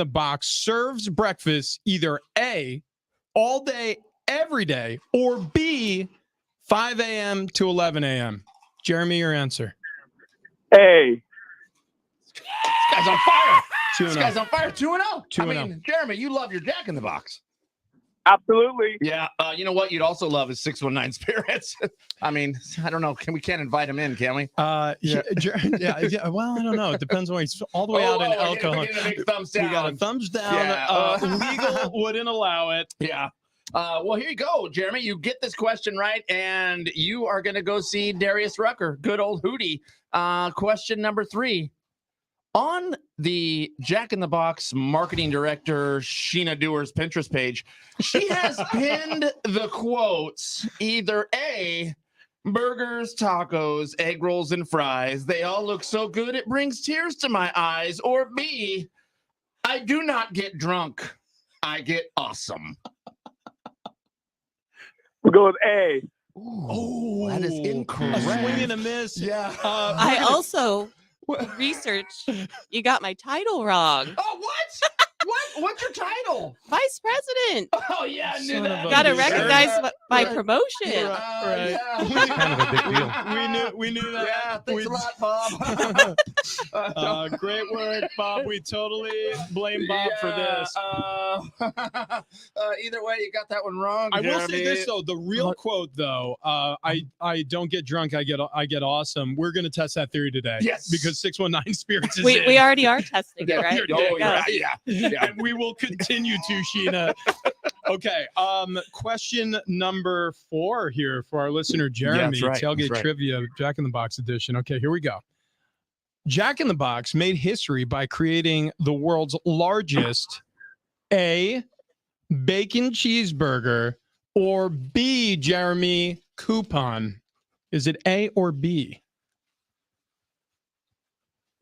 Box serves breakfast either A, all day, every day, or B, 5 a.m. to 11 a.m. Jeremy, your answer. A. This guy's on fire. 2-0. This guy's on fire. 2-0. 2-0. Jeremy, you love your Jack in the Box. Absolutely. Yeah. You know what? You'd also love his 619 Spirits. I mean, I don't know. We can't invite him in, can we? Yeah, well, I don't know. It depends on he's all the way out in we're Elkhorn. getting a big thumbs down. We got a thumbs down. Yeah. Legal wouldn't allow it. Yeah. Well, here you go, Jeremy. You get this question right, and you are going to go see Darius Rucker, good old Hootie. Question number 3. On the Jack in the Box marketing director Sheena Dewar's Pinterest page, she has pinned the quotes either A, burgers, tacos, egg rolls, and fries. They all look so good it brings tears to my eyes. Or B, I do not get drunk. I get awesome. We'll go with A. Oh, that is A incorrect. swing and a miss. Yeah. I also researched. You got my title wrong. Oh, what? What's your title? Vice president. Oh, yeah, I knew Son that. of a Got to bitch. recognize my Right. promotion. Right. Yeah. Kind of a big deal. We knew that. Yeah, thanks a lot, Bob. Great work, Bob. We totally blame Bob for this. Either way, you got that one wrong. I will say Jeremy. this though: the real quote, though, I don't get drunk, I get awesome. We're gonna test that theory today. Yes. because 619 Spirits is We in. already are testing it, right? Oh, you're Yeah. right. Yeah. And we will continue to, Sheena. Okay. Question number 4 here for our listener Jeremy. that's right, Tailgate that's right. Trivia, Jack in the Box edition. Okay, here we go. Jack in the Box made history by creating the world's largest A, bacon cheeseburger, or B, Jeremy, coupon. Is it A or B?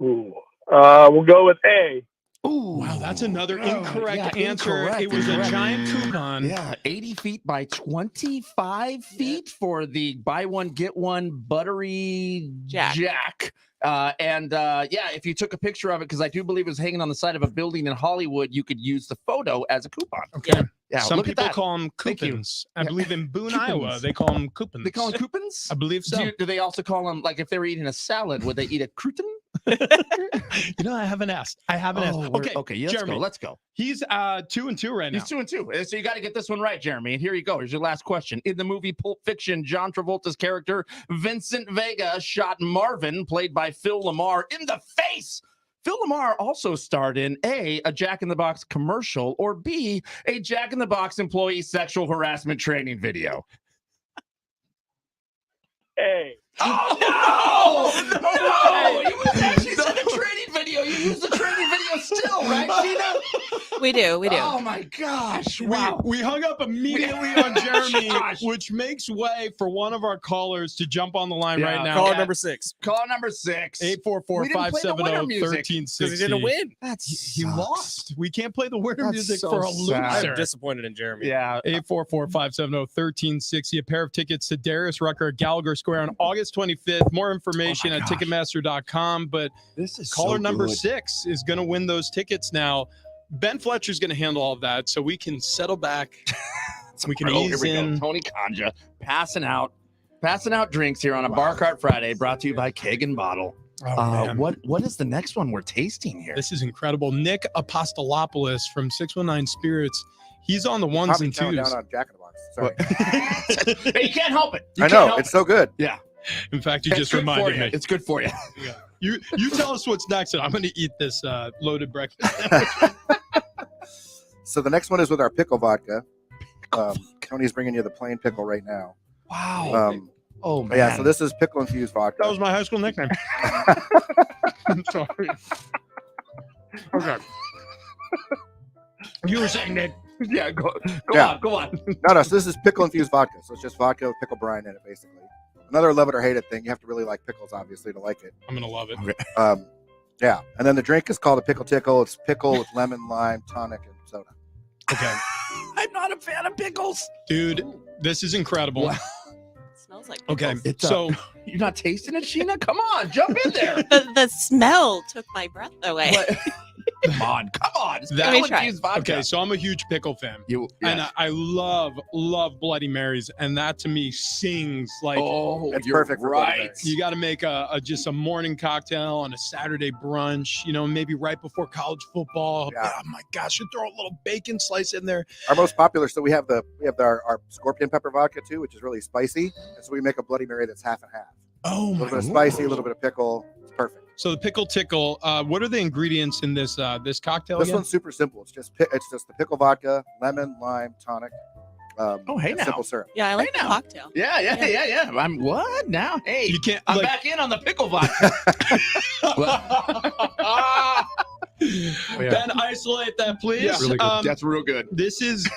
Ooh. We'll go with A. Ooh, Wow, that's another Oh, incorrect yeah, answer. incorrect, It was incorrect. a giant coupon. Yeah, 80 feet by 25 feet for the buy one, get one buttery Jack. Yeah, if you took a picture of it, because I do believe it was hanging on the side of a building in Hollywood, you could use the photo as a coupon. Okay. Yeah, Some look at people that. call them Thank you. coupons. I Yeah. believe in Boone, Coupons. Iowa, they call them coupons. They call them coupons? I believe so. Do they also call them, like if they were eating a salad, would they eat a crouton? You know, I haven't asked. asked. Okay, Okay, let's Jeremy. go. Let's go. He's 2-2 right now. He's 2-2. So you got to get this one right, Jeremy. And here you go. Here's your last question. In the movie Pulp Fiction, John Travolta's character, Vincent Vega, shot Marvin, played by Phil Lamar, in the face. Phil Lamar also starred in A, Jack in the Box commercial, or B, a Jack in the Box employee sexual harassment training video. A. Oh, no! No! You actually said a training video. You use the training video still, right, Sheena? We do. Oh, my gosh. Wow. We hung up immediately on Jeremy, Gosh. which makes way for one of our callers to jump on the line Yeah, right now. Caller Yeah. number 6. Call number 6. 844-570-1360. Because he didn't win. He lost. We can't play the winner That's music so for a sad. loser. I'm disappointed in Jeremy. Yeah. 844-570-1360. A pair of tickets to Darius Rucker at Gallagher Square on August 25th. More information at Ticketmaster.com. But This is caller so number good. 6 is going to win those tickets now. Ben Fletcher's going to handle all of that, so we can settle back. We can Oh, ease here we in. go. Tony Kanja passing out drinks here on a Bar Cart Friday, brought to you by Keg and Bottle. Oh, man. What is the next one we're tasting here? This is incredible. Nick Apostolopoulos from 619 Spirits. He's on the ones Probably and counting twos. down on Jack in the Box. Sorry. Hey, you can't help it. You I can't know help it's so good. Yeah. In fact, you It's just good for reminded you. me. It's good for you. You tell us what's next, and I'm going to eat this loaded breakfast. So the next one is with our pickle vodka. Tony's bringing you the plain pickle right now. Wow. Oh man. Yeah, so this is pickle infused vodka. That was my high school nickname. I'm sorry. Okay. You were saying that. Yeah, go Yeah. on. No, so this is pickle infused vodka. So it's just vodka with pickle brine in it, basically. Another love it or hate it thing. You have to really like pickles, obviously, to like it. I'm gonna love it. Yeah, and then the drink is called a pickle tickle. It's pickle with lemon, lime, tonic, and soda. Okay. I'm not a fan of pickles. Dude, this is incredible. Wow. It smells like Okay, pickles. so You're not tasting it, Sheena? Come on, jump in there. The smell took my breath away. Come on. It's Let me pickle try. infused vodka. okay, so I'm a huge pickle fan. And Yes. I love Bloody Marys, and that to me sings like Oh, It's you're perfect for Bloody right. Marys. you got to make just a morning cocktail on a Saturday brunch, maybe right before college football. Yeah. Oh my gosh, you throw a little bacon slice in there. Our most popular, so we have our scorpion pepper vodka too, which is really spicy. And so we make a Bloody Mary that's half and half. Oh A my little bit of spicy, a little bit of pickle. It's perfect. So the pickle tickle, what are the ingredients in this cocktail This again? one's super simple. It's just the pickle vodka, lemon, lime, tonic. Hey and now. simple syrup. Yeah, I like the now. cocktail. Yeah. I'm what now? Hey, You can't I'm like, back in on the pickle vodka. Ben, isolate that, please. Yeah, really good. That's real good. This is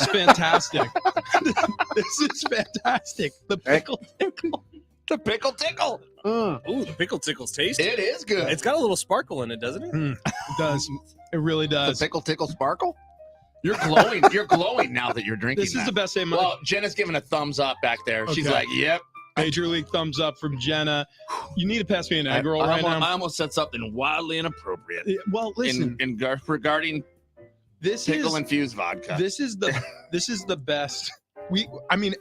fantastic. This is fantastic. The pickle tickle. The pickle tickle. Ooh, the pickle tickle's tasty. It is good. It's got a little sparkle in it, doesn't it? It does. It really the does. pickle tickle sparkle. You're glowing. You're glowing now that you're drinking. This is the best day of my Well, Jenna's giving a thumbs up back there. She's Okay. like, "Yep." Major League thumbs up from Jenna. You need to pass me an egg roll I right now. almost said something wildly inappropriate. Well, listen, regarding this pickle is infused vodka. this is the best.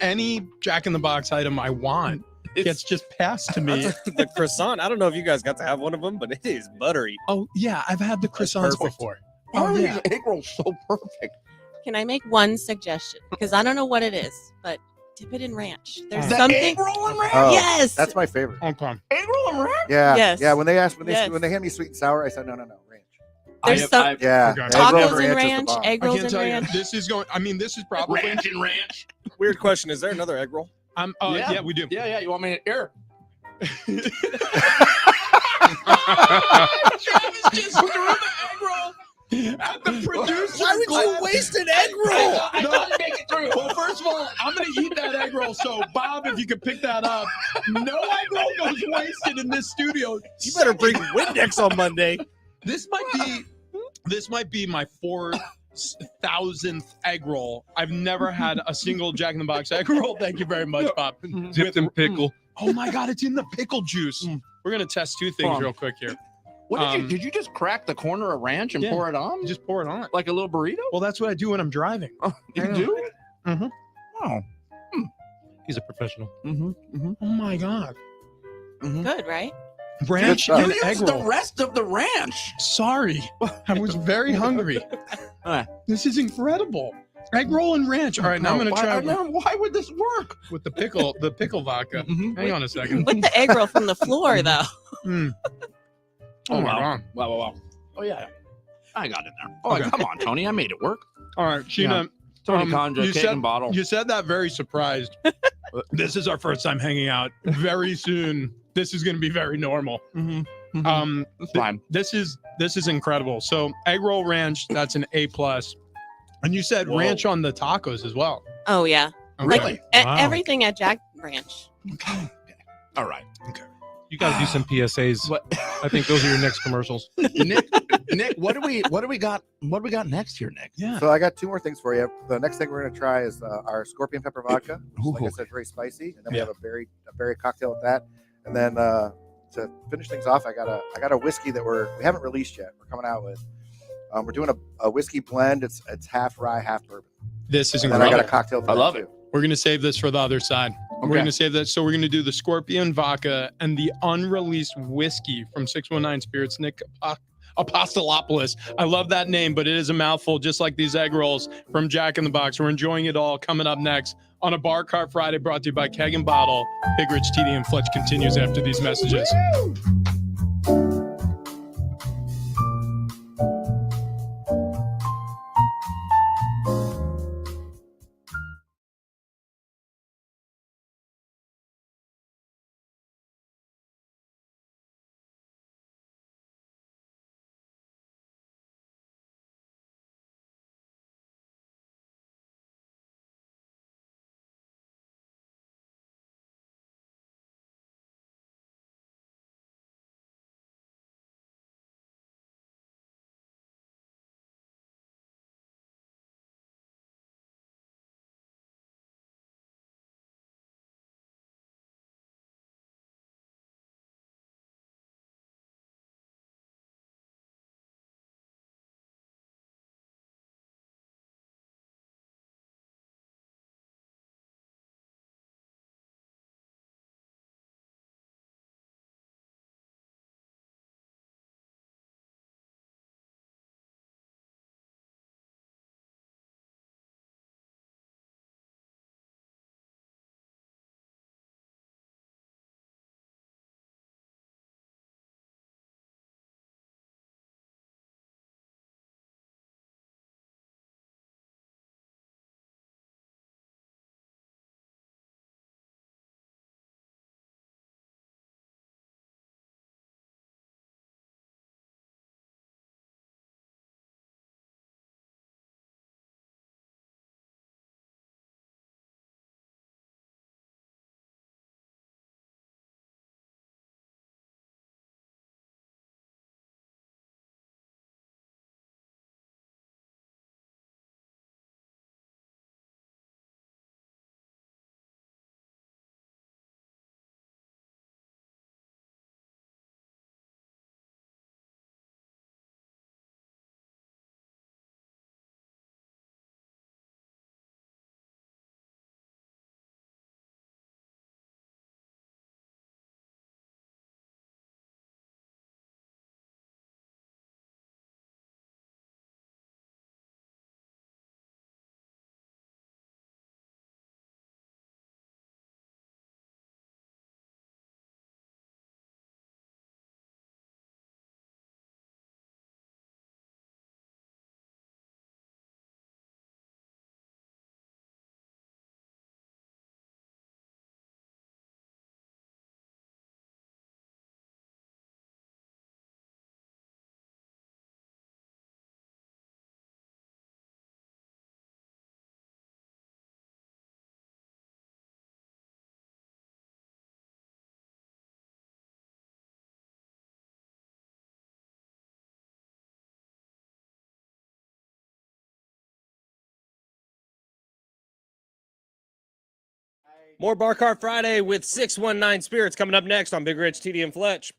Any Jack in the Box item I want gets just passed to me. The croissant. I don't know if you guys got to have one of them, but it is buttery. Oh yeah, I've had the croissants perfect. before. Why Oh are yeah. these egg rolls so perfect? Can I make one suggestion? Because I don't know what it is, but dip it in ranch. There's The something. egg roll and ranch. Oh, Yes. That's my favorite. Okay. Egg roll and ranch. Yeah. Yes. Yeah. When they Yes. when they hand me sweet and sour, I said no, ranch. There's some Yeah. Okay. egg roll tacos and is the ranch, bomb. egg I rolls can't and tell you. ranch. This is going. This is probably. Ranch and ranch. Weird question. Is there another egg roll? Yeah, we do. Yeah. You want me to here? Travis just threw the egg roll at the producer. Why would you waste an egg roll? I thought I'd make it through. Well, first of all, I'm going to eat that egg roll. So, Bob, if you could pick that up, no egg roll goes wasted in this studio. You better bring Windex on Monday. This might be my 4,000th egg roll. I've never had a single Jack in the Box egg roll. Thank you very much, Bob. Dipped in pickle. Oh my God, it's in the pickle juice. We're gonna test two things real quick here. What did you just crack the corner of ranch and Yeah. pour it on? You just pour it on. Like a little burrito? Well, that's what I do when I'm driving. Oh, you I know. do? Mhm. Oh. He's a professional. Oh my God. Good, right? Ranch Good and You egg used the roll. rest of the ranch. Sorry, I was very hungry. This is incredible. Egg roll and ranch. All right, now I'm gonna try Why would this work? with the pickle vodka. Hang on a second. With the egg roll from the floor, though. Mm. Oh my God. Wow. Oh yeah. I got in there. Oh, Okay. come on, Tony. I made it work. All right, Sheena. Tony Conjo, you cake said- and bottle. You said that very surprised. This is our first time hanging out. Very soon, this is going to be very normal. It's fine. This is incredible. So egg roll ranch, that's an A+. And you said ranch on the tacos as well. Oh, yeah. Okay. Like Really? Wow. everything at Jack Ranch. All right. You got to do some PSAs. What? I think those are your next commercials. Nick, what do we got? What do we got next here, Nick? Yeah. So I got two more things for you. The next thing we're going to try is our scorpion pepper vodka. Which, like I Ooh. said, very spicy. And then we have a berry cocktail with that. And then to finish things off, I got a whiskey that we haven't released yet. We're coming out with. We're doing a whiskey blend. It's half rye, half bourbon. This is And then I incredible. got a cocktail. I love it. We're going to save this for the other side. We're Okay. going to save that. So we're going to do the Scorpion vodka and the unreleased whiskey from 619 Spirits, Nick Apostolopoulos. I love that name, but it is a mouthful, just like these egg rolls from Jack in the Box. We're enjoying it all. Coming up next on a Bar Cart Friday, brought to you by Keg and Bottle. Big Rich, TD, and Fletch continues after these messages. More Bar Cart Friday with 619 Spirits coming up next on Big Rich, TD, and Fletch.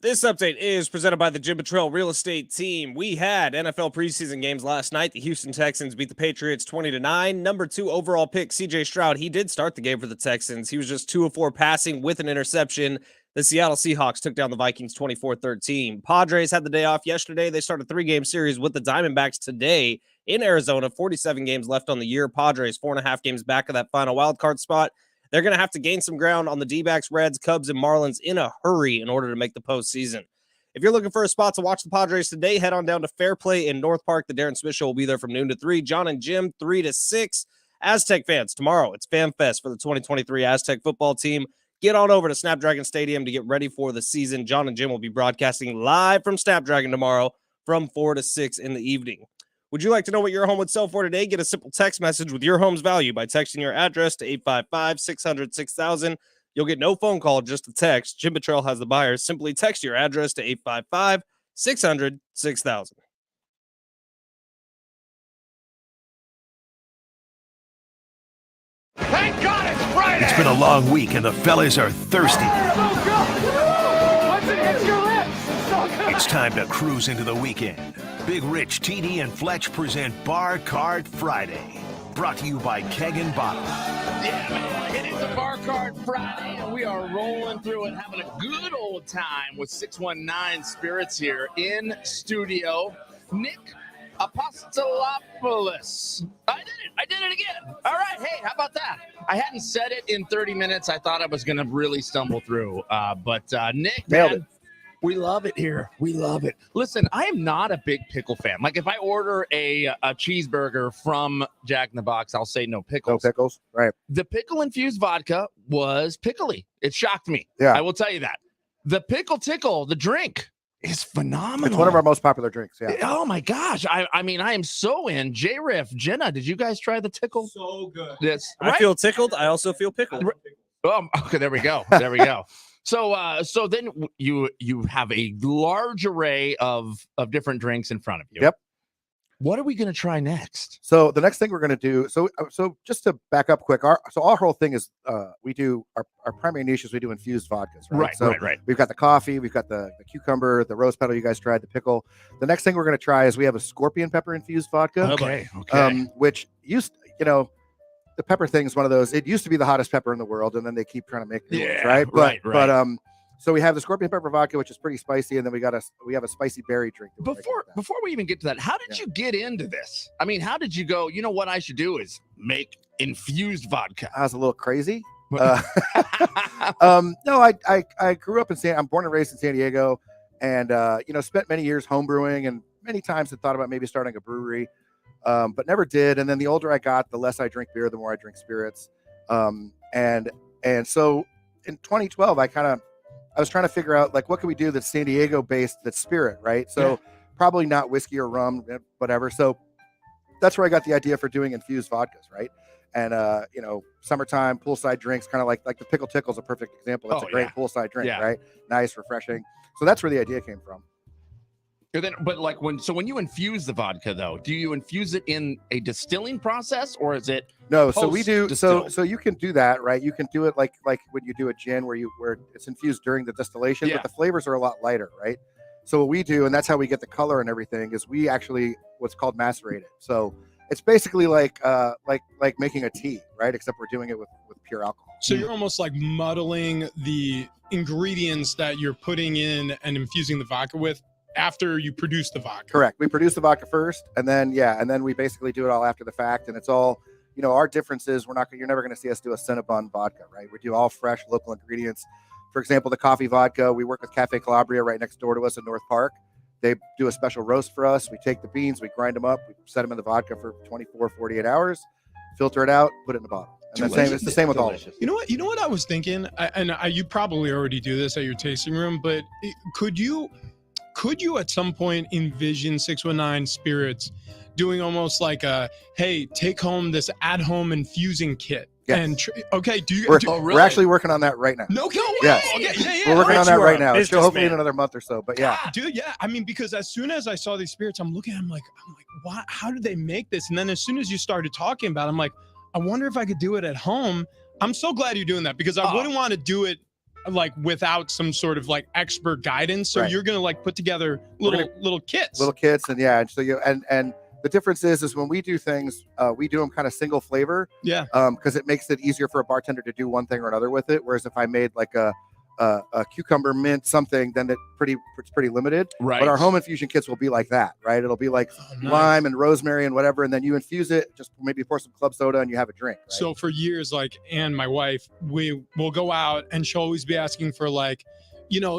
This update is presented by the Jim Betrell Real Estate Team. We had NFL preseason games last night. The Houston Texans beat the Patriots 20-9. Number 2 overall pick, CJ Stroud. He did start the game for the Texans. He was just 2 of 4 passing with an interception. The Seattle Seahawks took down the Vikings 24-13. Padres had the day off yesterday. They started a 3-game series with the Diamondbacks today in Arizona. 47 games left on the year. Padres 4.5 games back of that final wild card spot. They're going to have to gain some ground on the D-backs, Reds, Cubs, and Marlins in a hurry in order to make the postseason. If you're looking for a spot to watch the Padres today, head on down to Fair Play in North Park. The Darren Smith Show will be there from noon to 3. John and Jim, 3 to 6. Aztec fans, tomorrow it's Fan Fest for the 2023 Aztec football team. Get on over to Snapdragon Stadium to get ready for the season. John and Jim will be broadcasting live from Snapdragon tomorrow from 4 to 6 in the evening. Would you like to know what your home would sell for today? Get a simple text message with your home's value by texting your address to 855-600-6000. You'll get no phone call, just a text. Jim Betrell has the buyers. Simply text your address to 855-600-6000. Thank God it's Friday! It's been a long week and the fellas are thirsty. It's time to cruise into the weekend. Big Rich, TD, and Fletch present Bar Cart Friday. Brought to you by Keg and Bottle. Yeah, man, it is a Bar Cart Friday, and we are rolling through it, having a good old time with 619 Spirits here in studio. Nick Apostolopoulos. I did it again. All right, hey, how about that? I hadn't said it in 30 minutes. I thought I was going to really stumble through, but Nick, nailed man, it. We love it here. We love it. Listen, I am not a big pickle fan. Like if I order a cheeseburger from Jack in the Box, I'll say no pickles. No pickles, right? The pickle-infused vodka was pickly. It shocked me. Yeah. I will tell you that. The Pickle Tickle, the drink, is phenomenal. It's one of our most popular drinks. Yeah. Oh my gosh. I mean, I am so in. J-Riff, Jenna, did you guys try the tickle? So good. Yes. I feel tickled. I also feel pickled. Okay, there we go. There we go. So then you have a large array of different drinks in front of you. Yep. What are we going to try next? So the next thing we're going to do, so just to back up quick, our whole thing is we do our primary niche is we do infused vodkas, right? Right. We've got the coffee, we've got the cucumber, the rose petal you guys tried, the pickle. The next thing we're going to try is we have a scorpion pepper infused vodka. Okay. Which there's the pepper thing is one of those. It used to be the hottest pepper in the world, and then they keep trying to make new ones, Yeah, right? right. But so we have the scorpion pepper vodka, which is pretty spicy, and then we have a spicy berry drink. that we're making with that. Before we even get to that, how did you get into this? I mean, how did you go, you know what I should do is make infused vodka? I was a little crazy. No, I grew up I'm born and raised in San Diego, and spent many years homebrewing, and many times had thought about maybe starting a brewery, but never did. And then the older I got, the less I drink beer, the more I drink spirits. And so in 2012, I was trying to figure out, like, what can we do that's San Diego based, that's spirit, right? So probably not whiskey or rum, whatever. So that's where I got the idea for doing infused vodkas, right? And summertime poolside drinks, kind of like the pickle tickle is a perfect example. That's a great poolside drink, right? Nice, refreshing. So that's where the idea came from. And then, but like when you infuse the vodka, though, do you infuse it in a distilling process, or is it? No, so we do. post-distilled? So you can do that, right? You can do it like when you do a gin, where it's infused during the distillation, but the flavors are a lot lighter, right? So what we do, and that's how we get the color and everything, is we actually what's called macerate it. So it's basically like making a tea, right? Except we're doing it with pure alcohol. So you're almost like muddling the ingredients that you're putting in and infusing the vodka with after you produce the vodka. Correct. We produce the vodka first, and then we basically do it all after the fact. And it's all, our difference is you're never going to see us do a Cinnabon vodka, right? We do all fresh local ingredients. For example, the coffee vodka, we work with Cafe Calabria right next door to us in North Park. They do a special roast for us. We take the beans, we grind them up, we set them in the vodka for 24, 48 hours, filter it out, put it in the bottle. And it's the same with all of it. You know what I was thinking, you probably already do this at your tasting room, but could you at some point envision 619 Spirits doing almost like a, hey, take home this at-home infusing kit? Yes. And we're actually working on that right now. No kidding. Yes. Okay, We're working on that right now. It's hopefully in another month or so, but yeah. Dude, yeah. I mean, because as soon as I saw these spirits, I'm looking, I'm like, why? How did they make this? And then as soon as you started talking about it, I'm like, I wonder if I could do it at home. I'm so glad you're doing that, because I wouldn't want to do it like without some sort of like expert guidance. So you're gonna like put together little kits. And so and the difference is when we do things, we do them kind of single flavor. Yeah. Because it makes it easier for a bartender to do one thing or another with it. Whereas if I made like a cucumber mint something, then it's pretty limited. Right. But our home infusion kits will be like that, right? It'll be like lime and rosemary and whatever, and then you infuse it, just maybe pour some club soda and you have a drink. Right? So for years, like Anne, my wife, we will go out and she'll always be asking for like,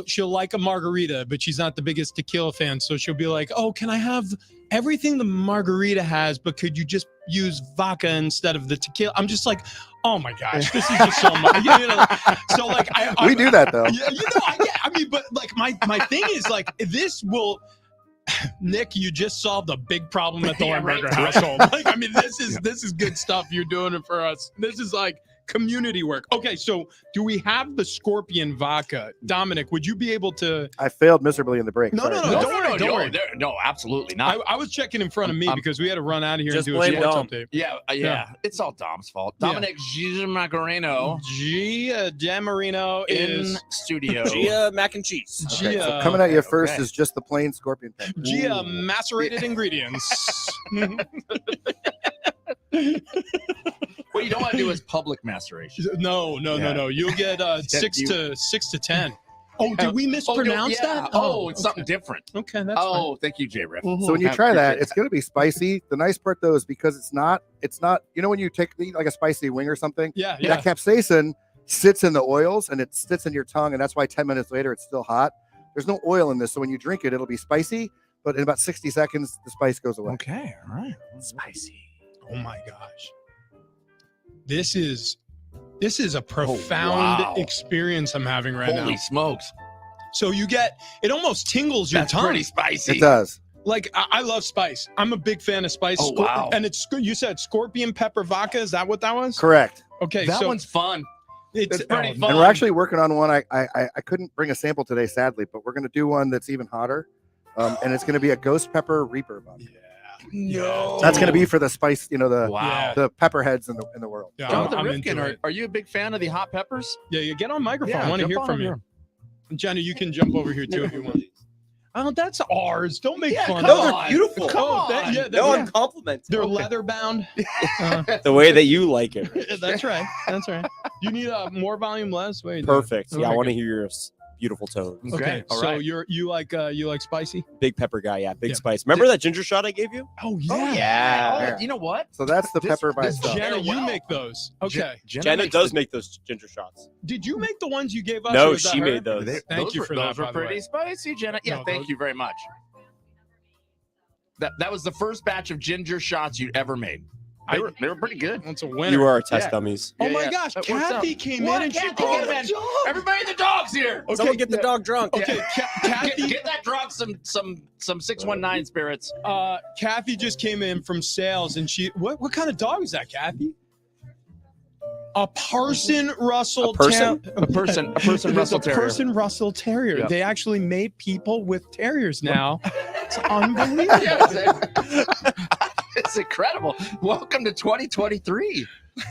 she'll like a margarita, but she's not the biggest tequila fan. So she'll be like, oh, can I have everything the margarita has, but could you just use vodka instead of the tequila? I'm just like, oh my gosh, this is just so much. So like, we do that though. I mean, but like my thing is like, this will, Nick, you just solved a big problem at the Lemberger household. Like, I mean, this is good stuff. You're doing it for us. This is like community work. Okay, so do we have the Scorpion vodka? Dominic, would you be able to? I failed miserably in the break. No, don't worry. No, absolutely not. I was checking in front of me because we had to run out of here and do a blame sports Dom. update. Yeah. It's all Dom's fault. Dominic Giamarino Giamarino in is studio. Gia mac and cheese. Okay, so coming at you first is just the plain Scorpion thing. Gia macerated ingredients. What you don't want to do is public maceration. No. You'll get 6 to 10. Oh, did we mispronounce that? It's something different. Okay, that's fine. Thank you, J. Riff. So when you try that, it's going to be spicy. The nice part though is because it's not, when you take like a spicy wing or something, that capsaicin sits in the oils and it sits in your tongue, and that's why 10 minutes later it's still hot. There's no oil in this, so when you drink it, it'll be spicy, but in about 60 seconds the spice goes away. Okay, all right. Spicy. Oh my gosh. This is a profound experience I'm having right now. Holy smokes. So you get, it almost tingles your tongue. Pretty spicy. It does. Like, I love spice. I'm a big fan of spice. Oh, wow. And you said Scorpion Pepper Vodka. Is that what that was? Correct. Okay. That one's fun. It's pretty fun. And we're actually working on one. I couldn't bring a sample today, sadly, but we're going to do one that's even hotter. And it's going to be a Ghost Pepper Reaper vodka. No. That's going to be for the spice, the pepper heads in the world. Yeah, Jonathan I'm Rifkin, into it. are you a big fan of the hot peppers? Yeah, you get on microphone. Yeah, I want to jump hear on from over you. here. Jenny, you can jump over here too if you want. Oh, that's ours. Don't make fun Those of are it. beautiful. Come on. No, I'm complimenting. They're leather bound. The way that you like it. That's right. That's right. You need more volume, less? Wait, Perfect. Yeah, I Okay, want to good. hear your beautiful tones. Okay, all so right. you like spicy? Big pepper guy, yeah. Big Yeah. spice. Remember that ginger shot I gave you? Oh Yeah. Oh, you know what? So that's the This- pepper by this itself. Jenna, Very you well. make those. Okay. Jenna makes does the- make those ginger shots. Did you make the ones you gave us? or No, was that she her? made those. Thank those you were, for those that. were by the way. pretty spicy, Jenna. Yeah, No, thank those- you very much. That was the first batch of ginger shots you'd ever made. They were pretty good. That's a winner. You are our test Yeah. dummies. Oh Yeah, my yeah. gosh, What's up? Kathy came What? in and she Kathy, brought get a him in. dog. Everybody, the dog's here. Okay, Someone get the dog drunk. Okay, Kathy. Get that dog some 619 spirits. Kathy just came in from sales, and she what kind of dog is that, Kathy? A Parson Russell A person? Ter- A person It's Russell a Terrier. Parson Russell Terrier. Yep. They actually made people with terriers now. It's unbelievable. It's incredible. Welcome to 2023.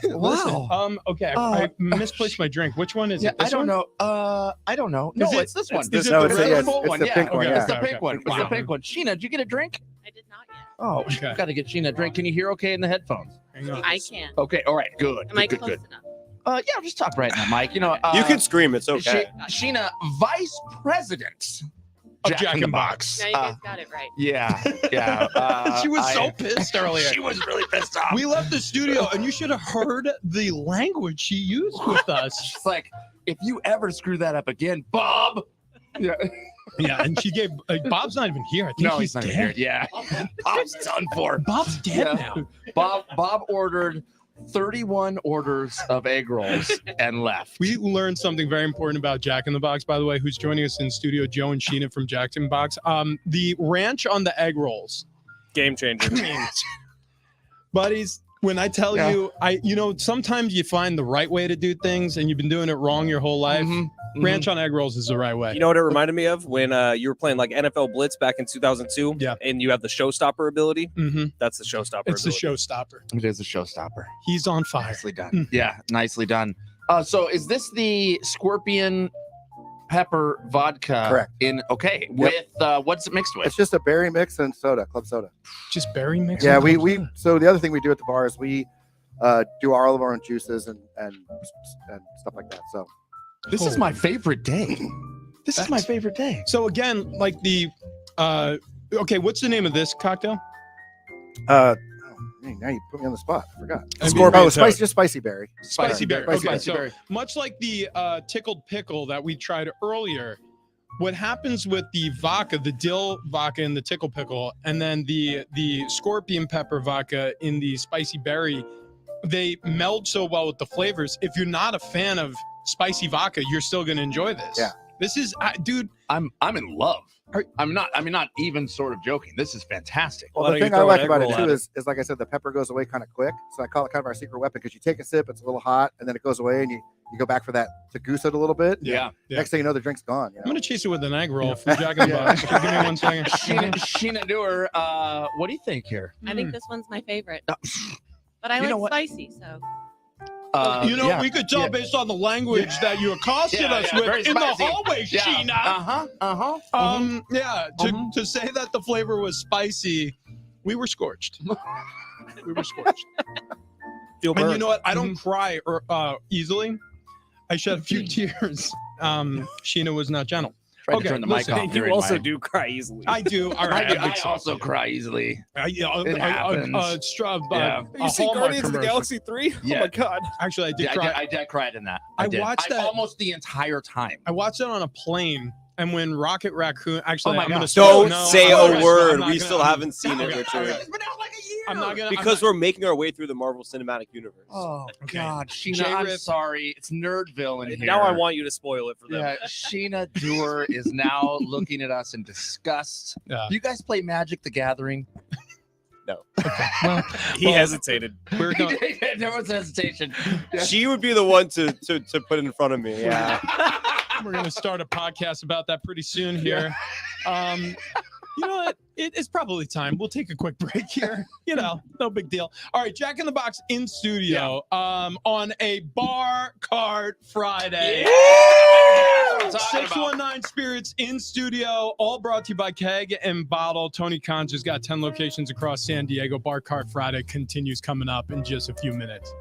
Wow. Okay, I misplaced my drink. Which one is Yeah, it? This I don't one? know. I don't know. No, Is it- it's this one. is it No, the it's red the- one? it's full one. the Yeah, pink one, okay, yeah. It's the Okay, pink one. okay. It's the Wow. pink one. Sheena, did you get a drink? I did not yet. Oh, Okay. I've got to get Sheena a drink. Can you hear okay in the headphones? Hang on. I can. Okay, all right, good. Am I good, close good. enough? Yeah, just talk right now, Mike. You know, You can scream. It's okay. Sheena, Vice President Of Jack in the Box. Now you guys got it right. Yeah, yeah. She was so pissed earlier. She was really pissed off. We left the studio, and you should have heard the language she used with us. She's like, if you ever screw that up again, Bob. Yeah. Yeah, and she gave Bob's not even here. I think No, he's not dead. even here. Yeah. Bob's done for. Bob's dead Yeah. now. Bob ordered 31 orders of egg rolls and left. We learned something very important about Jack in the Box, by the way, who's joining us in studio, Joe and Sheena from Jack in the Box. The ranch on the egg rolls. Game changer. Buddies, when I tell you, sometimes you find the right way to do things and you've been doing it wrong your whole life. Ranch on egg rolls is the right way. You know what it reminded me of? When you were playing like NFL Blitz back in 2002? Yeah. And you have the showstopper ability? Mm-hmm. That's the showstopper It's the ability. showstopper. It is a showstopper. He's on fire. Nicely done. Yeah, nicely done. So is this the Scorpion pepper vodka? Correct. With what's it mixed with? It's just a berry mix and soda, club soda. Just berry mix. Yeah, and we club soda? so the other thing we do at the bar is we do all of our own juices and stuff like that. So This is my favorite day. This is my favorite day. So again, like the okay, what's the name of this cocktail? now you put me on the spot. I forgot. Scorpion Oh, toad. just spicy berry. Spicy berry. Spicy Okay, berry. so much like the tickled pickle that we tried earlier, what happens with the vodka, the dill vodka and the tickle pickle, and then the scorpion pepper vodka in the spicy berry, they meld so well with the flavors. If you're not a fan of spicy vodka, you're still going to enjoy this. Yeah. This is, dude. I'm in love. I'm not even sort of joking. This is fantastic. Well, the thing I like about it too is like I said, the pepper goes away kind of quick. So I call it kind of our secret weapon because you take a sip, it's a little hot, and then it goes away, and you go back for that to goose it a little bit. Yeah. Next thing you know, the drink's gone. I'm gonna chase it with an egg roll from Jack in the Box. Give me 1 second. Sheena Dewar, what do you think here? I think this one's my favorite. But I You know like what? spicy, so. We could tell based on the language that you accosted us very with in the spicy. hallway, Yeah. Sheena. To say that the flavor was spicy, we were scorched. We were scorched. Feel And burned. you know what? I don't cry easily. I shed a few tears. Sheena was not gentle. Tried to turn the mic listen. off. You also do cry easily. I do. All right. I also cry easily. It It happens. Yeah. You see Guardians of the Galaxy 3? Yeah. Oh my god. Actually, I did Yeah, cry. I cried in that. I did. watched that- almost the entire time. I watched it on a plane, and when Rocket Raccoon, actually, Oh my I'm gonna God. spoil- Don't no, say I'm not a gonna- word. I'm not We gonna- still haven't seen it, Okay, Richard. okay. I'm not gonna Because we're making our way through the Marvel Cinematic Universe. Oh Okay. God, Sheena, J. I'm Rip- sorry. It's Nerdville in here. Now I want you to spoil it for them. Yeah, Sheena Dewar is now looking at us in disgust. Yeah. You guys play Magic the Gathering? No. Well, He hesitated. we're going. There was hesitation. She would be the one to put it in front of me. Yeah. We're gonna start a podcast about that pretty soon here. You know what? It's probably time. We'll take a quick break here. No big deal. All right, Jack in the Box in studio on a Bar Cart Friday. what I'm talking about. 619 Spirits in studio, all brought to you by Keg and Bottle. Tony Khan's has got 10 locations across San Diego. Bar Cart Friday continues coming up in just a few minutes.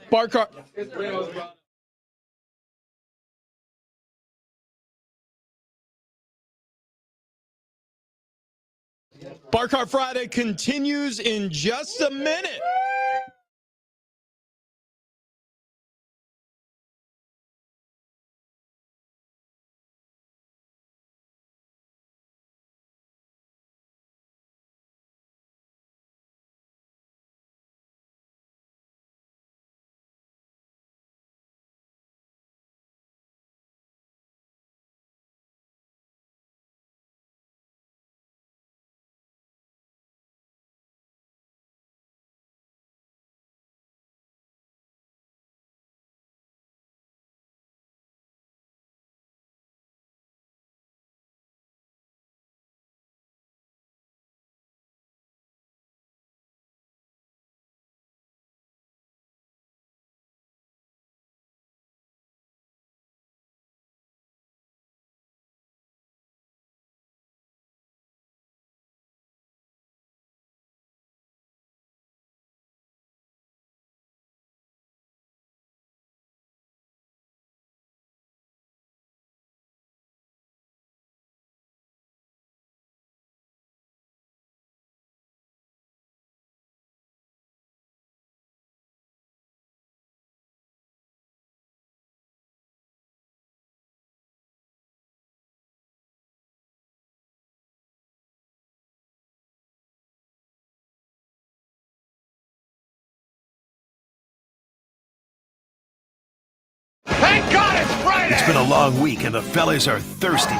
Bar Cart. Bar Cart Friday continues in just a minute. Thank God it's Friday. It's been a long week and the fellas are thirsty.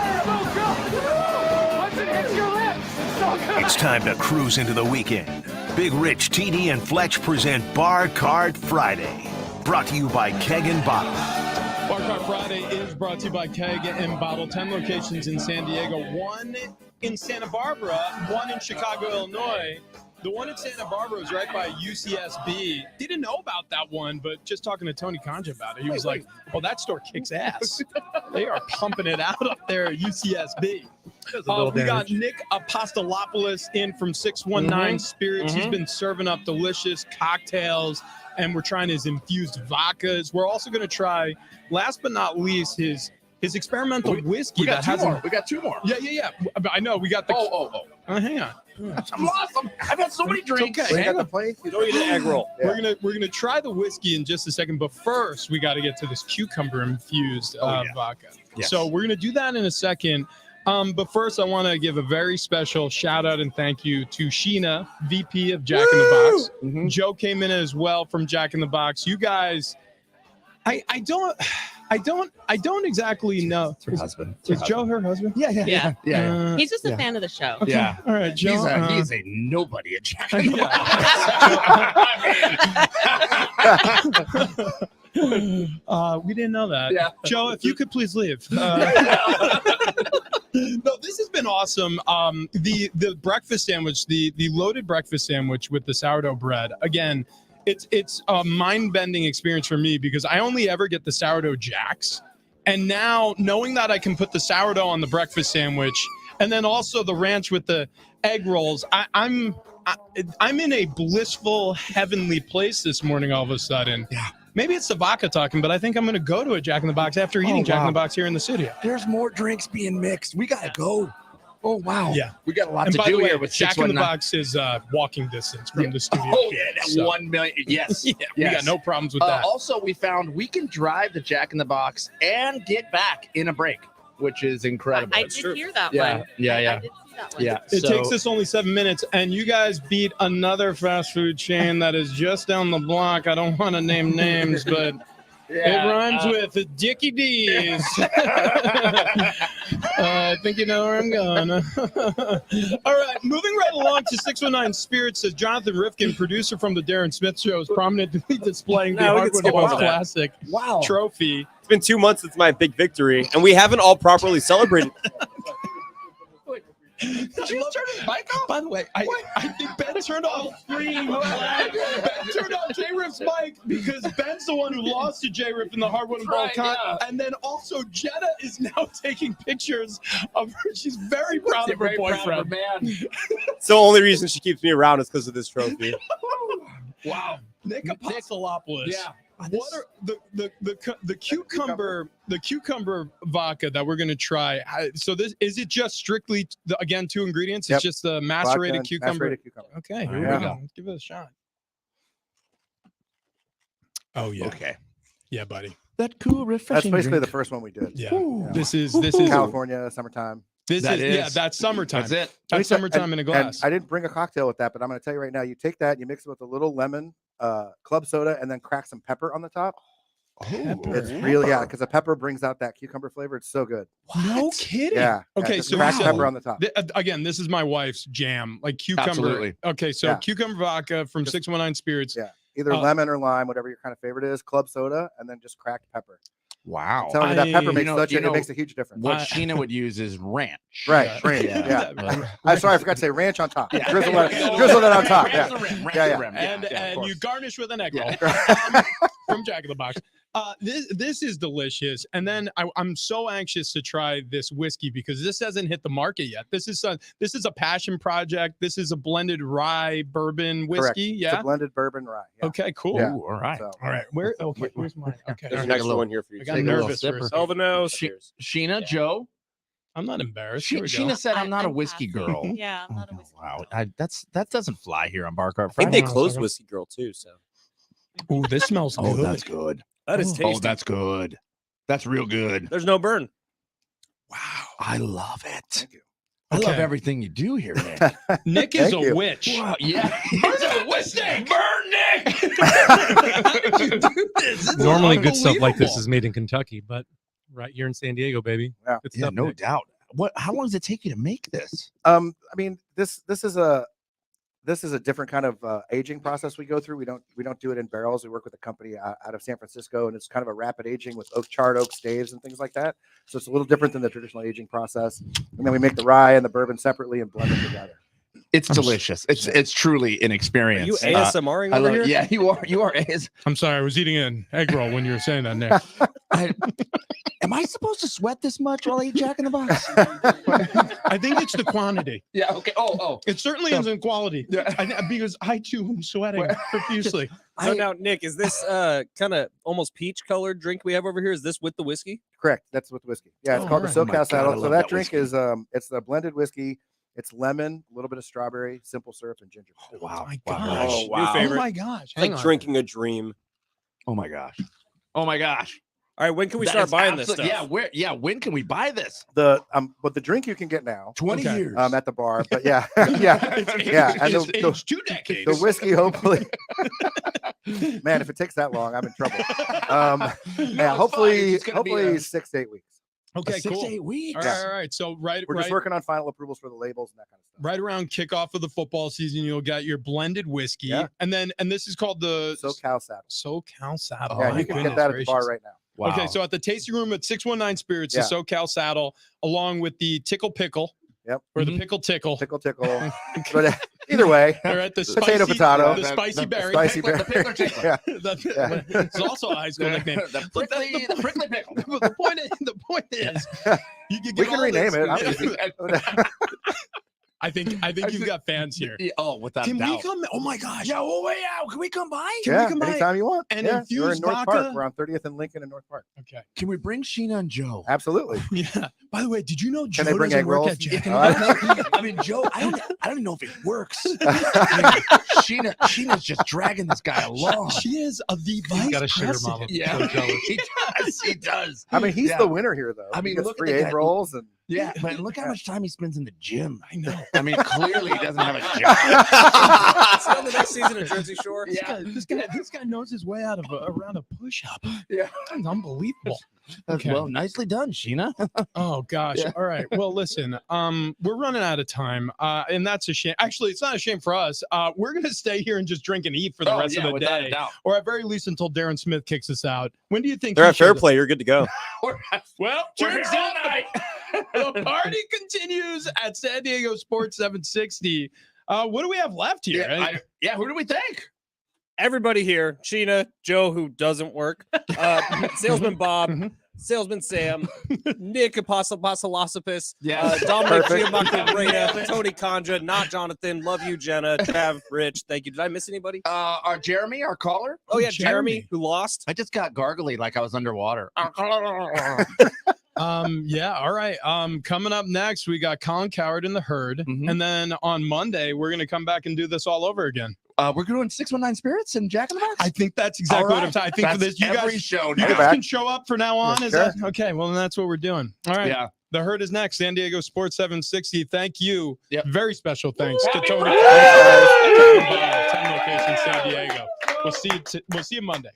It's time to cruise into the weekend. Big Rich, TD, and Fletch present Bar Card Friday. Brought to you by Keg and Bottle. Bar Card Friday is brought to you by Keg and Bottle. 10 locations in San Diego, 1 in Santa Barbara, 1 in Chicago, Illinois. The one in Santa Barbara is right by UCSB. Didn't know about that one, but just talking to Tony Conja about it, he was like, "Oh, that store kicks ass. They are pumping it out up there at UCSB." We got Nick Apostolopoulos in from 619 Spirits. He's been serving up delicious cocktails, and we're trying his infused vodkas. We're also going to try, last but not least, his experimental whiskey. We got two more. We got two more. Yeah. I know. We got the. Hang on. I'm lost. I've had so many drinks. Okay, hang on. Don't eat an egg roll. Yeah. We're gonna try the whiskey in just a second, but first we got to get to this cucumber infused vodka. Yes. So we're gonna do that in a second. But first, I want to give a very special shout out and thank you to Sheena, VP of Jack in the Box. Joe came in as well from Jack in the Box. You guys, I don't exactly know. It's her husband. Is Joe her husband? Yeah. He's just a fan of the show. Okay. Yeah. All right, Joe. He's a nobody at Jack. We didn't know that. Yeah. Joe, if you could please leave. No, this has been awesome. The breakfast sandwich, the loaded breakfast sandwich with the sourdough bread. Again, it's a mind-bending experience for me because I only ever get the sourdough jacks. And now knowing that I can put the sourdough on the breakfast sandwich and then also the ranch with the egg rolls, I'm in a blissful, heavenly place this morning all of a sudden. Yeah. Maybe it's the vodka talking, but I think I'm going to go to a Jack in the Box after eating Jack in the Box here in the studio. There's more drinks being mixed. We gotta go. Oh wow. Yeah. We got a lot And to by do the way, here with Jack in the 619. Box is walking distance from the studio. Oh here, yeah, so- 1 million. Yes. Yeah, we got no problems with that. Also, we found we can drive the Jack in the Box and get back in a break, which is incredible. I did hear that Yeah, one. yeah, I yeah. did see that one. Yeah. It so- takes us only 7 minutes, and you guys beat another fast food chain that is just down the block. I don't want to name names, but Yeah, it rhymes with Dickie D's. I think you know where I'm going. All right, moving right along to 619 Spirits, says Jonathan Rifkin, producer from the Darren Smith Show, is prominently displaying the No, we can Hardwood skip Halls over that. Classic trophy. It's been 2 months since my big victory, and we haven't all properly celebrated. Did you turn his mic off? By the way, I think Ben turned off Ben turned off J-Riff's mic because Ben's the one who lost to J-Riff in the Hardwood and Ball Right, Con. yeah. And then also Jenna is now taking pictures of her. She's very proud of her Very proud of her boyfriend. man. So the only reason she keeps me around is because of this trophy. Wow. Nick Apostolopoulos. Yeah. What are the cucumber vodka that we're gonna try? So this is it just strictly again 2 ingredients? Yep. It's just the macerated Vodka, cucumber. macerated cucumber. Okay, here Yeah. we go. Let's give it a shot. Oh yeah. Okay. Yeah, buddy. That cool, That's refreshing. basically the drink. first one we did. Yeah. Yeah. This is California, summertime. that's summertime. That's it. That's summertime in a glass. And I didn't bring a cocktail with that, but I'm going to tell you right now. You take that, you mix it with a little lemon, club soda, and then crack some pepper on the top. It's really because the pepper brings out that cucumber flavor. It's so good. No kidding. Yeah. Okay, just so crack we said- pepper on the top. Again, this is my wife's jam, like cucumber. Absolutely. Okay, so Yeah. cucumber vodka from 619 Spirits. Yeah. Either lemon or lime, whatever your kind of favorite is. Club soda, and then just cracked pepper. Wow. I'm telling you, that pepper I- makes you know- it makes a huge difference. What Sheena would use is ranch. Right, Yeah. ranch. Yeah. Yeah. I'm sorry, I forgot to say ranch on top. Yeah. Drizzle that on top. Yeah. Yeah. And you garnish with an egg roll Yeah. from Jack in the Box. This is delicious. And then I'm so anxious to try this whiskey because this hasn't hit the market yet. This is a passion project. This is a blended rye bourbon whiskey. Correct. Yeah. It's a blended bourbon rye. Yeah. Okay, cool. Yeah. Ooh, all right. So, All right. Where's mine? Okay. There's all an right. extra one here for you. I got Take a little nervous for a sipper. second. Oh, the nose. She- Cheers. Sheena, Joe. I'm not embarrassed. Here we go. Sheena said, "I'm not a I'm whiskey passing. girl." Yeah, I'm not a whiskey. Wow, that doesn't fly here on Bar Cart I think Friday. they closed Whiskey Girl too. So Ooh, this smells Oh, good. that's good. that is Oh, tasty. Oh, that's good. That's real good. There's no burn. Wow. I love it. Thank you. I love Okay. everything you do here, Nick. Nick is Thank a you. witch. Wow, yeah. He's a whiskey. Burn Nick. How did you do this. It's Normally, good stuff like this unbelievable. is made in Kentucky, but right here in San Diego, baby. Yeah. Good Yeah, stuff, no Nick. doubt. How long does it take you to make this? I mean, this is a different kind of aging process we go through. We don't do it in barrels. We work with a company out of San Francisco, and it's kind of a rapid aging with charred oak staves and things like that. So it's a little different than the traditional aging process. And then we make the rye and the bourbon separately and blend them together. It's delicious. It's truly an experience. Are you ASMRing I over love here? it. Yeah, you are. I'm sorry, I was eating an egg roll when you were saying that, Nick. Am I supposed to sweat this much while I eat Jack in the Box? I think it's the quantity. Yeah. Okay. Oh. It certainly isn't quality. Because I too am sweating profusely. So now, Nick, is this kind of almost peach colored drink we have over here? Is this with the whiskey? Correct. That's with whiskey. Yeah, it's Oh, called right. the Oh my SoCal God, Saddle. I So love that that drink whiskey. is it's the blended whiskey. It's lemon, a little bit of strawberry, simple syrup, and ginger. Oh, wow. Oh my Wow. gosh. Oh, wow. Oh my gosh. It's Hang like on. drinking a dream. Oh my gosh. Oh my gosh. All right, when can we That start is buying this absolute- stuff? when can we buy this? But the drink you can get now 20 Okay. years. at the bar. But yeah, yeah, yeah. And It's the aged 2 decades. whiskey, hopefully, man, if it takes that long, I'm in trouble. Yeah, hopefully, It's gonna be 6 to 8 weeks. Okay, 6 cool. to 8 weeks. All right, all right. So We're just working on final approvals for the labels and that kind of stuff. right around kickoff of the football season, you'll get your blended whiskey, Yeah. and this is called the SoCal Saddle. SoCal Saddle. Yeah, My you can get goodness that at the gracious. bar right now. Wow. Okay, so at the tasting room at 619 Spirits, Yeah. the SoCal Saddle, along with the Tickle Pickle. Yep. Or Mhm. the Pickle Tickle. Tickle, but either way, All right, the Potato, spicy, potato. the spicy berry. spicy pickle- the berry. pickler tickle. Yeah. It's also a high school nickname. The prickly pickle. The point is, you can, We get can all rename this- it. I'm easy. I think you've got fans here. Yeah, oh, without Can we doubt. come? Oh my gosh! Yeah, well, wait out. Can we come by? Can we Yeah, come by anytime you want. and yeah, infuse we're in North vodka? Park. We're on 30th and Lincoln in North Park. Okay. Can we bring Sheena and Joe? Absolutely. Yeah. By the way, did you know Joe Can they bring doesn't egg work rolls? at Jack in All the right. Box? I mean, Joe, I don't even know if it works. Sheena's just dragging this guy along. She is the He's vice got a sugar president. mama. Yeah, So jealous. he does. He does. I mean, he's Yeah. the winner here, though. I mean, he gets look at free the egg guy. rolls and Yeah, but look how much time he spends in the gym. I know. I mean, clearly he doesn't have a job. Still the next season of Jersey Shore. Yeah. This guy knows his way out of around a push-up. Yeah. It's unbelievable. Okay. Well, nicely done, Sheena. Oh gosh. Yeah. All right. Well, listen, we're running out of time. And that's a shame. Actually, it's not a shame for us. We're gonna stay here and just drink and eat for the Oh, rest yeah, of the without a day. doubt. Or at very least until Darren Smith kicks us out. When do you think They're he at Fair should- Play. You're good to go. Well, We're turns here all out the party continues at San Diego Sports 760. What do we have left here? Yeah, who do we think? Everybody here: Sheena, Joe, who doesn't work, Salesman Bob, Mhm. Salesman Sam, Nick Apostolosopus, Yeah. Dominic Perfect. Giamacca, Tony Conja, not Jonathan. Love you, Jenna, Trav, Rich. Thank you. Did I miss anybody? Our Jeremy, our caller. Oh yeah, Jeremy. Jeremy, who lost. I just got gargly like I was underwater. Yeah, all right. Coming up next, we got Colin Coward in the herd. Mhm. And then on Monday, we're gonna come back and do this all over again. We're doing 619 Spirits and Jack in the Box. I think that's exactly All what I'm saying. I think for That's this, you every guys, show you now. guys back. can show up for now on. Yeah, Is sure. that okay? Well, then that's what we're doing. All right. Yeah. The herd is next. San Diego Sports 760. Thank you. Yep. Very special thanks to Happy Tony. Friday! 10 locations, San Diego. We'll see you Monday.